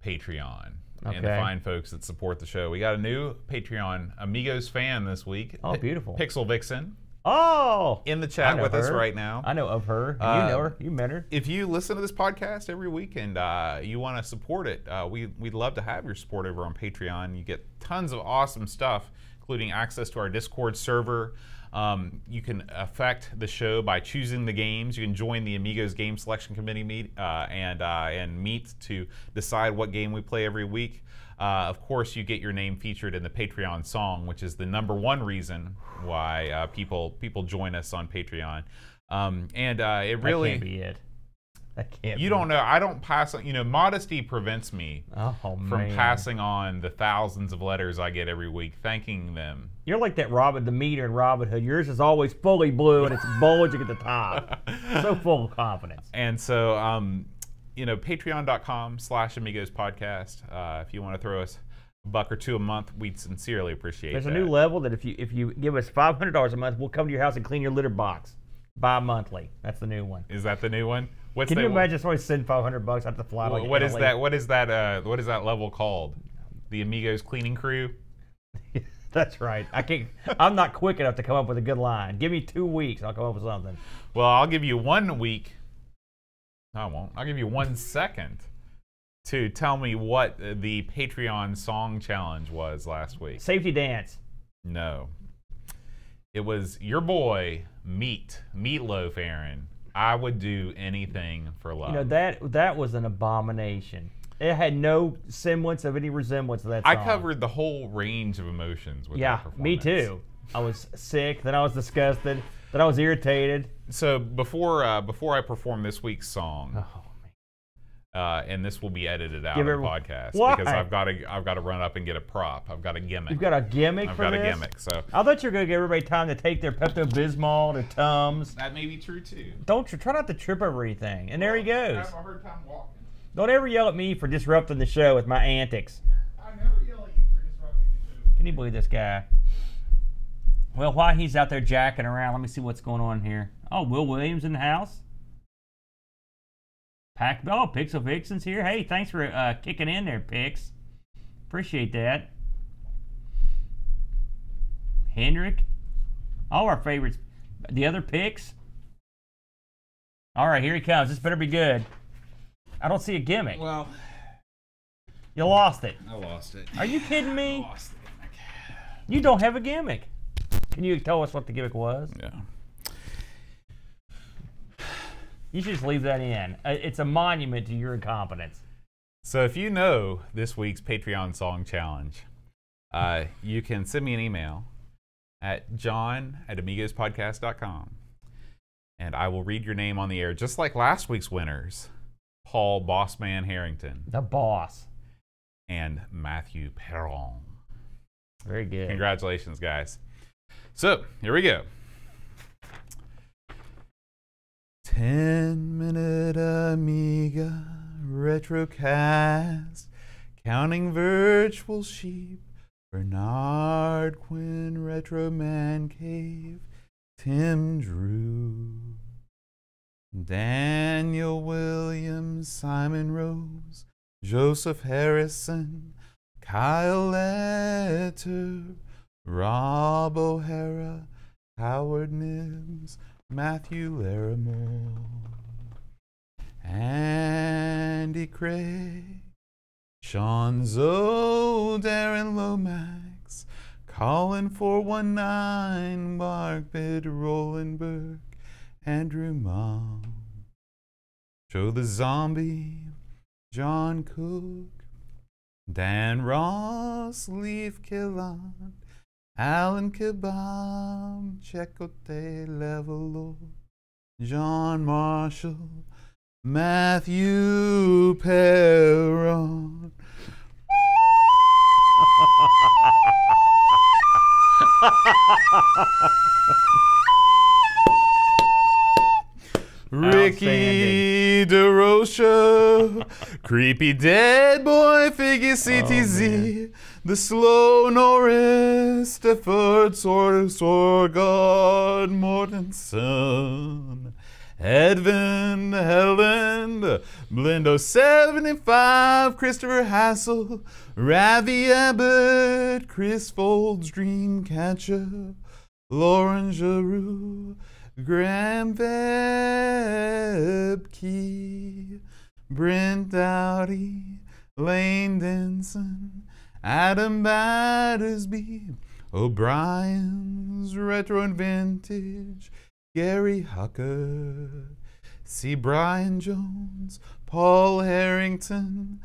Patreon and the fine folks that support the show. We got a new Patreon Amigos fan this week. Oh, beautiful. Pixel Vixen. Oh! In the chat with us right now. I know of her. You know her. You met her. If you listen to this podcast every week and you want to support it, we'd love to have your support over on Patreon. You get tons of awesome stuff, including access to our Discord server. You can affect the show by choosing the games. You can join the Amigos Game Selection Committee and meet to decide what game we play every week. Of course, you get your name featured in the Patreon song, which is the #1 reason why people join us on Patreon. It really that can't be it. That can't. You don't know. I don't pass. You know, modesty prevents me from passing on the thousands of letters I get every week, thanking them. You're like that the meter in Robin Hood. Yours is always fully blue and it's bulging at the top. So full of confidence. And so, you know, patreon.com/Amigos Podcast. If you want to throw us $1 or $2 a month, we'd sincerely appreciate that. There's a new level that if you give us $500 a month, we'll come to your house and clean your litter box bi-monthly. That's the new one. Is that the new one? Can you imagine somebody send $500 out to fly? What is that? What is that level called? The Amigos Cleaning Crew. That's right. I'm not quick enough to come up with a good line. Give me 2 weeks, I'll come up with something. Well, I'll give you 1 week. I won't. I'll give you 1 second to tell me what the Patreon song challenge was last week. Safety dance. No. It was your boy, Meatloaf, Aaron. I would do anything for love. You know, that was an abomination. It had no semblance of any resemblance to that song. I covered the whole range of emotions with that performance. Me too. I was sick, then I was disgusted, then I was irritated. So before I perform this week's song, and this will be edited out of the podcast because I've got to run up and get a prop. I've got a gimmick. You've got a gimmick for this? I've got a gimmick. So I thought you were going to give everybody time to take their Pepto-Bismol, their Tums. That may be true too. Try not to trip over anything. And there he goes. I have a hard time walking. Don't ever yell at me for disrupting the show with my antics. I never yell at you for disrupting the show. Can you believe this guy? Well, while he's out there jacking around, let me see what's going on here. Oh, Will Williams in the house. Pixel Vixen's here. Hey, thanks for kicking in there, Pix. Appreciate that. Hendrick. All our favorites. The other Pix. All right, here he comes. This better be good. I don't see a gimmick. Well, you lost it. I lost it. Are you kidding me? I lost the gimmick. You don't have a gimmick. Can you tell us what the gimmick was? Yeah. You should just leave that in. It's a monument to your incompetence. So if you know this week's Patreon song challenge, you can send me an email at john@amigospodcast.com, and I will read your name on the air, just like last week's winners, Paul Bossman Harrington. The boss. And Matthew Perron. Very good. Congratulations, guys. So, here we go. 10-minute Amiga retrocast, counting virtual sheep, Bernard Quinn, Retro Man Cave, Tim Drew, Daniel Williams, Simon Rose, Joseph Harrison, Kyle Letter, Rob O'Hara, Howard Nibbs, Matthew Larimore, Andy Craig, Sean Zoe, Darren Lomax, Colin 419, Mark Bidd, Roland Burke, Andrew Mom, Joe the Zombie, John Cook, Dan Ross, Leaf Killan, Alan Kebab, Checote Levelo, John Marshall, Matthew Perron. Ricky DeRocha, Creepy Dead Boy, Figgy CTZ, The Slow Norris, Stafford Sorgard Mortensen, Edvin Helen, Blindo 75, Christopher Hassel, Ravi Abbott, Chris Folds, Dreamcatcher, Lauren Giroux, Graham Vebke, Brent Dowdy, Lane Denson, Adam Battersby, O'Brien's Retro and Vintage, Gary Hucker, C. Brian Jones, Paul Harrington,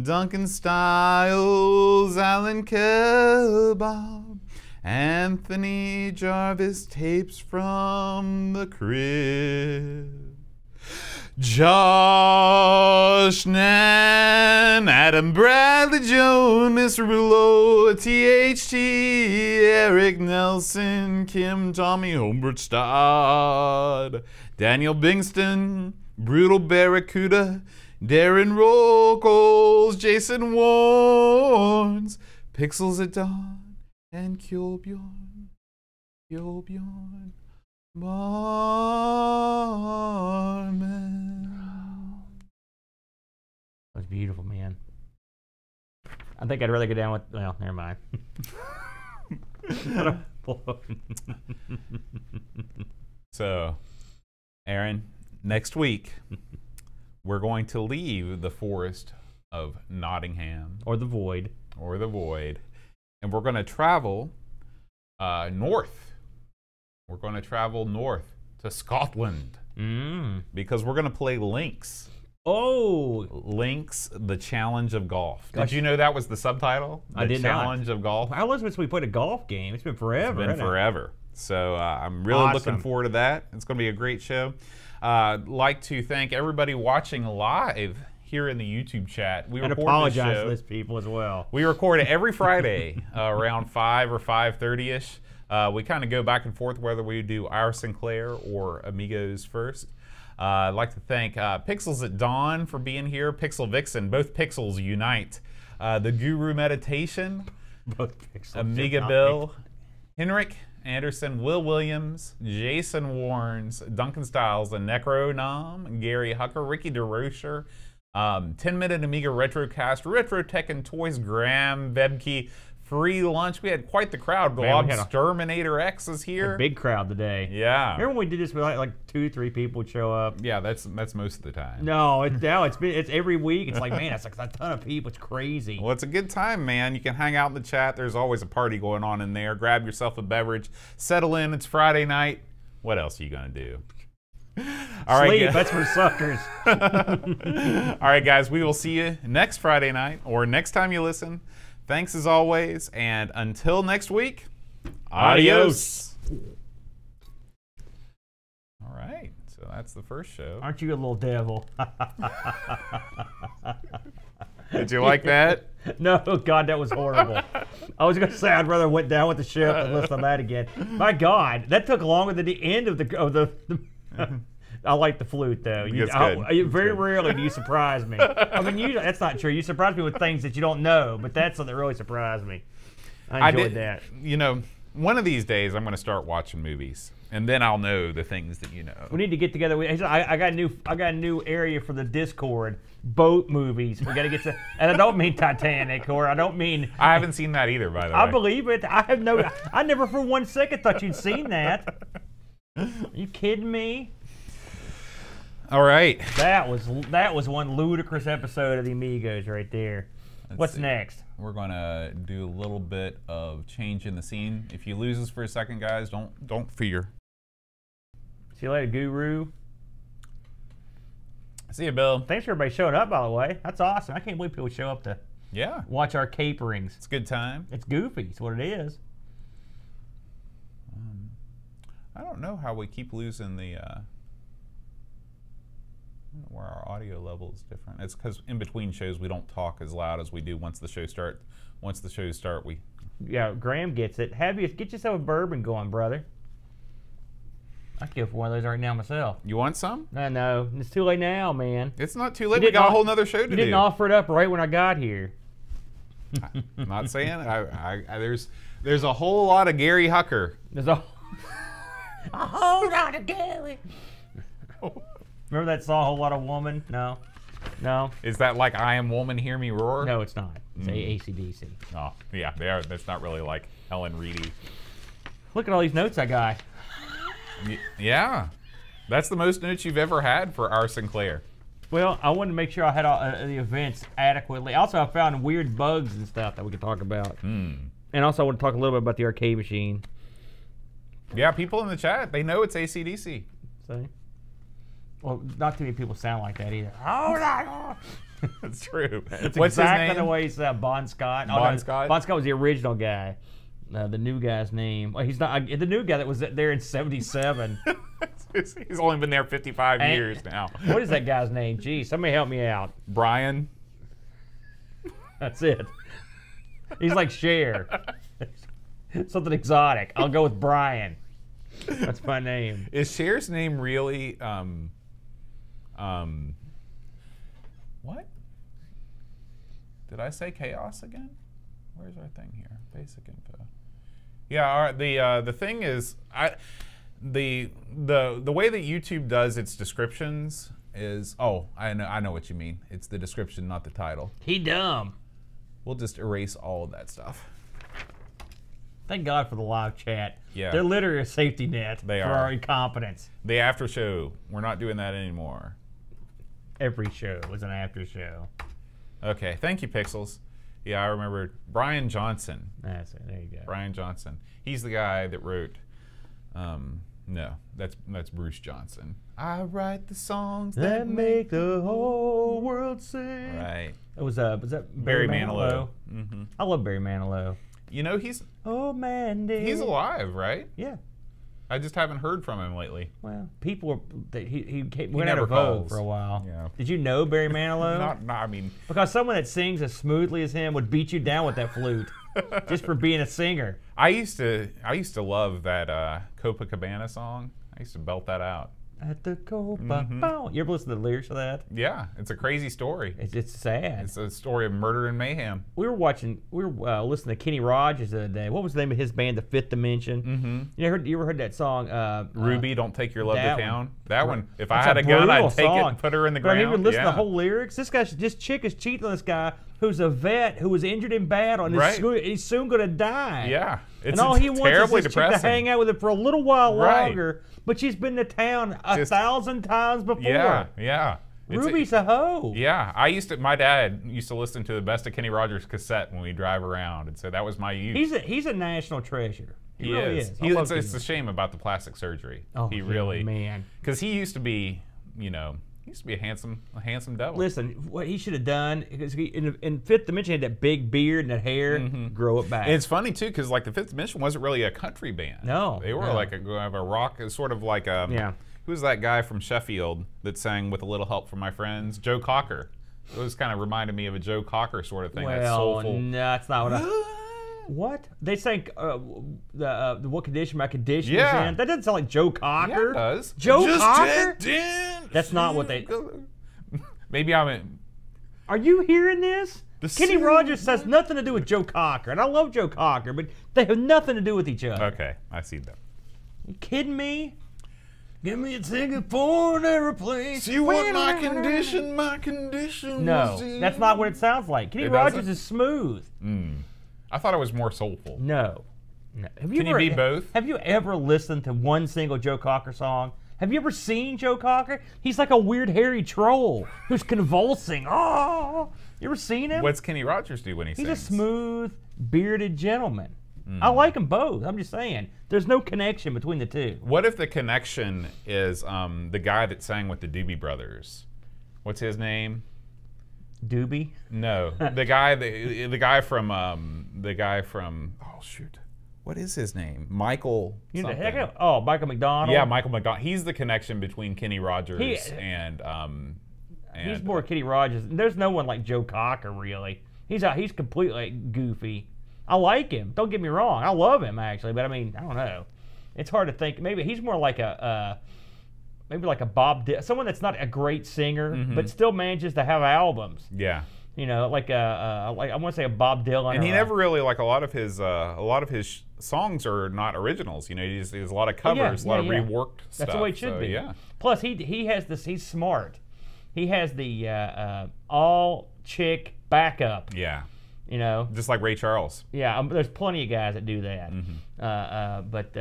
Duncan Stiles, Alan Kebab, Anthony Jarvis, Tapes from the Crib, Josh Nan, Adam Bradley Jonas, Rouleau, THT, Eric Nelson, Kim, Tommy, Humbert Stodd, Daniel Bingston, Brutal Barracuda, Darren Rockles, Jason Warnes, Pixels at Dawn, and Kjolbjorn Barman. That was beautiful, man. I think I'd rather go down with, well, never mind. So, Aaron, next week, we're going to leave the forest of Nottingham. Or the void. And we're going to travel north. We're going to travel north to Scotland. Because we're going to play Lynx. Oh! Lynx, the Challenge of Golf. Gosh. Did you know that was the subtitle? I did not. The Challenge of Golf. How long since we played a golf game? It's been forever. It's been forever. So I'm really looking forward to that. It's going to be a great show. I'd like to thank everybody watching live here in the YouTube chat. And apologize to those people as well. We record it every Friday around 5 or 5:30ish. We kind of go back and forth whether we do our Sinclair or Amigos first. I'd like to thank Pixels at Dawn for being here. Pixel Vixen, both Pixels unite. The Guru Meditation, Both Pixels. Amiga Bill, Henrik Anderson, Will Williams, Jason Warnes, Duncan Stiles, the Necro Nom, Gary Hucker, Ricky DeRocher, 10-minute Amiga Retrocast, Retro Tech and Toys, Graham Vebke, free lunch. We had quite the crowd. Globsterminator X is here. A big crowd today. Yeah. Remember when we did this? We like 2-3 people would show up. Yeah, that's most of the time. No, it's every week. It's like, man, it's like a ton of people. It's crazy. Well, it's a good time, man. You can hang out in the chat. There's always a party going on in there. Grab yourself a beverage. Settle in. It's Friday night. What else are you gonna do? All right, Sleep, that's for suckers. All right, guys, we will see you next Friday night or next time you listen. Thanks as always, and until next week, adios. All right, so that's the first show. Aren't you a little devil? Did you like that? No, God, that was horrible. I was going to say I'd rather went down with the ship than listen to that again. My God, that took longer than the end of the I like the flute though. Very rarely do you surprise me. I mean, usually that's not true. You surprise me with things that you don't know, but that's something that really surprised me. I enjoyed that. You know, one of these days I'm going to start watching movies, and then I'll know the things that you know. We need to get together. I got a new area for the Discord. Boat movies. We got to get to, and I don't mean Titanic, or I don't mean. I haven't seen that either, by the way. I believe it. I never for 1 second thought you'd seen that. Are you kidding me? All right. That was one ludicrous episode of the Amigos right there. What's next? We're gonna do a little bit of change in the scene. If you lose us for a second, guys, don't fear. See you later, Guru. See you, Bill. Thanks for everybody showing up, by the way. That's awesome. I can't believe people show up to watch our caperings. It's a good time. It's goofy. It's what it is. I don't know how we keep losing the where our audio level is different. It's because in between shows we don't talk as loud as we do once the show start. Once the shows start, we. Yeah, Graham gets it. Get yourself a bourbon going, brother. I'd go for one of those right now myself. You want some? No, it's too late now, man. It's not too late. We got a whole nother show to do. You didn't offer it up right when I got here. I'm not saying there's a whole lot of Gary Hucker. There's a whole lot of Gary. Remember that song, "A Whole Lot of Woman"? No. Is that like "I Am Woman, Hear Me Roar"? No, it's not. It's AC/DC. Oh, yeah, they are. That's not really like Helen Reedy. Look at all these notes I got. Yeah, that's the most notes you've ever had for our Sinclair. Well, I wanted to make sure I had all the events adequately. Also, I found weird bugs and stuff that we could talk about. And also, I want to talk a little bit about the arcade machine. Yeah, people in the chat, they know it's AC/DC. See? Well, not too many people sound like that either. That's true. It's What's exactly his name? The way he said Bon Scott. Bon Scott? Bon Scott was the original guy. The new guy's name. Well, he's not the new guy that was there in '77. He's only been there 55 years now. What is that guy's name? Gee, somebody help me out. Brian. That's it. He's like Cher. Something exotic. I'll go with Brian. That's my name. Is Cher's name really what? Did I say chaos again? Where's our thing here? Basic info. Yeah, the thing is, the way that YouTube does its descriptions is, I know what you mean. It's the description, not the title. He dumb. We'll just erase all of that stuff. Thank God for the live chat. Yeah. They're literally a safety net for our incompetence. The after show. We're not doing that anymore. Every show was an after show. Okay, thank you, Pixels. Yeah, I remember Brian Johnson. That's it. There you go. Brian Johnson. He's the guy that wrote. No, that's Bruce Johnson. I write the songs that make the whole world sing. Right. It was that Barry Manilow? Mm-hmm. I love Barry Manilow. You know he's. Oh Mandy. He's alive, right? Yeah. I just haven't heard from him lately. Well, people were he went out of vogue for a while. Yeah. Did you know Barry Manilow? I mean, because someone that sings as smoothly as him would beat you down with that flute, just for being a singer. I used to love that Copacabana song. I used to belt that out. At the Copa. Mm-hmm. You ever listen to the lyrics of that? Yeah, it's a crazy story. It's sad. It's a story of murder and mayhem. We were listening to Kenny Rogers the other day. What was the name of his band, The Fifth Dimension? Mm-hmm. You ever heard that song? Ruby, Don't Take Your Love to Town? That one. If I had a gun, I'd take it and put her in the ground. I didn't even listen to the whole lyrics. This chick is cheating on this guy who's a vet who was injured in battle and he's soon going to die. Yeah. And all he wants is this chick to hang out with him for a little while longer. But she's been to town 1,000 times before. Yeah, yeah. Ruby's a hoe. Yeah, my dad used to listen to the Best of Kenny Rogers cassette when we drive around, and so that was my youth. He's a national treasure. He really is. It's a shame about the plastic surgery. Oh, he really, man. Because he used to be, a handsome devil. Listen, what he should have done, because in Fifth Dimension he had that big beard and that hair, grow it back. And it's funny too, because like the Fifth Dimension wasn't really a country band. No, they were like a rock, sort of like a Who's that guy from Sheffield that sang "With a Little Help from My Friends"? Joe Cocker. It was kind of reminded me of a Joe Cocker sort of thing. Well, that soulful. no, that's not what What? They sang the "What Condition My Condition" is in. That doesn't sound like Joe Cocker. Yeah, it does. Joe Cocker? That's not what they... Maybe I'm in... Are you hearing this? Kenny Rogers has nothing to do with Joe Cocker, and I love Joe Cocker, but they have nothing to do with each other. Okay, I see that. You kidding me? Give me a ticket for an airplane. You want my condition? My condition. No, that's not what it sounds like. Kenny Rogers is smooth. I thought it was more soulful. No. Can you be both? Have you ever listened to one single Joe Cocker song? Have you ever seen Joe Cocker? He's like a weird hairy troll who's convulsing. Oh, you ever seen him? What's Kenny Rogers do when he sings? He's a smooth, bearded gentleman. I like them both. I'm just saying, there's no connection between the two. What if the connection is the guy that sang with the Doobie Brothers? What's his name? Doobie? No, the guy from oh shoot, what is his name? Michael. Michael McDonald. Yeah, Michael McDonald. He's the connection between Kenny Rogers and he's more Kenny Rogers. There's no one like Joe Cocker really. He's completely goofy. I like him. Don't get me wrong. I love him actually, but I mean, I don't know. It's hard to think. Maybe he's more like maybe like a Bob Dylan, someone that's not a great singer, but still manages to have albums. Yeah. Like I want to say a Bob Dylan. And he never really, like a lot of his songs are not originals. He has a lot of covers, a lot of reworked stuff. That's the way it should be. Yeah. Plus he has this. He's smart. He has the all chick backup. Yeah. Just like Ray Charles. Yeah, there's plenty of guys that do that. But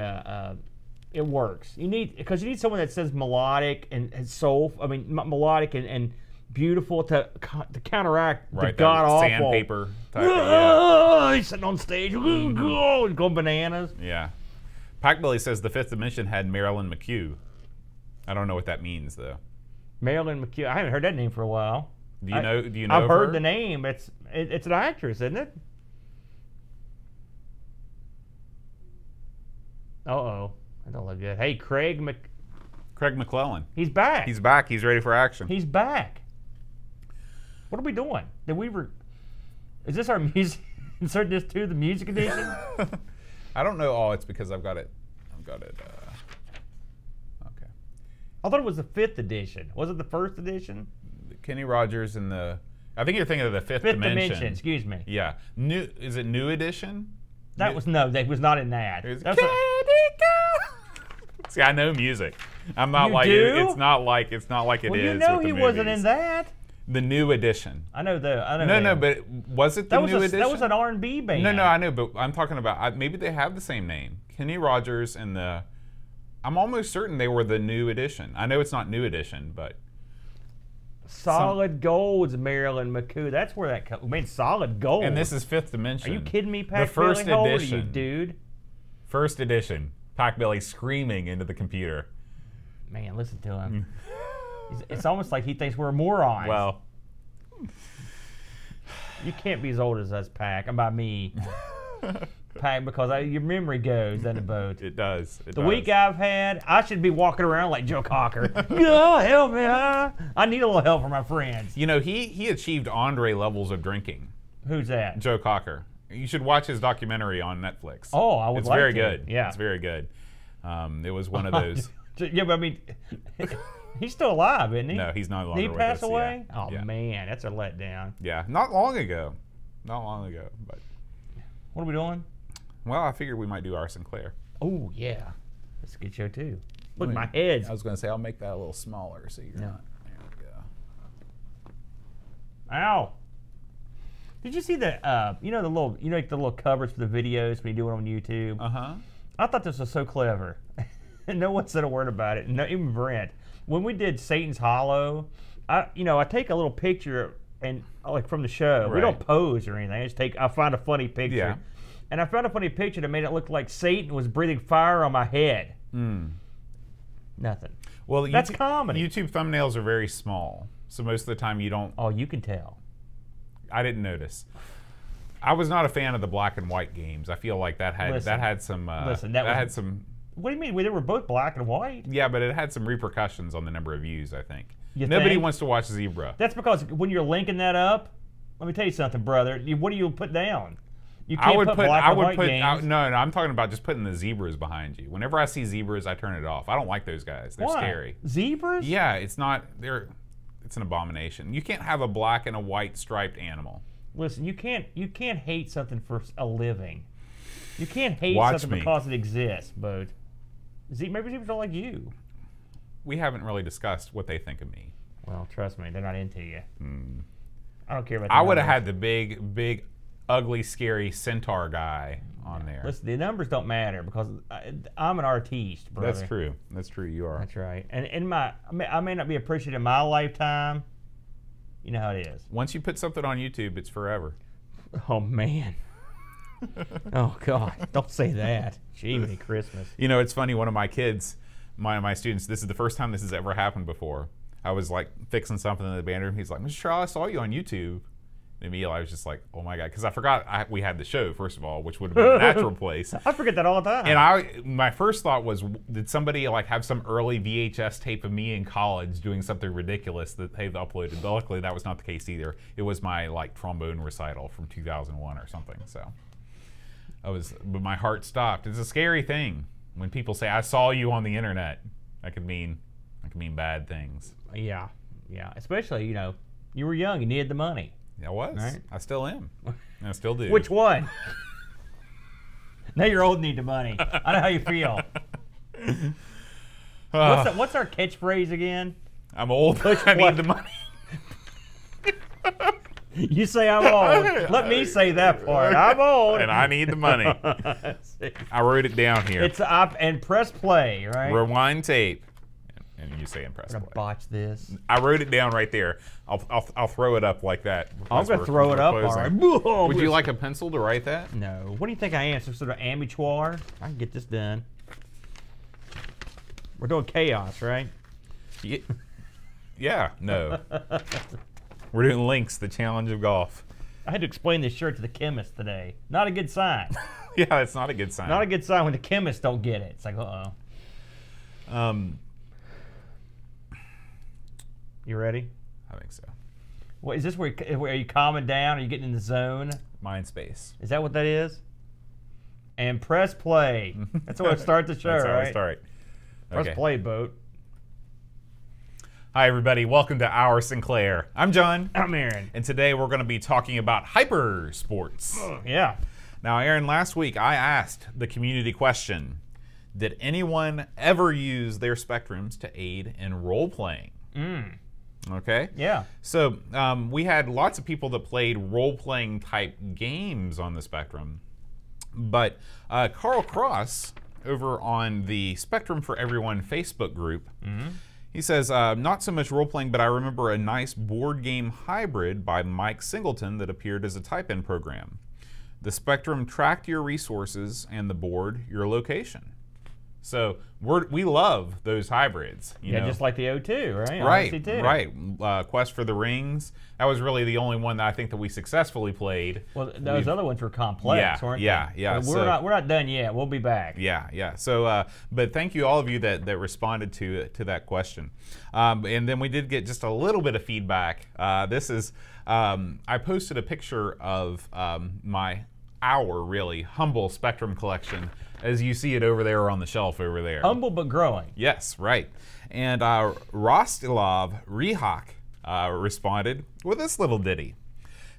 it works. Because you need someone that says melodic and soul. I mean, melodic and beautiful to counteract the god awful sandpaper type. He's sitting on stage, going bananas. Yeah. Packbilly says the Fifth Dimension had Marilyn McHugh. I don't know what that means though. Marilyn McHugh. I haven't heard that name for a while. Do you know? I've heard the name. It's an actress, isn't it? Uh-oh. That don't look good. Hey, Craig McClellan. He's back. He's back. He's ready for action. He's back. What are we doing? Is this our music? Insert this to the music edition? I don't know. Oh, it's because I've got it. Okay. I thought it was the 5th edition. Was it the 1st edition? Kenny Rogers and I think you're thinking of the Fifth Dimension. Excuse me. Yeah. Is it New Edition? That was not in that. See, I know music. I'm not it's not like it is. Well, he wasn't in that. The New Edition. I know. No, but was it the New Edition? That was an R&B band. No, I know, but I'm talking about maybe they have the same name. Kenny Rogers and I'm almost certain they were the New Edition. I know it's not New Edition, but Solid Gold's Marilyn McHugh. That's where that comes. I mean, Solid Gold. And this is Fifth Dimension. Are you kidding me, Packbilly? The first edition. How old are you, dude? First edition. Packbilly screaming into the computer. Man, listen to him. It's almost like he thinks we're morons. Well, you can't be as old as us, Pack. About me. Pack, because your memory goes in the boat. It does. The week I've had, I should be walking around like Joe Cocker. Oh, help me, huh? I need a little help from my friends. He achieved Andre levels of drinking. Who's that? Joe Cocker. You should watch his documentary on Netflix. Oh, I would like to. It's very good. Yeah. It's very good. It was one of those. Yeah, but I mean, he's still alive, isn't he? No, he's no longer Did he pass with us. away? Yeah. Oh, man, that's a letdown. Yeah, not long ago. But what are we doing? Well, I figured we might do our Sinclair. Oh, yeah. That's a good show, too. Look, my head's... I was going to say, I'll make that a little smaller so you're not... There we go. Ow. Did you see the, the little covers for the videos when you do it on YouTube? Uh-huh. I thought this was so clever. And no one said a word about it. No, even Brent. When we did Satan's Hollow, I take a little picture and like from the show. Right. We don't pose or anything. I find a funny picture. Yeah. And I found a funny picture that made it look like Satan was breathing fire on my head. Nothing. Well, that's comedy. YouTube thumbnails are very small, so most of the time you don't. Oh, you can tell. I didn't notice. I was not a fan of the black and white games. I feel like that had some. That had some. What do you mean? They were both black and white. Yeah, but it had some repercussions on the number of views. I think nobody wants to watch Zebra. That's because when you're linking that up, let me tell you something, brother. What do you put down? You can't put black and white games. No, I'm talking about just putting the zebras behind you. Whenever I see zebras, I turn it off. I don't like those guys. They're scary. Zebras? Yeah, it's not. It's an abomination. You can't have a black and a white striped animal. Listen, you can't hate something for a living. You can't hate something because it exists, but maybe zebras don't like you. We haven't really discussed what they think of me. Well, trust me, they're not into you. I don't care about. I would have had the big, ugly, scary centaur guy on there. Listen, the numbers don't matter because I'm an artiste, brother. That's true. That's true. You are. That's right. And I may not be appreciated in my lifetime. You know how it is. Once you put something on YouTube, it's forever. Oh man. Oh God! Don't say that. Jiminy Christmas. You know, it's funny. One of my kids, my students, this is the first time this has ever happened before. I was like fixing something in the band room. He's like, "Mr. Charles, I saw you on YouTube." And immediately I was just like, "Oh my God," because I forgot we had the show, first of all, which would have been a natural place. I forget that all the time. And my first thought was, did somebody like have some early VHS tape of me in college doing something ridiculous that they've uploaded? But luckily, that was not the case either. It was my like trombone recital from 2001 or something. So but my heart stopped. It's a scary thing when people say, "I saw you on the internet." That could mean bad things. Yeah. Especially, you were young, you needed the money. I was. Right? I still am. I still do. Which one? Now you're old and need the money. I know how you feel. What's our catchphrase again? I'm old. I need the money. You say I'm old. Let me say that part. I'm old. And I need the money. I wrote it down here. And press play, right? Rewind tape. And you say press play. I'm gonna botch this. I wrote it down right there. I'll throw it up like that. I'm gonna throw it up. All right. Would you like a pencil to write that? No. What do you think I am? Some sort of amateur? I can get this done. We're doing chaos, right? Yeah. No. We're doing Links, the challenge of golf. I had to explain this shirt to the chemist today. Not a good sign. Yeah, it's not a good sign. Not a good sign when the chemists don't get it. It's like, You ready? I think so. What is this? Where are you calming down? Are you getting in the zone? Mind space. Is that what that is? And press play. That's how I start the show, That's right? How I start. Press play, boat. Hi, everybody. Welcome to Our Sinclair. I'm John. I'm Aaron. And today we're going to be talking about hyper sports. Yeah. Now, Aaron, last week I asked the community question, did anyone ever use their spectrums to aid in role-playing? Okay? Yeah. So we had lots of people that played role-playing type games on the Spectrum. But Carl Cross, over on the Spectrum for Everyone Facebook group, he says, not so much role-playing, but I remember a nice board game hybrid by Mike Singleton that appeared as a type-in program. The Spectrum tracked your resources and the board your location. So we love those hybrids. You know? Just like the O2, right? Right. Quest for the Rings. That was really the only one that I think that we successfully played. Well, those other ones were complex, weren't they? Yeah. We're not done yet. We'll be back. Yeah. So, but thank you all of you that responded to that question. And then we did get just a little bit of feedback. This is I posted a picture of our really humble Spectrum collection, as you see it over there on the shelf over there. Humble but growing. Yes, right. And Rostilov Rehak responded with this little ditty.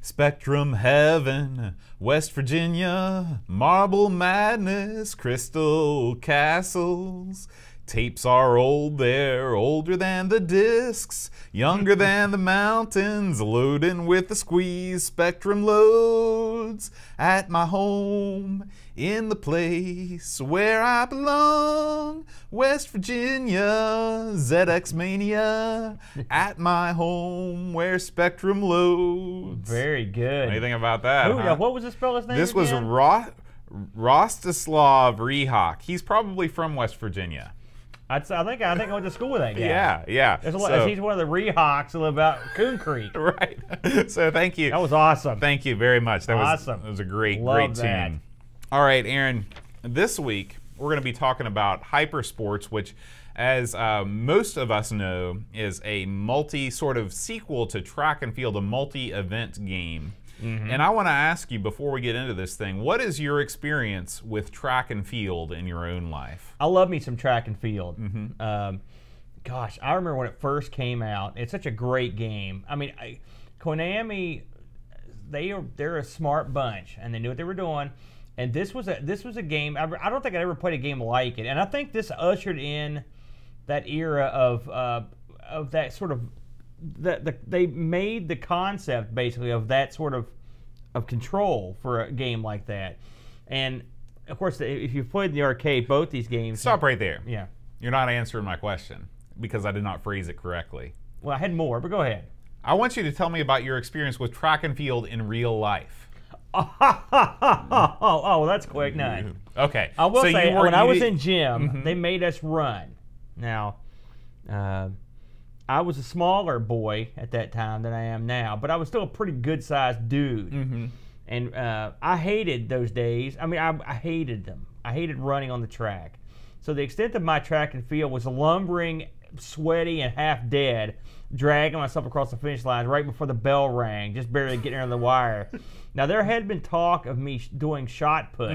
Spectrum Heaven, West Virginia, Marble Madness, Crystal Castles. Tapes are old, they're older than the discs, younger than the mountains, loading with the squeeze. Spectrum loads at my home, in the place where I belong. West Virginia, ZX Mania, at my home where Spectrum loads. Very good. Anything about that? What was this fella's name? This again? was Rostislav Rehak. He's probably from West Virginia. I think I went to school with that guy. Yeah. There's a lot, he's one of the Rehawks that live out Coon Creek. Right. So thank you. That was awesome. Thank you very much. That awesome. was a great Love tune. All right, Aaron. This week we're going to be talking about hypersports, which, as most of us know, is a sort of sequel to track and field, a multi-event game. And I want to ask you, before we get into this thing, what is your experience with track and field in your own life? I love me some track and field. Gosh, I remember when it first came out. It's such a great game. I mean, Konami, they're a smart bunch, and they knew what they were doing. And this was a game. I don't think I ever played a game like it. And I think this ushered in that era of that sort of they made the concept basically of that sort of control for a game like that. And of course, if you've played in the arcade, both these games. Stop right there. Yeah. You're not answering my question because I did not phrase it correctly. Well, I had more, but go ahead. I want you to tell me about your experience with track and field in real life. Well, that's quick. None. Okay. I will say, when I was in gym, they made us run. Now, I was a smaller boy at that time than I am now, but I was still a pretty good-sized dude. And I hated those days. I mean, I hated them. I hated running on the track. So the extent of my track and field was lumbering, sweaty, and half dead, dragging myself across the finish line right before the bell rang, just barely getting under the wire. Now, there had been talk of me doing shot put,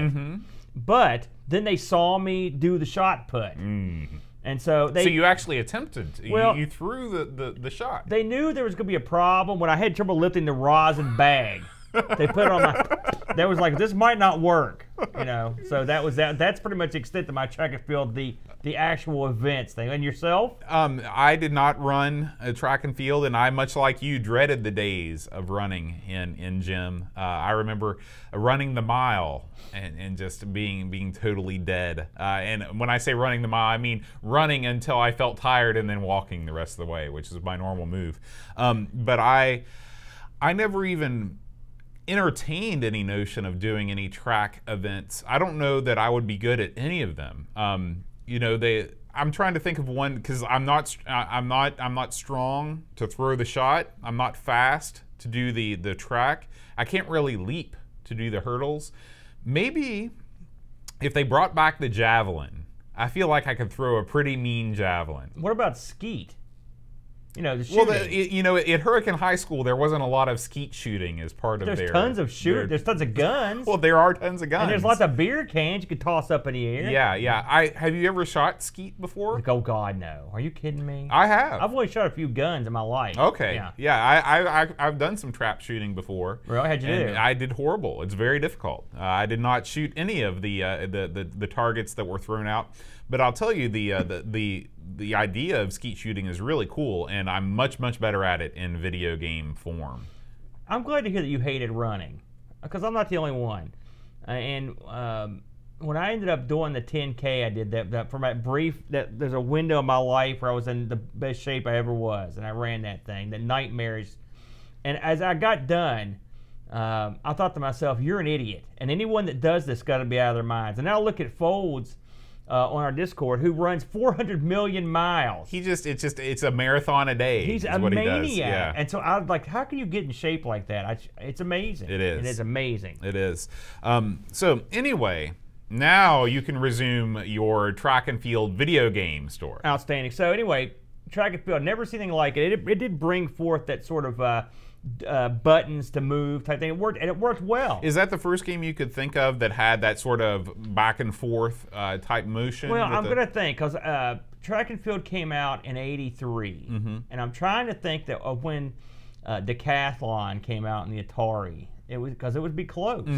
but then they saw me do the shot put. And so you actually attempted. Well, you threw the shot. They knew there was going to be a problem when I had trouble lifting the rosin bag. They put it on my. That was like, this might not work, you know. So that was that. That's pretty much the extent of my track and field, the actual events thing. And yourself? I did not run a track and field, and I, much like you, dreaded the days of running in gym. I remember running the mile and just being totally dead. And when I say running the mile, I mean running until I felt tired and then walking the rest of the way, which is my normal move. But I never even entertained any notion of doing any track events. I don't know that I would be good at any of them. You know, I'm trying to think of one because I'm not strong to throw the shot. I'm not fast to do the track. I can't really leap to do the hurdles. Maybe if they brought back the javelin, I feel like I could throw a pretty mean javelin. What about skeet? You know, the shooting. Well, you know, at Hurricane High School, there wasn't a lot of skeet shooting as part of their. There's tons of shooting. There's tons of guns. Well, there are tons of guns. And there's lots of beer cans you could toss up in the air. Yeah. Have you ever shot skeet before? Oh, God, no. Are you kidding me? I have. I've only shot a few guns in my life. Okay. Yeah, I've done some trap shooting before. Really? How'd you do? I did horrible. It's very difficult. I did not shoot any of the targets that were thrown out. But I'll tell you, the idea of skeet shooting is really cool, and I'm much better at it in video game form. I'm glad to hear that you hated running, because I'm not the only one. And when I ended up doing the 10K, I did that for my brief. There's a window in my life where I was in the best shape I ever was, and I ran that thing, the nightmares. And as I got done, I thought to myself, "You're an idiot, and anyone that does this got to be out of their minds." And now look at Folds. On our Discord, who runs 400 million miles. It's a marathon a day. He's a what maniac. He does. Yeah. And so I was like, how can you get in shape like that? It's amazing. It is. It is amazing. It is. So anyway, now you can resume your track and field video game story. Outstanding. So anyway, track and field, never seen anything like it. It did bring forth that sort of buttons to move type thing. It worked, and it worked well. Is that the first game you could think of that had that sort of back and forth type motion? Well, I'm going to think, because track and field came out in '83, and I'm trying to think of when Decathlon came out in the Atari. It was because it would be close.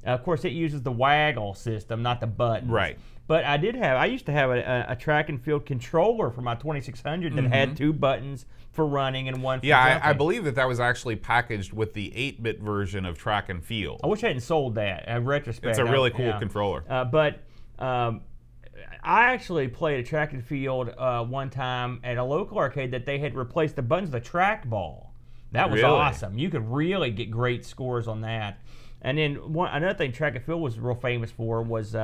Of course, it uses the waggle system, not the buttons. Right. But I used to have a track and field controller for my 2600 that had 2 buttons for running and 1 for jumping. I believe that was actually packed with the 8-bit version of track and field. I wish I hadn't sold that. In retrospect, it's a really cool controller. But I actually played a track and field one time at a local arcade that they had replaced the buttons with a trackball. That was awesome. You could really get great scores on that. And then another thing track and field was real famous for was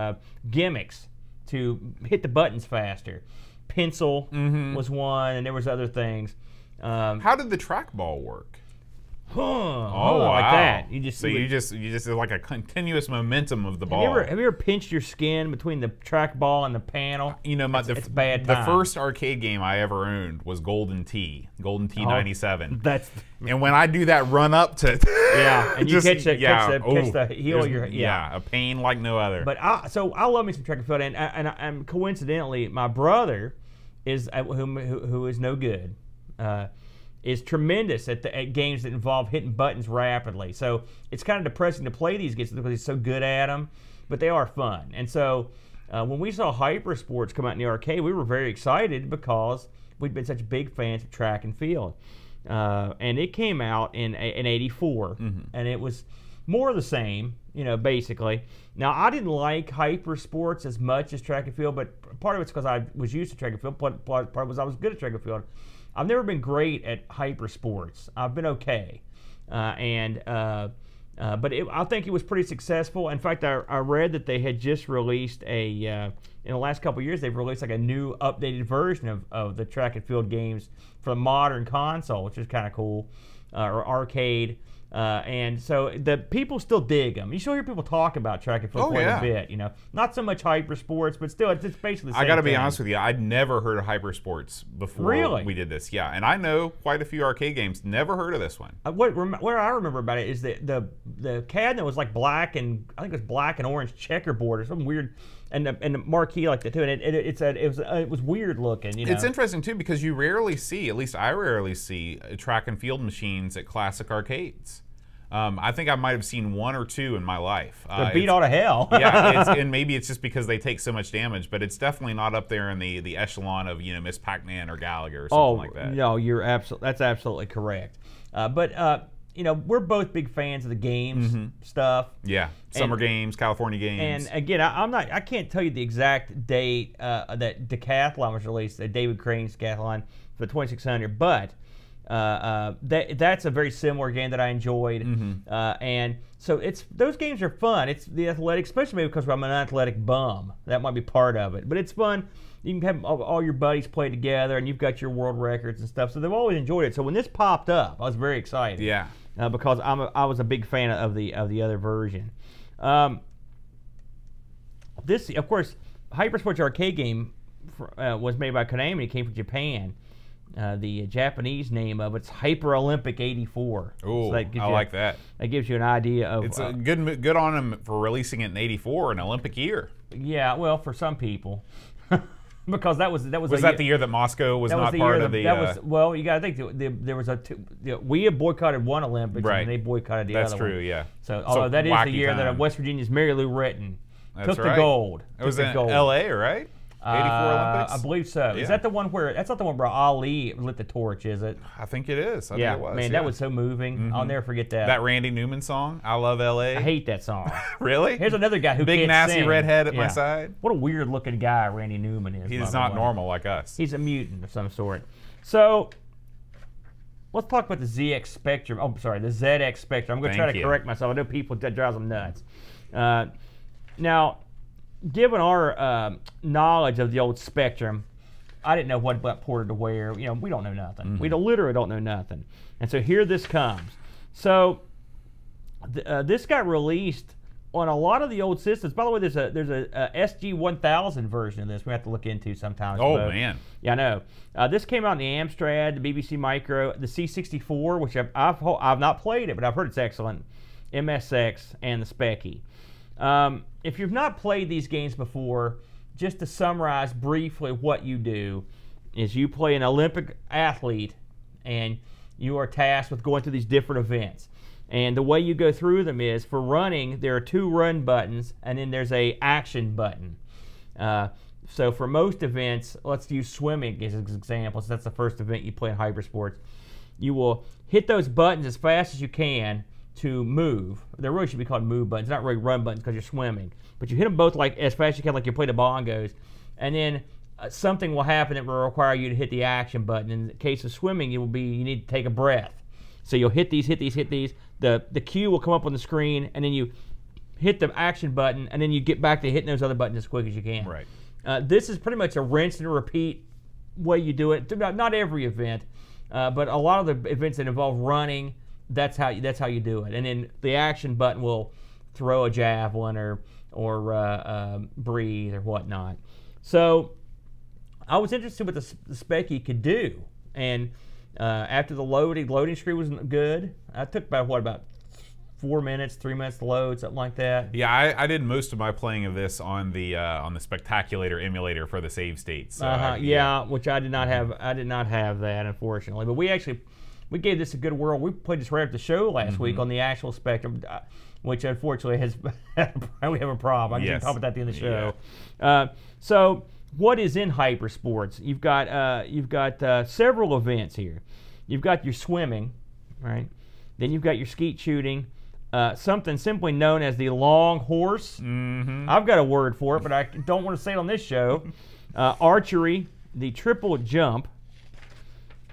gimmicks to hit the buttons faster. Pencil was one, and there was other things. How did the trackball work? Wow. Like that. You just like a continuous momentum of the ball. Have you ever pinched your skin between the trackball and the panel? You know, it's bad. The first arcade game I ever owned was Golden Tee 97. And when I do that run up to and you catch the heel of your a pain like no other. But I love me some track and field, and coincidentally, my brother is who is no good. Is tremendous at games that involve hitting buttons rapidly. So it's kind of depressing to play these games because he's so good at them, but they are fun. And so when we saw Hyper Sports come out in the arcade, we were very excited because we'd been such big fans of track and field. And it came out in '84, and it was more of the same, basically. Now, I didn't like Hyper Sports as much as track and field, but part of it's because I was used to track and field. Part was I was good at track and field. I've never been great at Hyper Sports. I've been okay, but I think it was pretty successful. In fact, I read that they had just released in the last couple of years, they've released like a new updated version of the track and field games for the modern console, which is kind of cool, or arcade. And so the people still dig them. You still hear people talk about track and field quite a bit. Not so much Hyper Sports, but still, it's basically the same I got to be thing. honest with you. I'd never heard of Hyper Sports before we did this. Yeah, and I know quite a few arcade games. Never heard of this one. What I remember about it is that the cabinet was like black and I think it was black and orange checkerboard or something weird, and the marquee like that too. And it was weird looking. It's interesting too because you rarely see, at least I rarely see, track and field machines at classic arcades. I think I might have seen one or two in my life. They're beat all to hell. And maybe it's just because they take so much damage, but it's definitely not up there in the echelon of Miss Pac-Man or Gallagher or something like that. No, that's absolutely correct. But we're both big fans of the games stuff. Yeah, summer games, California games. And again, I can't tell you the exact date that Decathlon was released, David Crane's Decathlon for the 2600, but. That's a very similar game that I enjoyed, and so those games are fun. It's the athletic, especially maybe because I'm an athletic bum. That might be part of it, but it's fun. You can have all your buddies play together, and you've got your world records and stuff. So they've always enjoyed it. So when this popped up, I was very excited. Yeah, because I was a big fan of the other version. This, of course, Hyper Sports arcade game was made by Konami. It came from Japan. The Japanese name of it's Hyper Olympic 84. Oh, so I like that. That gives you an idea of. It's good on them for releasing it in '84, an Olympic year. Yeah, well, for some people, because that was that the year that Moscow was not part of the. Well, you got to think there was we had boycotted one Olympics and they boycotted the other. That's true. One. Yeah. So that is the year that West Virginia's Mary Lou Retton took the gold. It was in L.A., right? 84 Olympics? I believe so. Yeah. Is that the one that's not the one where Ali lit the torch, is it? I think it is. I think it was. Man, that was so moving. I'll never forget that. That Randy Newman song, I Love L.A. I hate that song. Really? Here's another guy who Big can't nasty sing. redhead at my side. What a weird looking guy Randy Newman is. He's not normal like us. He's a mutant of some sort. So, let's talk about the ZX Spectrum. Oh, sorry, the ZX Spectrum. I'm going to try to correct myself. I know people, that drives them nuts. Now, given our knowledge of the old Spectrum, I didn't know what ported to where. We don't know nothing. We literally don't know nothing. And so here this comes. So this got released on a lot of the old systems. By the way, there's a SG-1000 version of this we have to look into sometime. Oh, man. Yeah, I know. This came out in the Amstrad, the BBC Micro, the C64, which I've not played it, but I've heard it's excellent, MSX, and the Speccy. If you've not played these games before, just to summarize briefly what you do is you play an Olympic athlete and you are tasked with going through these different events. And the way you go through them is, for running, there are 2 run buttons and then there's a action button. So for most events, let's use swimming as an example, so that's the first event you play in Hyper Sports. You will hit those buttons as fast as you can to move. They really should be called move buttons, not really run buttons because you're swimming. But you hit them both like as fast as you can, like you play the bongos, and then something will happen that will require you to hit the action button. In the case of swimming, it will be you need to take a breath. So you'll hit these. The cue will come up on the screen, and then you hit the action button, and then you get back to hitting those other buttons as quick as you can. Right. This is pretty much a rinse and repeat way you do it. Not every event, but a lot of the events that involve running, that's how you do it. And then the action button will throw a javelin or breathe or whatnot. So I was interested in what the Specky could do, and after the loading screen was good. I took about 4 minutes, 3 minutes to load, something like that. Yeah, I did most of my playing of this on the Spectaculator emulator for the save states. So yeah, which I did not have. I did not have that, unfortunately. But we gave this a good whirl. We played this right at the show last week on the actual Spectrum, which unfortunately has we have a problem. I can talk about that at the end of the show. Yeah. So what is in Hypersports? You've got several events here. You've got your swimming, right? Then you've got your skeet shooting. Something simply known as the long horse. I've got a word for it, but I don't want to say it on this show. Archery, the triple jump,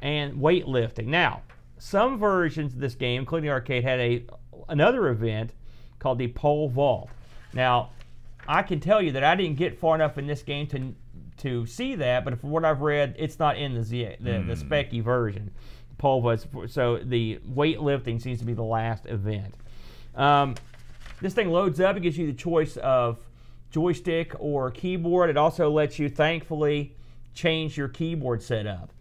and weightlifting. Now, some versions of this game, including the arcade, had another event called the pole vault. Now, I can tell you that I didn't get far enough in this game to see that, but from what I've read, it's not in the Specky version. Pole vault. So the weightlifting seems to be the last event. This thing loads up. It gives you the choice of joystick or keyboard. It also lets you, thankfully, change your keyboard setup.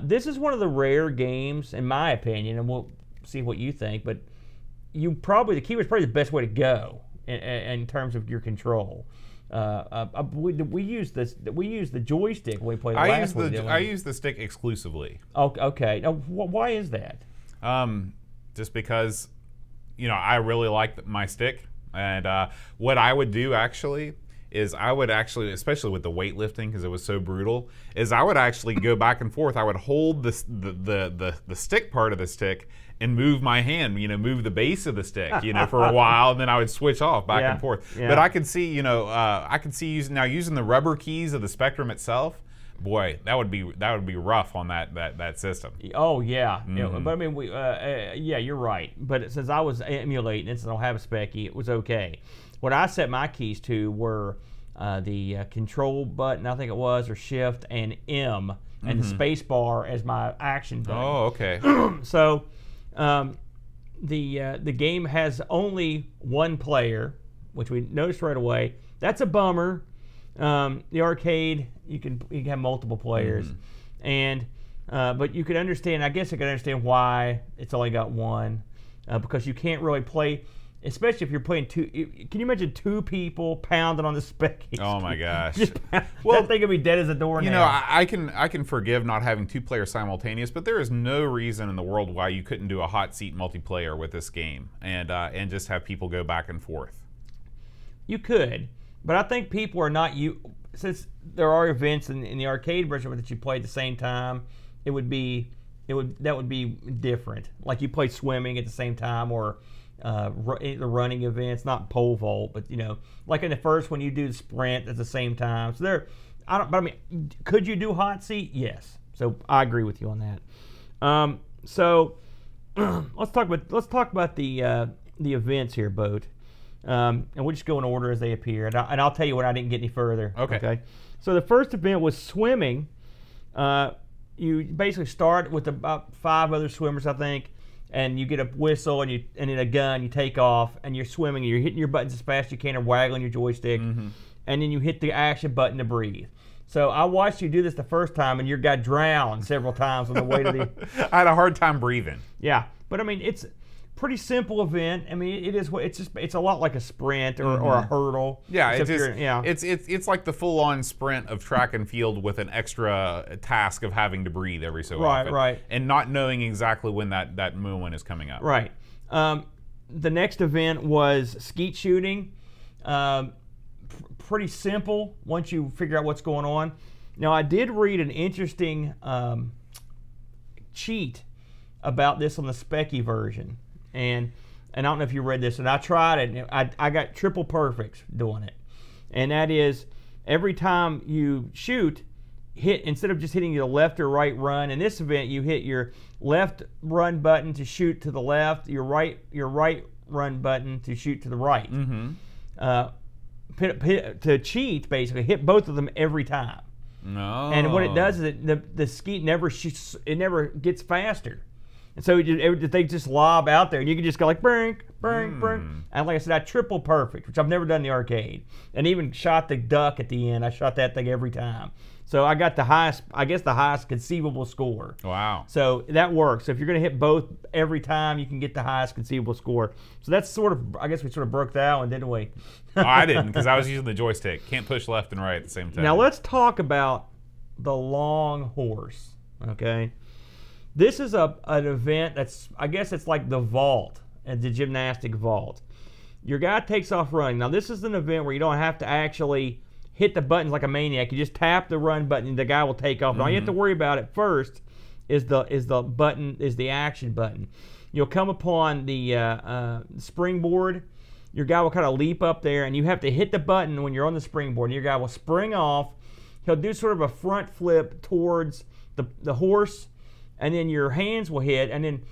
This is one of the rare games, in my opinion, and we'll see what you think, but the keyboard is probably the best way to go in terms of your control. We use the joystick when we play the last one. I use the stick exclusively. Okay. Now, why is that? Just because, I really like my stick, and what I would do actually is especially with the weightlifting, because it was so brutal, is I would actually go back and forth. I would hold the stick part of the stick and move my hand, move the base of the stick, for a while, and then I would switch off back and forth. Yeah. But I could see, using the rubber keys of the Spectrum itself. Boy, that would be rough on that system. Oh yeah, but I mean, you're right. But since I was emulating it, since I don't have a Specky, it was okay. What I set my keys to were the control button, I think it was, or shift and M, and the space bar as my action button. Oh, okay. So the game has only one player, which we noticed right away. That's a bummer. The arcade, you can have multiple players, and but you can understand. I guess I can understand why it's only got one, because you can't really play, especially if you're playing two. Can you imagine two people pounding on the Specky? Oh my gosh! Well, that thing could be dead as a doornail. I can forgive not having two players simultaneous, but there is no reason in the world why you couldn't do a hot seat multiplayer with this game and just have people go back and forth. You could. But I think people are not since there are events in the arcade version that you play at the same time. That would be different. Like you play swimming at the same time, or the running events, not pole vault, but like in the first one you do the sprint at the same time. So but I mean, could you do hot seat? Yes. So I agree with you on that. So let's talk about the events here, Boat. And we'll just go in order as they appear, and I'll tell you when I didn't get any further. Okay. So the first event was swimming. You basically start with about 5 other swimmers, I think, and you get a whistle and then a gun. You take off and you're swimming. And you're hitting your buttons as fast as you can, or waggling your joystick, and then you hit the action button to breathe. So I watched you do this the first time, and your guy drowned several times on the way to the. I had a hard time breathing. Yeah, but I mean it's pretty simple event. I mean, it's a lot like a sprint or a hurdle. Yeah, it's like the full-on sprint of track and field with an extra task of having to breathe every so often. Right. And not knowing exactly when that moment is coming up. Right. The next event was skeet shooting. Pretty simple once you figure out what's going on. Now, I did read an interesting cheat about this on the Specky version. And I don't know if you read this, and I tried it, and I got triple perfects doing it. And that is, every time you shoot, hit, instead of just hitting the left or right run, in this event you hit your left run button to shoot to the left, your right run button to shoot to the right. To cheat, basically, hit both of them every time. No. And what it does is the skeet never shoots, it never gets faster. And so they just lob out there, and you can just go like, brink, brink, brink. And like I said, I triple perfect, which I've never done in the arcade. And even shot the duck at the end. I shot that thing every time. So I got the highest, I guess the highest conceivable score. Wow. So that works. So if you're going to hit both every time, you can get the highest conceivable score. So that's sort of, I guess we sort of broke that one, didn't we? Oh, I didn't, because I was using the joystick. Can't push left and right at the same time. Now let's talk about the long horse, okay? This is an event that's, I guess it's like the vault, the gymnastic vault. Your guy takes off running. Now this is an event where you don't have to actually hit the buttons like a maniac. You just tap the run button and the guy will take off. And all you have to worry about at first is the action button. You'll come upon the springboard. Your guy will kind of leap up there, and you have to hit the button when you're on the springboard. And your guy will spring off. He'll do sort of a front flip towards the horse, and then your hands will hit, and then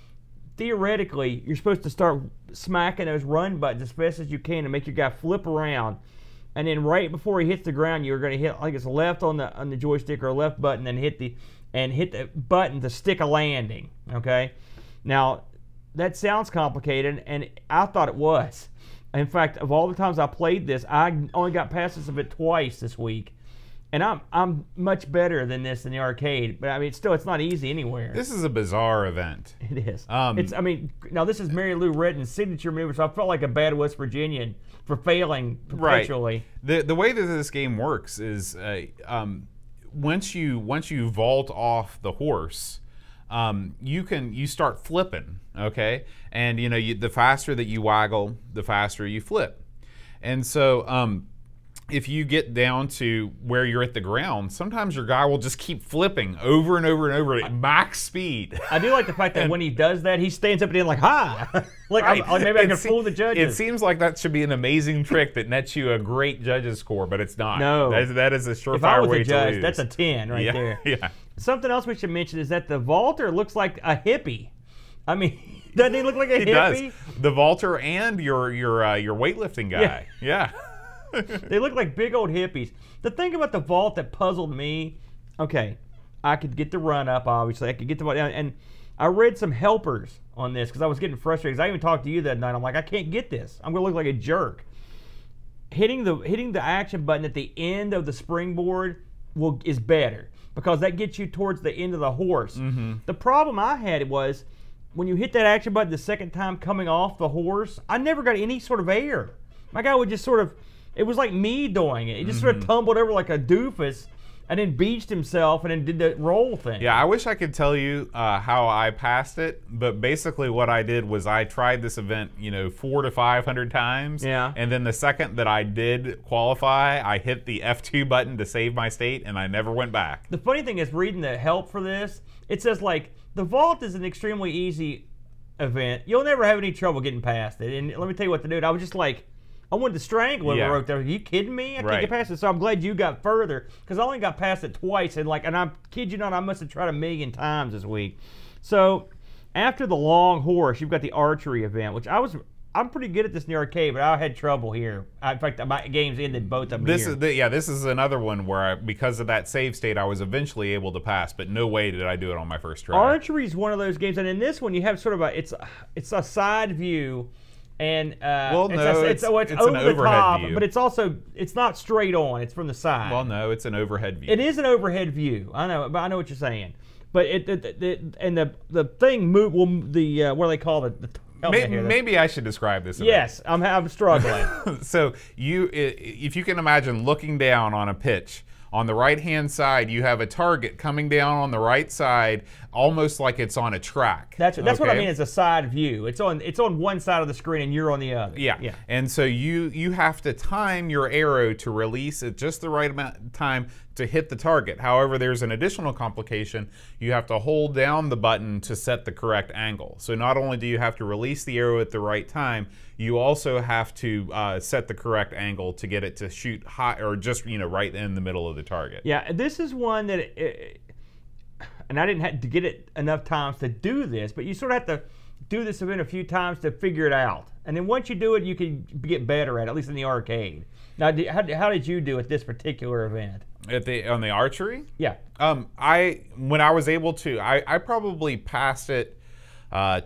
theoretically you're supposed to start smacking those run buttons as fast as you can to make your guy flip around. And then right before he hits the ground, you're going to hit, I think it's left on the joystick or left button, and hit the button to stick a landing. Okay, now that sounds complicated, and I thought it was. In fact, of all the times I played this, I only got past this of it twice this week. And I'm much better than this in the arcade, but I mean, it's not easy anywhere. This is a bizarre event. It is. I mean, now this is Mary Lou Retton's signature move, so I felt like a bad West Virginian for failing perpetually. Right. The way that this game works is once you vault off the horse, you start flipping, okay? And you know, the faster that you waggle, the faster you flip. And so if you get down to where you're at the ground, sometimes your guy will just keep flipping over and over and over at max speed. I do like the fact that when he does that, he stands up at the end like, ha! Like, maybe I can fool the judges. It seems like that should be an amazing trick that nets you a great judge's score, but it's not. No. That is a surefire way to lose. If I was a judge, that's a 10 right there. Yeah. Something else we should mention is that the vaulter looks like a hippie. I mean, doesn't he look like a hippie? He does. The vaulter and your weightlifting guy. Yeah. They look like big old hippies. The thing about the vault that puzzled me, okay, I could get the run up, obviously. I could get the vault, and I read some helpers on this because I was getting frustrated. Because I even talked to you that night. I'm like, I can't get this. I'm going to look like a jerk. Hitting the action button at the end of the springboard is better because that gets you towards the end of the horse. The problem I had was when you hit that action button the second time coming off the horse, I never got any sort of air. My guy would just sort of, it was like me doing it. He just sort of tumbled over like a doofus and then beached himself and then did the roll thing. Yeah, I wish I could tell you how I passed it, but basically what I did was I tried this event, 400 to 500 times. Yeah. And then the second that I did qualify, I hit the F2 button to save my state, and I never went back. The funny thing is, reading the help for this, it says like, the vault is an extremely easy event. You'll never have any trouble getting past it. And let me tell you what to do. I was just like, I wanted to strangle him. Wrote there. Are you kidding me? I can't get past it. So I'm glad you got further because I only got past it twice. And I kid you not, I must have tried 1,000,000 times this week. So after the long horse, you've got the archery event, which I'm pretty good at this in the arcade, but I had trouble here. In fact, my games ended both of them here. This is another one where because of that save state, I was eventually able to pass, but no way did I do it on my first try. Archery is one of those games, and in this one, you have sort of it's a side view. And it's over an the overhead top, view. But it's not straight on. It's from the side. Well, no, it's an overhead view. It is an overhead view. I know, but I know what you're saying. But the thing move. Well, what do they call it? Maybe I should describe this. Yes, I'm struggling. So if you can imagine looking down on a pitch. On the right-hand side, you have a target coming down on the right side, almost like it's on a track. That's what I mean. It's a side view. It's on one side of the screen, and you're on the other. Yeah. And so you have to time your arrow to release at just the right amount of time to hit the target. However, there's an additional complication. You have to hold down the button to set the correct angle. So not only do you have to release the arrow at the right time, you also have to set the correct angle to get it to shoot high, or just right in the middle of the target. Yeah, this is one that, and I didn't have to get it enough times to do this, but you sort of have to do this event a few times to figure it out. And then once you do it, you can get better at least in the arcade. Now, how did you do at this particular event? On the archery? Yeah. When I was able to, I probably passed it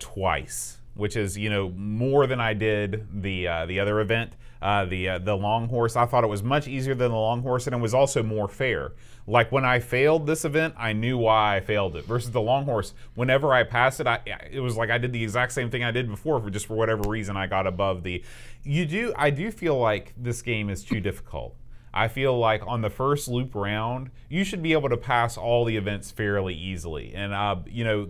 twice, which is more than I did the other event. The long horse, I thought it was much easier than the long horse, and it was also more fair. Like when I failed this event, I knew why I failed it. Versus the long horse, whenever I passed it, it was like I did the exact same thing I did before, for whatever reason I got above the. I do feel like this game is too difficult. I feel like on the first loop round, you should be able to pass all the events fairly easily. And,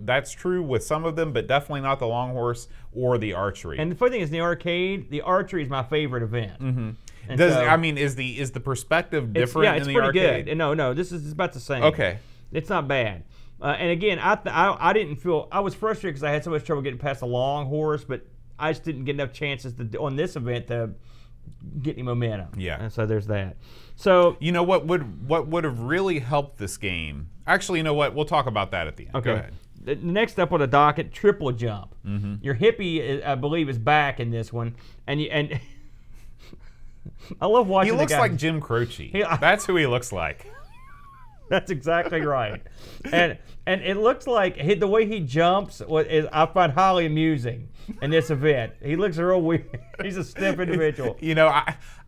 that's true with some of them, but definitely not the long horse or the archery. And the funny thing is, in the arcade, the archery is my favorite event. Mm-hmm. Is the perspective different in the arcade? It's pretty good. No, this is about the same. Okay. It's not bad. And again, I didn't feel, I was frustrated because I had so much trouble getting past the long horse, but I just didn't get enough chances on this event to get any momentum. Yeah. And so there's that. So what would have really helped this game? Actually, you know what? We'll talk about that at the end. Okay. Go ahead. The next up on the docket, triple jump. Mm-hmm. Your hippie, I believe, is back in this one, and I love watching. He looks like Jim Croce. That's who he looks like. That's exactly right. And it looks like the way he jumps I find highly amusing in this event. He looks real weird. He's a stiff individual.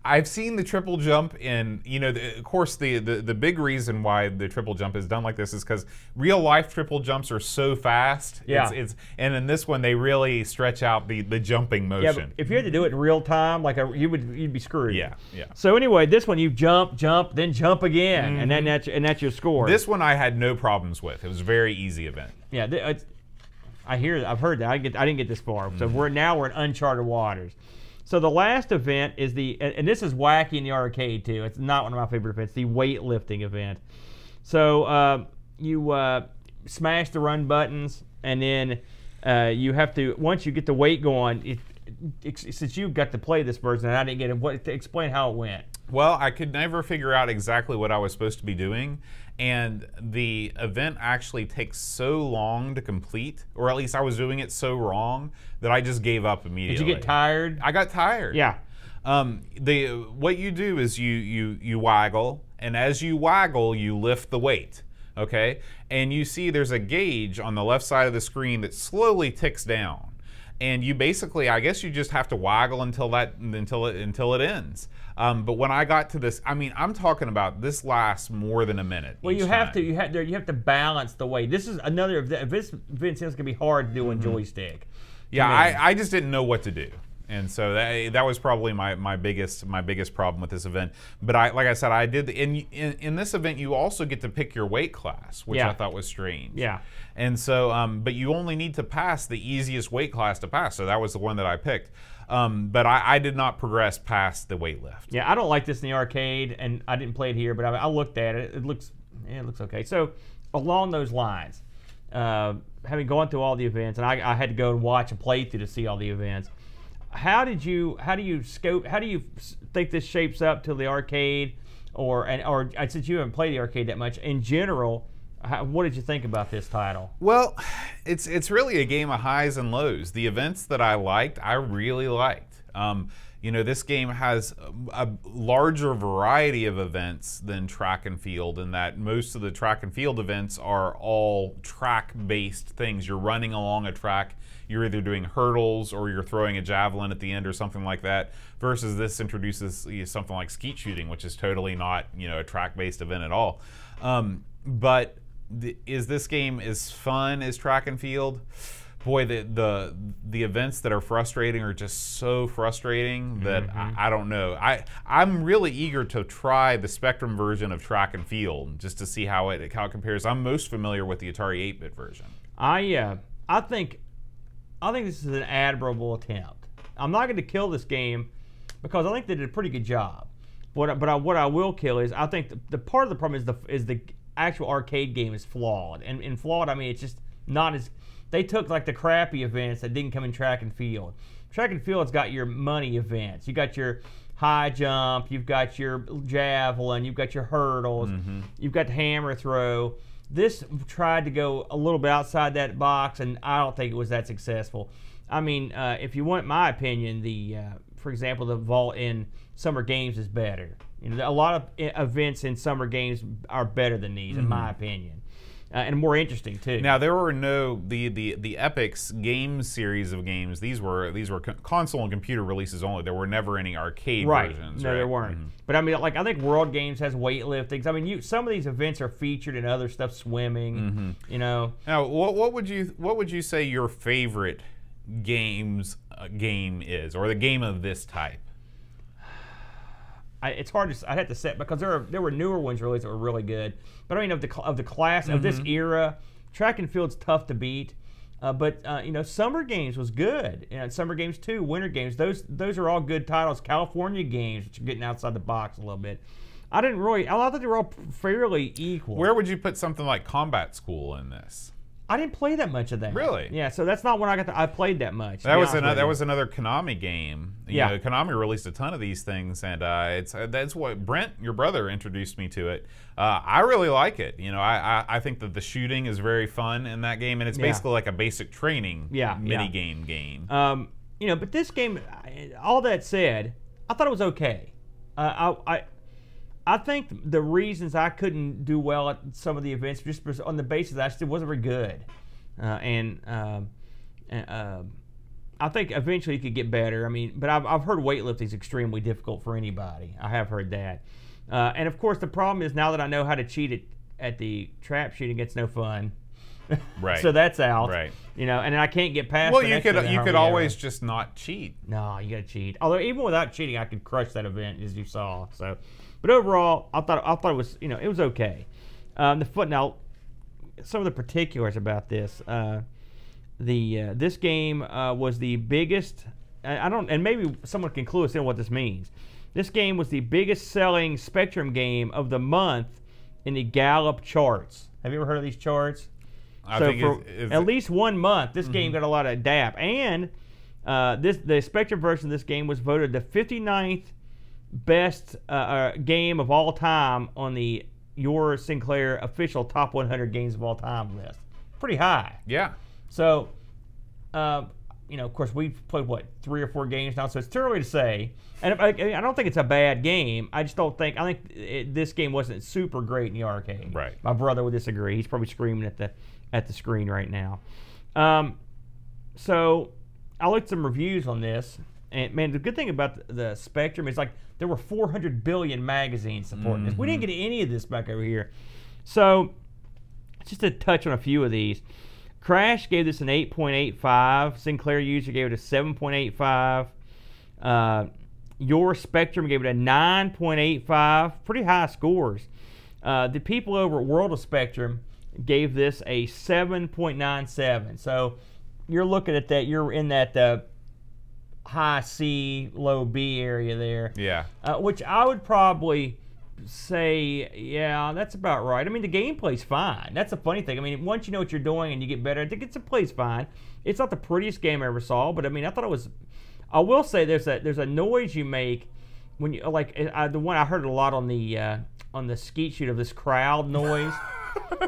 I've seen the triple jump in, of course, the big reason why the triple jump is done like this is because real life triple jumps are so fast. Yeah. And in this one, they really stretch out the jumping motion. Yeah, but if you had to do it in real time, you'd be screwed. Yeah. So anyway, this one you jump, then jump again, Mm-hmm. and that's your score. This one I had no problems with. It was a very easy event. Yeah, I've heard that. I didn't get this far. So we're in uncharted waters. So the last event is and this is wacky in the arcade too. It's not one of my favorite events, the weightlifting event. So you smash the run buttons, and then you have to, once you get the weight going, since you got to play this version and I didn't get it, explain how it went. Well, I could never figure out exactly what I was supposed to be doing, and the event actually takes so long to complete, or at least I was doing it so wrong that I just gave up immediately. Did you get tired? I got tired. Yeah. What you do is you waggle, and as you waggle, you lift the weight. Okay, and you see there's a gauge on the left side of the screen that slowly ticks down. And you basically, I guess you just have to waggle until it ends. But when I got to this, I'm talking about this lasts more than a minute. Well, you have to balance the weight. This is another. This event seems to be hard to do on joystick. Yeah, I just didn't know what to do. And so that was probably my biggest problem with this event. But like I said, I did in this event you also get to pick your weight class, which I thought was strange. Yeah. And so, but you only need to pass the easiest weight class to pass. So that was the one that I picked. But I did not progress past the weight lift. Yeah, I don't like this in the arcade, and I didn't play it here, but I looked at it. It looks okay. So along those lines, having gone through all the events, and I had to go and watch and play through to see all the events. How do you think this shapes up to the arcade, or since you haven't played the arcade that much in general, what did you think about this title? Well, it's really a game of highs and lows. The events that I liked, I really liked. This game has a larger variety of events than track and field, in that most of the track and field events are all track-based things. You're running along a track. You're either doing hurdles or you're throwing a javelin at the end or something like that, versus this introduces something like skeet shooting, which is totally not a track-based event at all. But is this game as fun as track and field? Boy, the events that are frustrating are just so frustrating that I don't know. I'm really eager to try the Spectrum version of track and field just to see how it compares. I'm most familiar with the Atari 8-bit version. I think this is an admirable attempt. I'm not going to kill this game because I think they did a pretty good job. What I will kill is I think the part of the problem is the actual arcade game is flawed, and flawed I mean it's just not as they took like the crappy events that didn't come in track and field. Track and field's got your money events. You got your high jump, you've got your javelin, you've got your hurdles, you've got the hammer throw. This tried to go a little bit outside that box, and I don't think it was that successful. I mean, if you want my opinion, for example, the vault in Summer Games is better. You know, a lot of events in Summer Games are better than these, in my opinion. And more interesting too. Now there were no the Epic's Games series of games. These were console and computer releases only. There were never any arcade versions. No, there weren't. But I mean, like I think World Games has weightlifting. I mean, some of these events are featured in other stuff, swimming. You know. Now, what would you say your favorite game is, or the game of this type? It's hard to. I'd have to set because there were newer ones released that were really good. But I mean, of the class of this era, track and field's tough to beat. But you know, Summer Games was good. You know, Summer Games 2, Winter Games, those are all good titles. California Games, which are getting outside the box a little bit. I thought they were all fairly equal. Where would you put something like Combat School in this? I didn't play that much of that. Really? Yeah, so that's not when I played that much. That was another Konami game. You Yeah. know, Konami released a ton of these things, and that's what Brent, your brother, introduced me to it. I really like it. You know, I think that the shooting is very fun in that game, and it's basically like a basic training mini game. You know, but this game, all that said, I thought it was okay. I think the reasons I couldn't do well at some of the events just was on the basis that I still wasn't very good, I think eventually you could get better. I mean, but I've heard weightlifting is extremely difficult for anybody. I have heard that, and of course the problem is now that I know how to cheat at the trap shooting, it's no fun. Right. So that's out. Right. You know, and I can't get past. Well, you could always just not cheat. No, you got to cheat. Although even without cheating, I could crush that event as you saw. So. But overall, I thought it was, you know, it was okay. Now, some of the particulars about this. This game was the biggest. And maybe someone can clue us in what this means. This game was the biggest selling Spectrum game of the month in the Gallup charts. Have you ever heard of these charts? I think for at least 1 month, this game got a lot of DAP. And the Spectrum version of this game was voted the 59th best game of all time on the Your Sinclair official top 100 games of all time list. Pretty high. Yeah. So, you know, of course, we've played, what, 3 or 4 games now, so it's too early to say. And I don't think it's a bad game. I think this game wasn't super great in the arcade. Right. My brother would disagree. He's probably screaming at the screen right now. So, I looked at some reviews on this. And man, the good thing about the Spectrum is like there were 400 billion magazines supporting this. We didn't get any of this back over here. So, just to touch on a few of these. Crash gave this an 8.85. Sinclair user gave it a 7.85. Your Spectrum gave it a 9.85. Pretty high scores. The people over at World of Spectrum gave this a 7.97. So, you're looking at that. You're in that high C, low B area there. Yeah. Which I would probably say, yeah, that's about right. I mean, the gameplay's fine. That's the funny thing. I mean, once you know what you're doing and you get better, I think the play's fine. It's not the prettiest game I ever saw, but I mean, I thought it was. I will say there's a noise you make when you like the one I heard a lot on the skeet shoot of this crowd noise.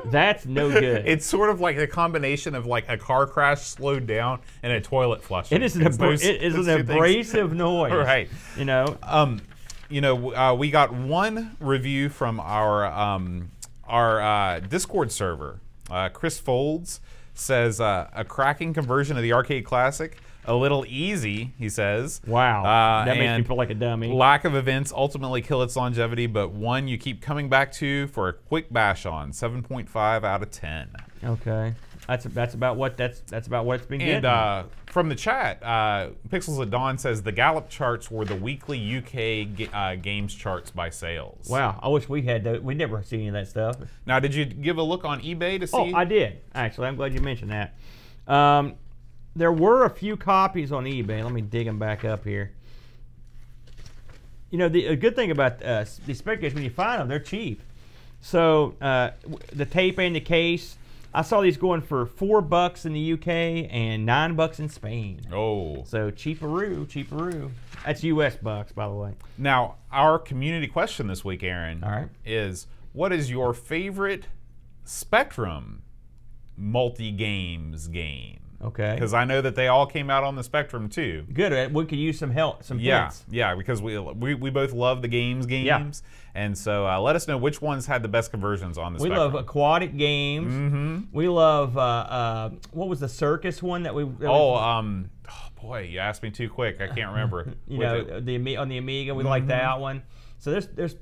That's no good. It's sort of like a combination of like a car crash slowed down and a toilet flushing. It is an abrasive noise. Right. You know. We got one review from our Discord server. Chris Folds says a cracking conversion of the arcade classic. A little easy, he says. Wow, that makes me feel like a dummy. Lack of events ultimately kill its longevity, but one you keep coming back to for a quick bash on. 7.5 out of 10. Okay, that's about what it's been getting. And from the chat, Pixels at Dawn says the Gallup charts were the weekly UK games charts by sales. Wow, I wish we had those. We never seen any of that stuff. Now, did you give a look on eBay to see? Oh, I did actually. I'm glad you mentioned that. There were a few copies on eBay. Let me dig them back up here. You know, the good thing about these Spectrum, when you find them, they're cheap. So the tape and the case, I saw these going for $4 in the UK and $9 in Spain. Oh. So cheaperoo. That's US bucks, by the way. Now, our community question this week, Aaron, All right. is what is your favorite Spectrum multi-games game? Okay. Because I know that they all came out on the Spectrum too. Good. We could use some help, some hints. Yeah, because we both love the games, and so let us know which ones had the best conversions on the Spectrum. We love aquatic games. Mm-hmm. We love what was the circus one that we? Oh boy, you asked me too quick. I can't remember. You know, on the Amiga, we like that one. So there's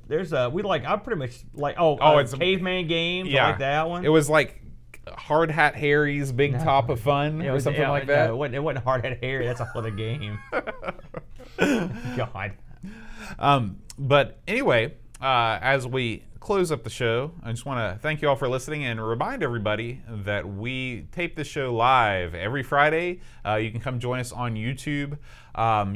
we like I pretty much like it's caveman games. Yeah, I like that one. It was like Hard Hat Harry's Big Top of Fun or something like that. No, it wasn't Hard Hat Harry. That's a whole other game. God. But anyway, as we close up the show, I just want to thank you all for listening and remind everybody that we tape this show live every Friday. You can come join us on YouTube.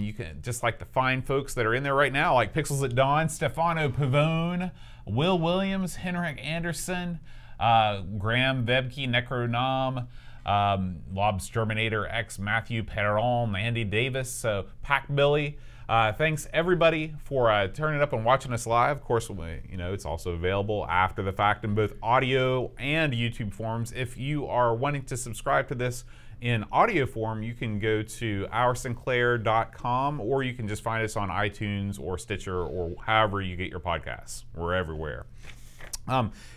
You can, just like the fine folks that are in there right now, like Pixels at Dawn, Stefano Pavone, Will Williams, Henrik Anderson, Graham Vebke, Necronam, Lobsterminator X, Matthew Perron, Andy Davis, so Pack Billy. Thanks everybody for turning up and watching us live. Of course, it's also available after the fact in both audio and YouTube forms. If you are wanting to subscribe to this in audio form, you can go to oursinclair.com, or you can just find us on iTunes or Stitcher or however you get your podcasts. We're everywhere.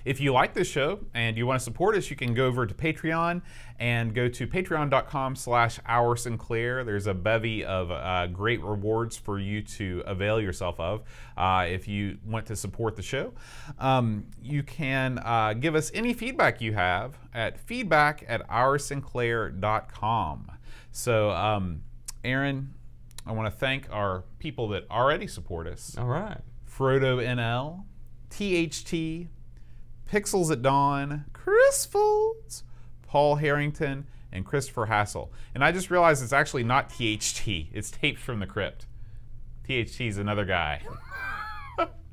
If you like this show and you want to support us, you can go over to Patreon and go to patreon.com/OurSinclair. There's a bevy of great rewards for you to avail yourself of if you want to support the show. You can give us any feedback you have at feedback@OurSinclair.com. So, Aaron, I want to thank our people that already support us. All right. Frodo NL, THT, Pixels at Dawn, Chris Folds, Paul Harrington, and Christopher Hassel. And I just realized it's actually not THT. It's Taped from the Crypt. THT is another guy.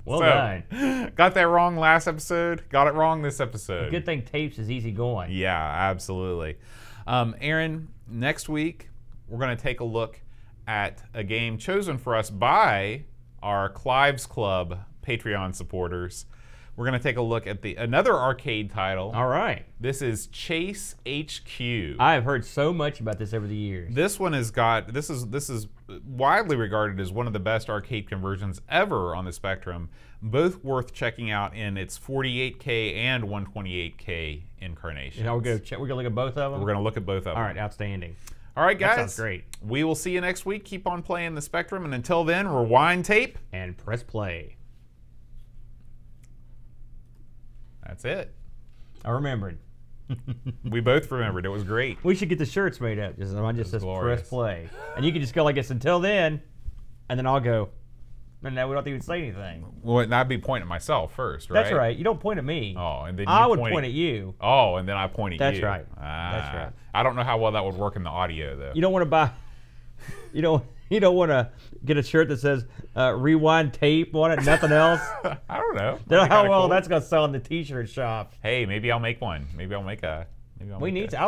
Well done. Got that wrong last episode. Got it wrong this episode. Good thing Tapes is easy going. Yeah, absolutely. Aaron, next week we're going to take a look at a game chosen for us by our Clive's Club Patreon supporters. We're going to take a look at another arcade title. All right. This is Chase HQ. I have heard so much about this over the years. This one has got this is widely regarded as one of the best arcade conversions ever on the Spectrum. Both worth checking out in its 48K and 128K incarnations. We're going to look at both of them. We're going to look at both of them. All right, outstanding. All right, guys. That sounds great. We will see you next week. Keep on playing the Spectrum, and until then, rewind tape and press play. That's it. I remembered. We both remembered. It was great. We should get the shirts made up. Mine just says press play. And you can just go like this until then, and then I'll go. And now we don't even say anything. Well, I'd be pointing at myself first, right? That's right. You don't point at me. Oh, and then I would point at you. Oh, and then I point at you. That's right. That's right. I don't know how well that would work in the audio, though. You don't want to buy. You don't want to get a shirt that says rewind tape on it, nothing else. I don't know. How well that's going to sell in the T-shirt shop. Hey, maybe I'll make one. Maybe I'll make a. I'd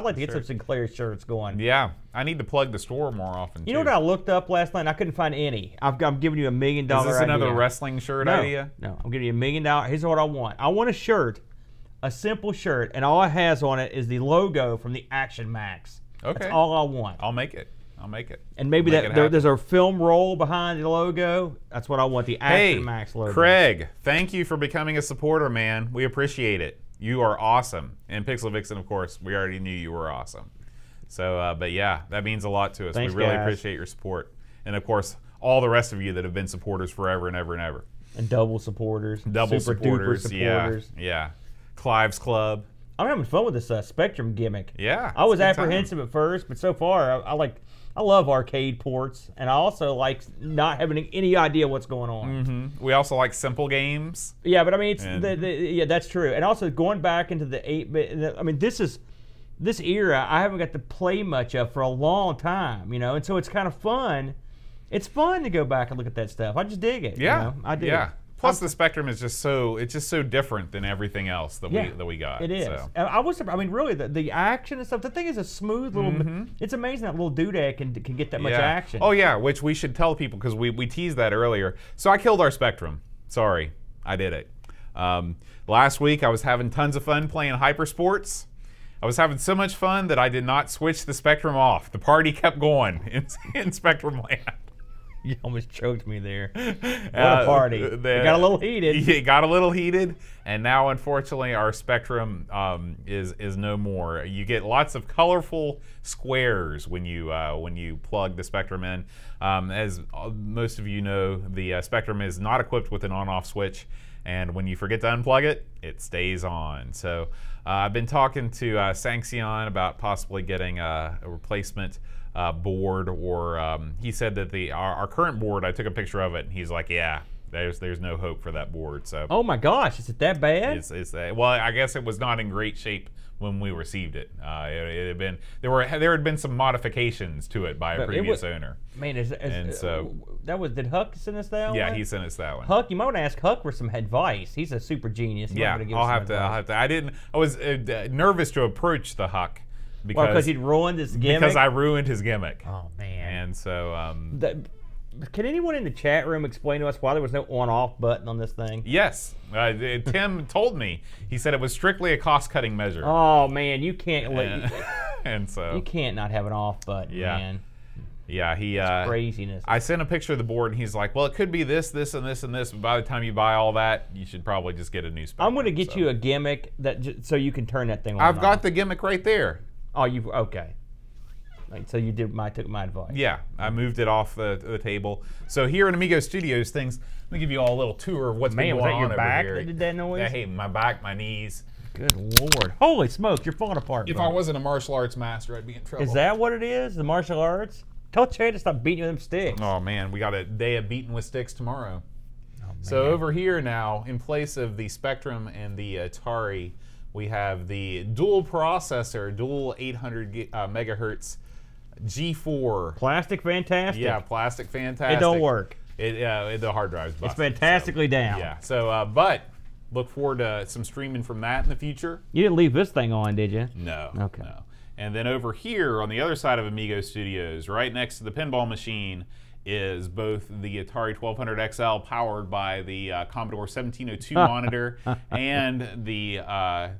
like to get some Sinclair shirts going. Yeah, I need to plug the store more often. You know what I looked up last night? I couldn't find any. I'm giving you $1 million idea. Is this another wrestling shirt idea? No, I'm giving you $1 million. Here's what I want. I want a shirt, a simple shirt, and all it has on it is the logo from the Action Max. Okay. That's all I want. I'll make it. And maybe there's a film roll behind the logo. That's what I want, the Action Max logo. Craig, thank you for becoming a supporter, man. We appreciate it. You are awesome. And Pixel Vixen, of course, we already knew you were awesome. So, but yeah, that means a lot to us. Thanks, we really guys. appreciate your support. And of course, all the rest of you that have been supporters forever and ever and ever. And double supporters. Double super supporters. Duper supporters. Yeah. Clive's Club. I'm having fun with this Spectrum gimmick. Yeah. I was apprehensive at first, but so far, I love arcade ports, and I also like not having any idea what's going on. Mm-hmm. We also like simple games. Yeah, but I mean, yeah, that's true. And also going back into the 8-bit. I mean, this era I haven't got to play much of for a long time, and so it's kind of fun. It's fun to go back and look at that stuff. I just dig it. Yeah, you know? I do. Yeah. Plus, the Spectrum is just so different than everything else that we got. It is. So. I mean, really, the action and stuff. The thing is a smooth little. It's amazing that little doodad can get that much action. Oh yeah, which we should tell people because we teased that earlier. So I killed our Spectrum. Sorry, I did it. Last week I was having tons of fun playing Hypersports. I was having so much fun that I did not switch the Spectrum off. The party kept going in Spectrum land. You almost choked me there. What a party. It got a little heated. It got a little heated, and now unfortunately our Spectrum is no more. You get lots of colorful squares when you plug the Spectrum in. As most of you know, the Spectrum is not equipped with an on-off switch, and when you forget to unplug it, it stays on. So I've been talking to Sanxion about possibly getting a replacement board, or he said that our current board, I took a picture of it, and he's like, yeah, there's no hope for that board. So oh my gosh, is it that bad? Well, I guess it was not in great shape when we received it. It had been there had been some modifications to it by a previous owner. Man, did Huck send us that one? Yeah, he sent us that one. Huck, you might want to ask Huck for some advice. He's a super genius. Yeah, I'll have to. I was nervous to approach the Huck. Because he'd ruined his gimmick? Because I ruined his gimmick. Oh, man. And so... can anyone in the chat room explain to us why there was no on-off button on this thing? Yes. Tim told me. He said it was strictly a cost-cutting measure. Oh, man, you can't... And so... You can't not have an off button, man. Yeah, it's craziness. I sent a picture of the board, and he's like, well, it could be this, this, and this, and this, but by the time you buy all that, you should probably just get a new Spectrum. I'm going to get you a gimmick so you can turn that thing on. I've got the gimmick right there. Oh, okay. So you took my advice. Yeah, I moved it off the table. So here in Amigos Studios, let me give you all a little tour of what's been going on over here. Man, was that your back that did that noise? Yeah, hey, my back, my knees. Good Lord. Holy smokes, you're falling apart, If bro. I wasn't a martial arts master, I'd be in trouble. Is that what it is, the martial arts? Tell Chad to stop beating you with them sticks. Oh, man, we got a day of beating with sticks tomorrow. Oh, man. So over here now, in place of the Spectrum and the Atari, we have the dual processor, dual 800 megahertz G4. Plastic fantastic. Yeah, plastic fantastic. It don't work. The hard drive's busted. It's fantastically down. Yeah, so, but look forward to some streaming from that in the future. You didn't leave this thing on, did you? No. Okay. No. And then over here on the other side of Amigo Studios, right next to the pinball machine, is both the Atari 1200 XL powered by the Commodore 1702 monitor and the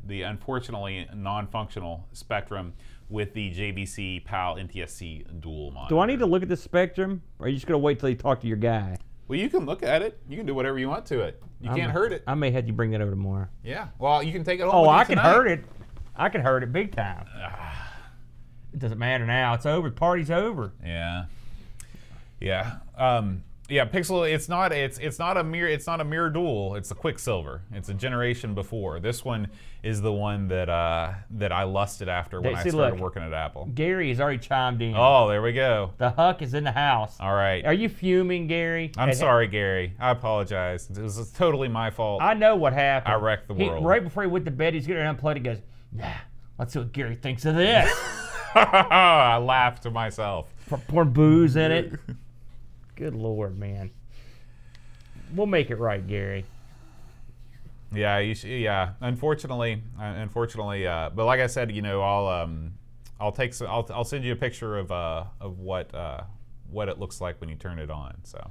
unfortunately non-functional Spectrum with the JVC PAL NTSC dual monitor. Do I need to look at the Spectrum, or are you just going to wait till you talk to your guy? Well, you can look at it. You can do whatever you want to it. You can't hurt it. I may have you bring that over tomorrow. Yeah. Well, you can take it home. Oh, with you I can tonight. hurt it. I can hurt it big time. It doesn't matter now. It's over. The party's over. Yeah. Yeah. Yeah, Pixel, it's not a mirror duel, it's a Quicksilver. It's a generation before. This one is the one that I lusted after when I started working at Apple. Gary has already chimed in. Oh, there we go. The Huck is in the house. All right. Are you fuming, Gary? I'm sorry, Gary. I apologize. It was totally my fault. I know what happened. I wrecked the world. Right before he went to bed, he's getting unplugged. He goes, "Nah, let's see what Gary thinks of this." I laughed to myself. Pouring booze in it. Good Lord, man. We'll make it right, Gary. Yeah, yeah. Unfortunately, but like I said, you know, I'll send you a picture of what it looks like when you turn it on. So,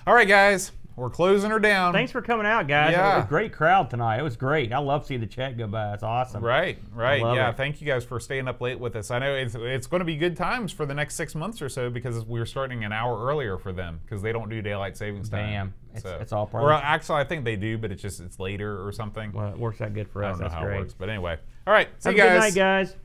all right, guys, we're closing her down. Thanks for coming out, guys. Yeah. It was a great crowd tonight. It was great. I love seeing the chat go by. It's awesome. Right. Yeah, it. thank you guys for staying up late with us. I know it's going to be good times for the next 6 months or so because we're starting an hour earlier for them because they don't do daylight savings time. Damn, it's all part. Or actually, I think they do, but it's later or something. Well, it works out good for us. I don't know That's how great. it works, but anyway. All right, see Have you guys. a good night, guys.